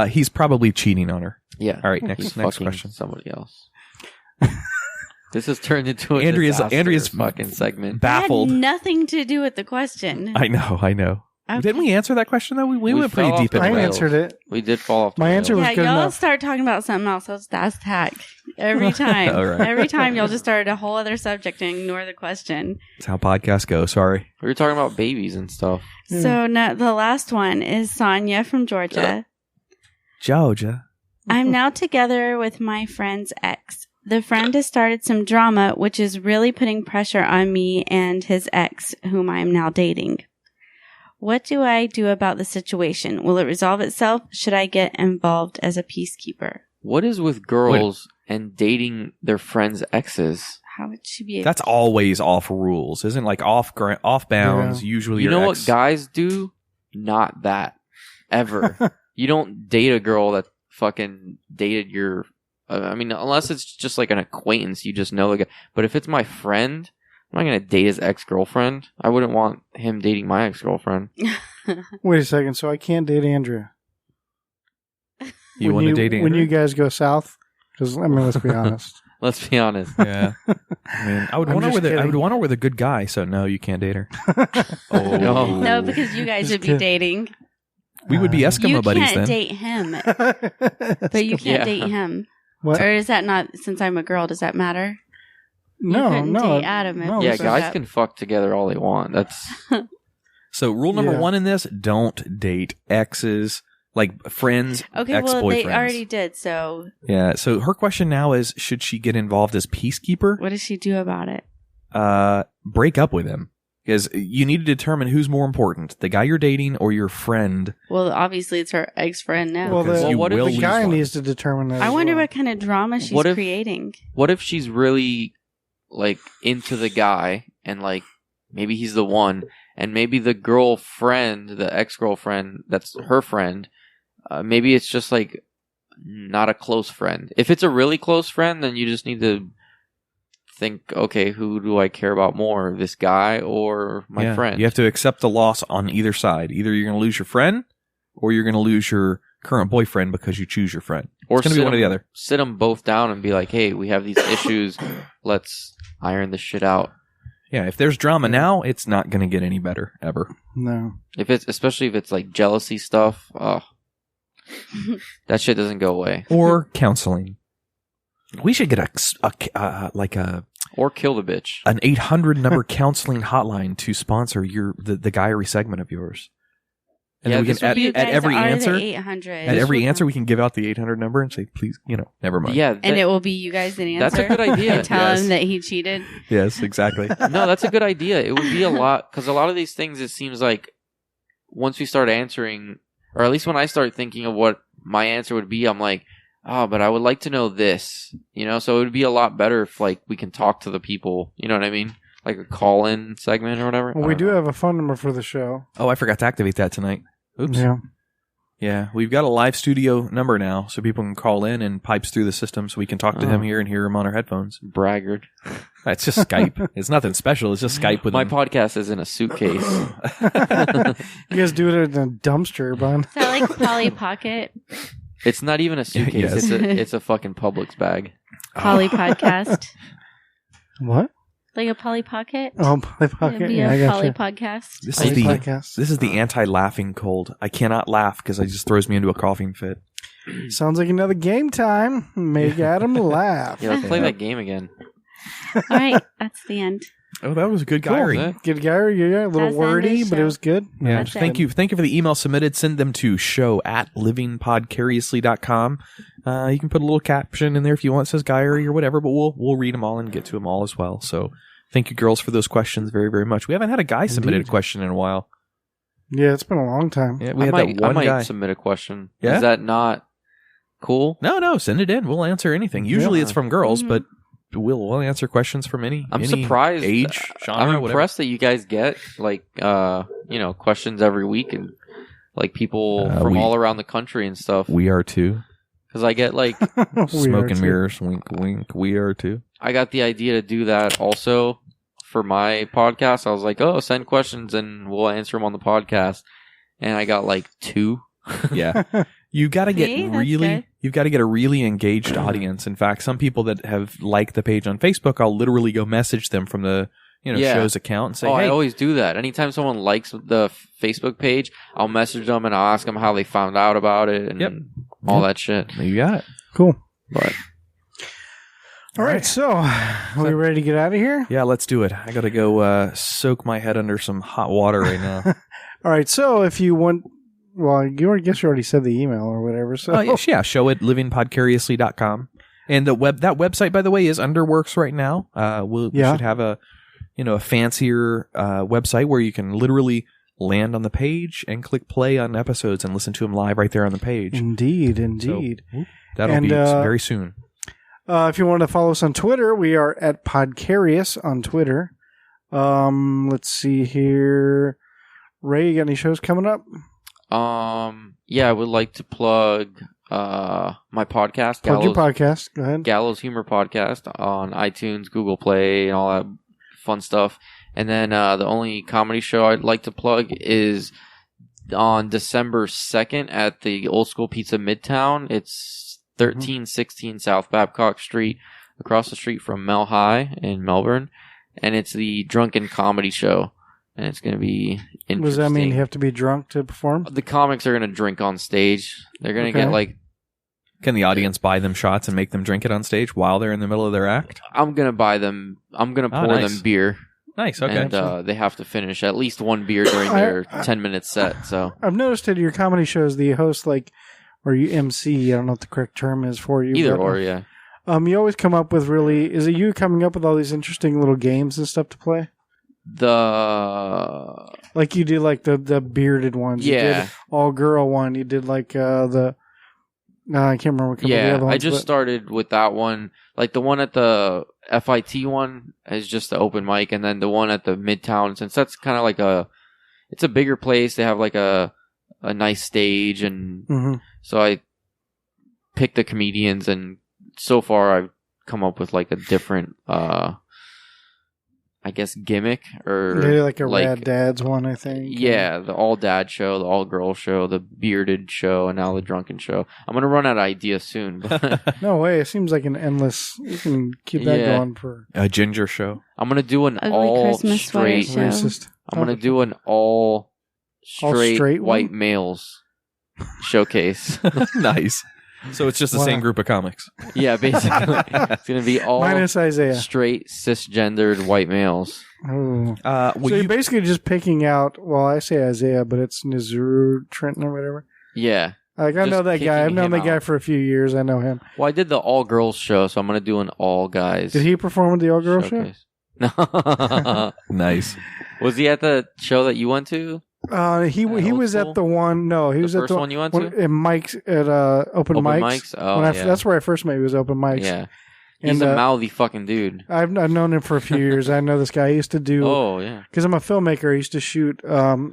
He's probably cheating on her. Yeah. All right, He's next fucking question. Somebody else. This has turned into an Andrea's fucking segment. Baffled. That had nothing to do with the question. I know. Okay. Didn't we answer that question though? We went fell pretty off deep the into I it. rails. answered it. We did fall off. The My rails. answer was Yeah, good y'all enough. start talking about something else. That's Tach. Every time. All right. Every time y'all just start a whole other subject and ignore the question. That's how podcasts go. Sorry. We were talking about babies and stuff. So now the last one is Sonia from Georgia. Georgia. I'm now together with my friend's ex. The friend has started some drama, which is really putting pressure on me and his ex, whom I am now dating. What do I do about the situation? Will it resolve itself? Should I get involved as a peacekeeper? What is with girls and dating their friends' exes? How would she be? That's always off rules, isn't it? Like off bounds. Yeah. Usually, You your know ex- what guys do? Not that. Ever. You don't date a girl that fucking dated your... I mean, unless it's just like an acquaintance, you just know the guy. But if it's my friend, I'm not going to date his ex-girlfriend. I wouldn't want him dating my ex-girlfriend. Wait a second. So I can't date Andrea. You want to date when Andrew? you guys go south? Because let's be honest. Let's be honest. Yeah. I mean, I would I'm want her just with I would kidding. want her with a good guy. So no, you can't date her. No. No, because you guys Just would be kidding. dating. We would be Eskimo You buddies can't then. date him, but you can't Yeah. date him. What? Or is that not, since I'm a girl, does that matter? No, couldn't no. date Adam if no, Yeah, listen. guys can fuck together all they want. That's... So rule number Yeah. 1 in this: don't date exes, like friends, Okay, ex-boyfriends. well, they already did, so Yeah. So her question now is: should she get involved as peacekeeper? what does she do about it? Break up with him, because you need to determine who's more important: the guy you're dating or your friend. Well, obviously, it's her ex-friend now. Well, Because the, you what if will the lose guy one. needs to determine that. I as wonder well. what kind of drama she's What if- creating. What if she's really, like, into the guy and, like, maybe he's the one, and maybe the girlfriend, the ex-girlfriend, that's her friend, maybe it's just, like, not a close friend. If it's a really close friend, then you just need to think, okay, who do I care about more, this guy or my Yeah. friend? You have to accept the loss on either side. Either you're going to lose your friend, or you're going to lose your current boyfriend because you choose your friend. Or it's going to be one or the other. Sit them both down and be like, hey, we have these issues. Let's iron this shit out. Yeah, if there's drama now, it's not going to get any better, ever. No. Especially if it's like jealousy stuff, that shit doesn't go away. Or counseling. We should get or kill the bitch. An 800 number counseling hotline to sponsor the Guyry segment of yours. And then we can at every answer, we can give out the 800 number and say, please, never mind. Yeah, and it will be you guys that answer. That's a good idea. And tell him that he cheated. Yes, exactly. No, that's a good idea. It would be a lot, because a lot of these things, it seems like once we start answering, or at least when I start thinking of what my answer would be, I'm like, oh, but I would like to know this, so it would be a lot better if like we can talk to the people, you know what I mean? Like a call-in segment or whatever. Well, we do have a phone number for the show. Oh, I forgot to activate that tonight. Oops. Yeah, we've got a live studio number now, so people can call in and pipes through the system so we can talk to him here and hear him on our headphones. Braggart. It's just Skype. It's nothing special. It's just Skype with my him. podcast is in a suitcase. You guys do it in a dumpster, bun. Is that like Polly Pocket? It's not even a suitcase. Yes. It's a fucking Publix bag. Polly Podcast. What? Like a Polly Pocket? Oh, Polly Pocket. It'd be Yeah, I a got Polly you. Podcast. This Podcast. is the anti-laughing cold. I cannot laugh because it just throws me into a coughing fit. Sounds like another game time. Make Adam laugh. Yeah, let's play that game again. All right, that's the end. Oh, that was a good Guyry. Cool. Good Guyry. Yeah, a little That's the end of wordy, the but it show. was good. Yeah, That's thank you for the email submitted. Send them to show@livingpodcariously.com. You can put a little caption in there if you want, it says Guyry or whatever, but we'll read them all and get to them all as well. So thank you, girls, for those questions very, very much. We haven't had a guy submitted a question in a while. Yeah, it's been a long time. Yeah, I had might that one guy. submit a question. Yeah? Is that not cool? No, send it in. We'll answer anything. Usually Yeah. it's from girls, but we'll answer questions from any I'm any surprised. age, genre, I'm whatever. impressed that you guys get like questions every week and like people from all around the country and stuff. We are too. Because I get like Smoke and mirrors, wink, wink. We are too. I got the idea to do that also for my podcast. I was like, oh, send questions and we'll answer them on the podcast. And I got like 2. Yeah. You got to get See? That's really, good. you've got to get a really engaged audience. In fact, some people that have liked the page on Facebook, I'll literally go message them from the show's account and say, I hey, always do that. Anytime someone likes the Facebook page, I'll message them and I'll ask them how they found out about it and all that shit. you got it. Cool. But All right, so are we ready to get out of here? Yeah, let's do it. I got to go soak my head under some hot water right now. All right, so if you want, well, I guess you already said the email or whatever. So show at livingpodcariously.com. And that website, by the way, is under works right now. We should have a fancier website where you can literally land on the page and click play on episodes and listen to them live right there on the page. Indeed. So, that'll be very soon. If you want to follow us on Twitter, we are at Podcarious on Twitter. Let's see here. Ray, you got any shows coming up? I would like to plug my podcast. Plug your podcast. Go ahead. Gallows Humor Podcast on iTunes, Google Play, and all that fun stuff. And then the only comedy show I'd like to plug is on December 2nd at the Old School Pizza Midtown. It's 1316 South Babcock Street, across the street from Mel High in Melbourne. And it's the Drunken Comedy Show. And it's going to be interesting. Does that mean you have to be drunk to perform? The comics are going to drink on stage. They're going to get like... Can the audience buy them shots and make them drink it on stage while they're in the middle of their act? I'm going to buy them... I'm going to pour them beer. Nice, okay. And they have to finish at least one beer during their 10-minute set. So I've noticed at your comedy shows, the host, or you MC, I don't know what the correct term is for you. Either or, yeah. You always come up with is it you coming up with all these interesting little games and stuff to play? Like you did the bearded ones. Yeah. You did all girl one. You did I can't remember a couple of the other ones. I just started with that one. Like the one at the FIT one is just the open mic, and then the one at the Midtown, since that's kind of like it's a bigger place. They have like a nice stage, and so I picked the comedians, and so far I've come up with like a different I guess, gimmick or Maybe like a Rad Dads one, I think. Yeah, the all dad show, the all girl show, the bearded show, and now the drunken show. I'm gonna run out of ideas soon. But No way. It seems like an endless. You can keep that Yeah. going for A ginger show. I'm gonna do an Ugly all Christmas sweater straight. show. racist. I'm gonna do an all straight, straight white one? males showcase. Nice. So it's just the Wow. same group of comics. Yeah, basically, it's gonna be all Minus Isaiah. straight cisgendered white males. Oh. Well, So you're basically just picking out. Well, I say Isaiah, but it's Nizuru Trenton or whatever. Yeah. Like I Just know that guy. I've picking known him that guy out. for a few years. I know him. Well, I did the all girls show, so I'm gonna do an all guys. Did he perform at the All Girl Show? showcase. No. nice. Was he at the show that you went to? He Old was School? at the one. No, he The was at first the one you went when- to? at Mike's at open mics. Oh, When yeah. that's where I first met. He was open mics. Yeah. He's And, a mouthy fucking dude. I've known him for a few years. I know this guy. He used to do Oh, yeah. because I'm a filmmaker. I used to shoot.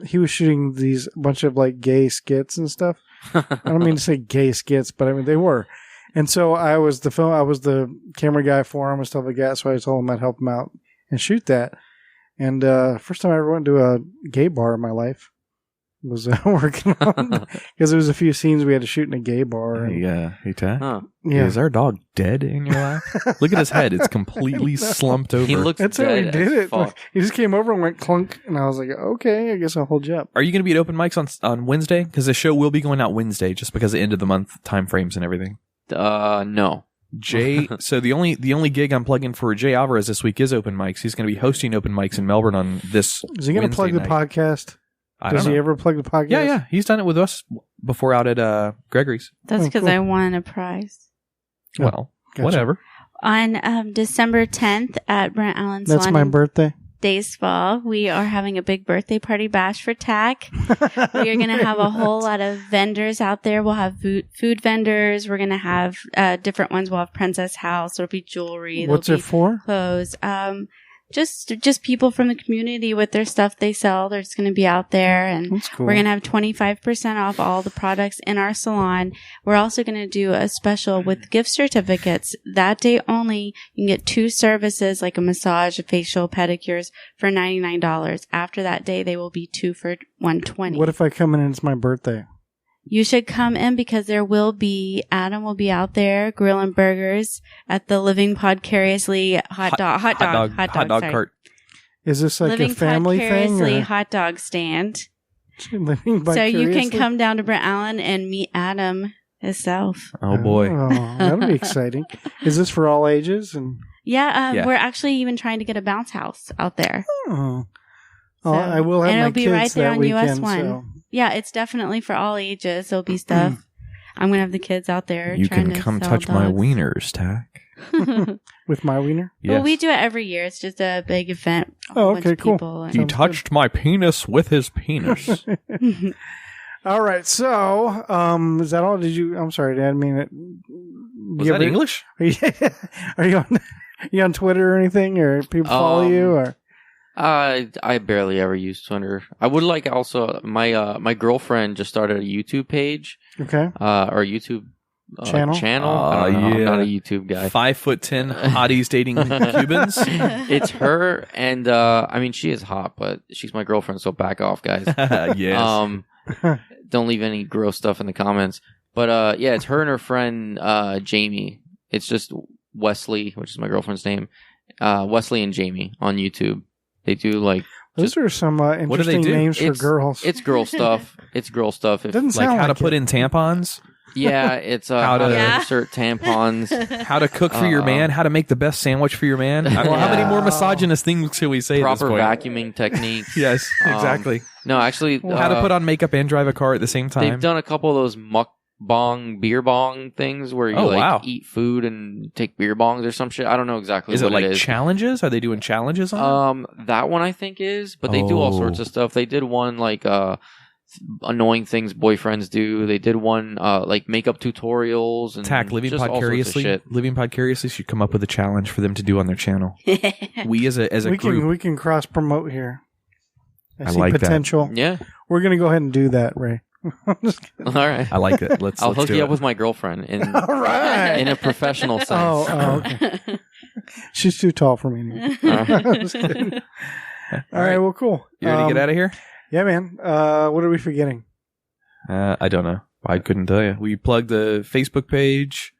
He was shooting these bunch of like gay skits and stuff. I don't mean to say gay skits, but I mean they were. And so I was the camera guy for him and stuff like that. So I told him I'd help him out and shoot that. And first time I ever went to a gay bar in my life was working on because there was a few scenes we had to shoot in a gay bar. And, Hey, Tach. Huh. yeah, Is our dog dead in your lap? Look at his head. It's completely slumped over. He looks that's how we dead did as it. fuck. He just came over and went clunk, and I was like, okay, I guess I'll hold you up. Are you going to be at open mics on Wednesday? Because the show will be going out Wednesday just because of the end of the month time frames and everything. No. Jay, so the only gig I'm plugging for Jay Alvarez this week is open mics. He's going to be hosting open mics in Melbourne on this. Is he going to plug the podcast? Does he ever plug the podcast? Yeah. He's done it with us before out at Gregory's. That's Oh, because cool. I won a prize. Oh, Well, gotcha. whatever. On December 10th at Brent Allen That's Swan my birthday. Days Fall, we are having a big birthday party bash for Tach. We are going to have a whole lot of vendors out there. We'll have food vendors. We're going to have different ones. We'll have Princess House. There'll be jewelry. What's There'll it be for? clothes. Just people from the community with their stuff they sell. They're just going to be out there, and That's cool. we're going to have 25% off all the products in our salon. We're also going to do a special with gift certificates. That day only, you can get 2 services like a massage, a facial, pedicures for $99. After that day, they will be 2 for $120. What if I come in and it's my birthday? You should come in because Adam will be out there grilling burgers at the Living Podcariously hot dog cart. Is this like Living a family thing? Podcariously Or? hot dog stand. Living So you can vicariously? come down to Brent Allen and meet Adam himself. Oh boy. Oh, that'll be exciting. Is this for all ages? And Yeah. We're actually even trying to get a bounce house out there. oh, So- I will have and my it'll be kids right there that on weekend. US 1. So. Yeah, it's definitely for all ages. There'll be stuff. I'm going to have the kids out there You trying can to come sell touch my dogs. wieners, Tach. With my wiener? Yes. Well, we do it every year. It's just a big event. Oh, Bunch okay, of cool. people and- He touched my penis with his penis. All right. So, is that all? I'm sorry, Dad. I mean it. Was that English? Are you on Twitter or anything, or people follow you, or? I barely ever use Twitter. I would like also my girlfriend just started a YouTube page. Okay. Or YouTube Channel? I don't know. I'm yeah. not a YouTube guy. 5'10" hotties dating Cubans. It's her, and I mean she is hot, but she's my girlfriend, so back off, guys. Yes. Don't leave any gross stuff in the comments. But yeah, it's her and her friend Jamie. It's just Wesley, which is my girlfriend's name. Wesley and Jamie on YouTube. They do like Those are some do they interesting do? names for It's- girls. it's girl stuff. It's girl stuff. If, Doesn't Like sound how to like put it. in tampons, yeah, it's How how to- to Yeah. insert tampons. how to cook for your man, how to make the best sandwich for your man. I mean, how many more misogynist things can we say at this Proper point? vacuuming techniques. Yes, exactly. No, actually, how to put on makeup and drive a car at the same time. They've done a couple of those mukbang beer bong things where you Oh, wow. eat food and take beer bongs or some shit. I don't know exactly Is it what like it is. challenges? Are they doing challenges on That one I think is, but they do all sorts Oh. of stuff. They did one like annoying things boyfriends do. They did one like makeup tutorials and Tach, Living just all sorts of Podcariously. shit. Living Podcariously should come up with a challenge for them to do on their channel. We as a we group. we can cross promote here. I see like that. potential. Yeah. We're gonna go ahead and do that, Ray. I'm just kidding. All right. I like it. Let's I'll let's hook do you it. up with my girlfriend in All right. in a professional sense. Oh, okay. She's too tall for me anyway. Just kidding. All right, well, cool. You ready to get out of here? Yeah, man. What are we forgetting? I don't know. I couldn't tell you. We plugged the Facebook page,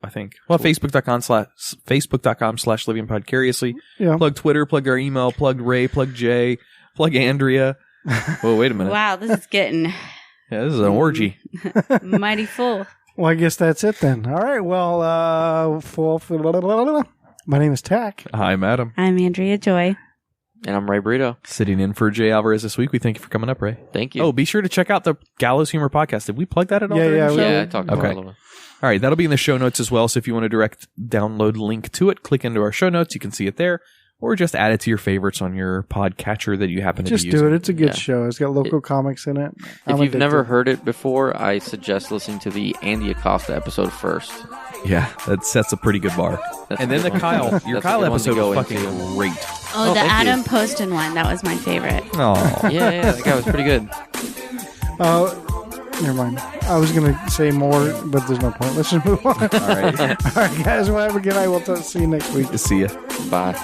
I think. Well, Facebook.com/livingpodcariously. Yeah. Plug Twitter, plug our email, plug Ray, plug Jay, plug Andrea. Oh, wait a minute. Wow, this is getting Yeah, this is an orgy. mighty full. Well, I guess that's it then. All right. Well, my name is Tach. Hi, madam. I'm Andrea Joy. And I'm Ray Brito. Sitting in for Jay Alvarez this week. We thank you for coming up, Ray. Thank you. Oh, be sure to check out the Gallows Humor podcast. Did we plug that at all? during the show? Yeah, I talked about it a little bit. All right, that'll be in the show notes as well. So if you want a direct download link to it, click into our show notes. You can see it there, or just add it to your favorites on your podcatcher that you happen to be using. Just do it. It's a good show. It's got local comics in it. If you've never heard it before, I suggest listening to the Andy Acosta episode first. Yeah, that sets a pretty good bar. That's And then the a good one. Kyle, your That's a Kyle good one to episode go was fucking into. great. Oh, the thank you. Adam Poston one. That was my favorite. Oh, Yeah, that guy was pretty good. Never mind. I was going to say more, but there's no point. Let's just move on. All all right. right, guys. Well, have a good night. We'll see you next week. See ya. Bye.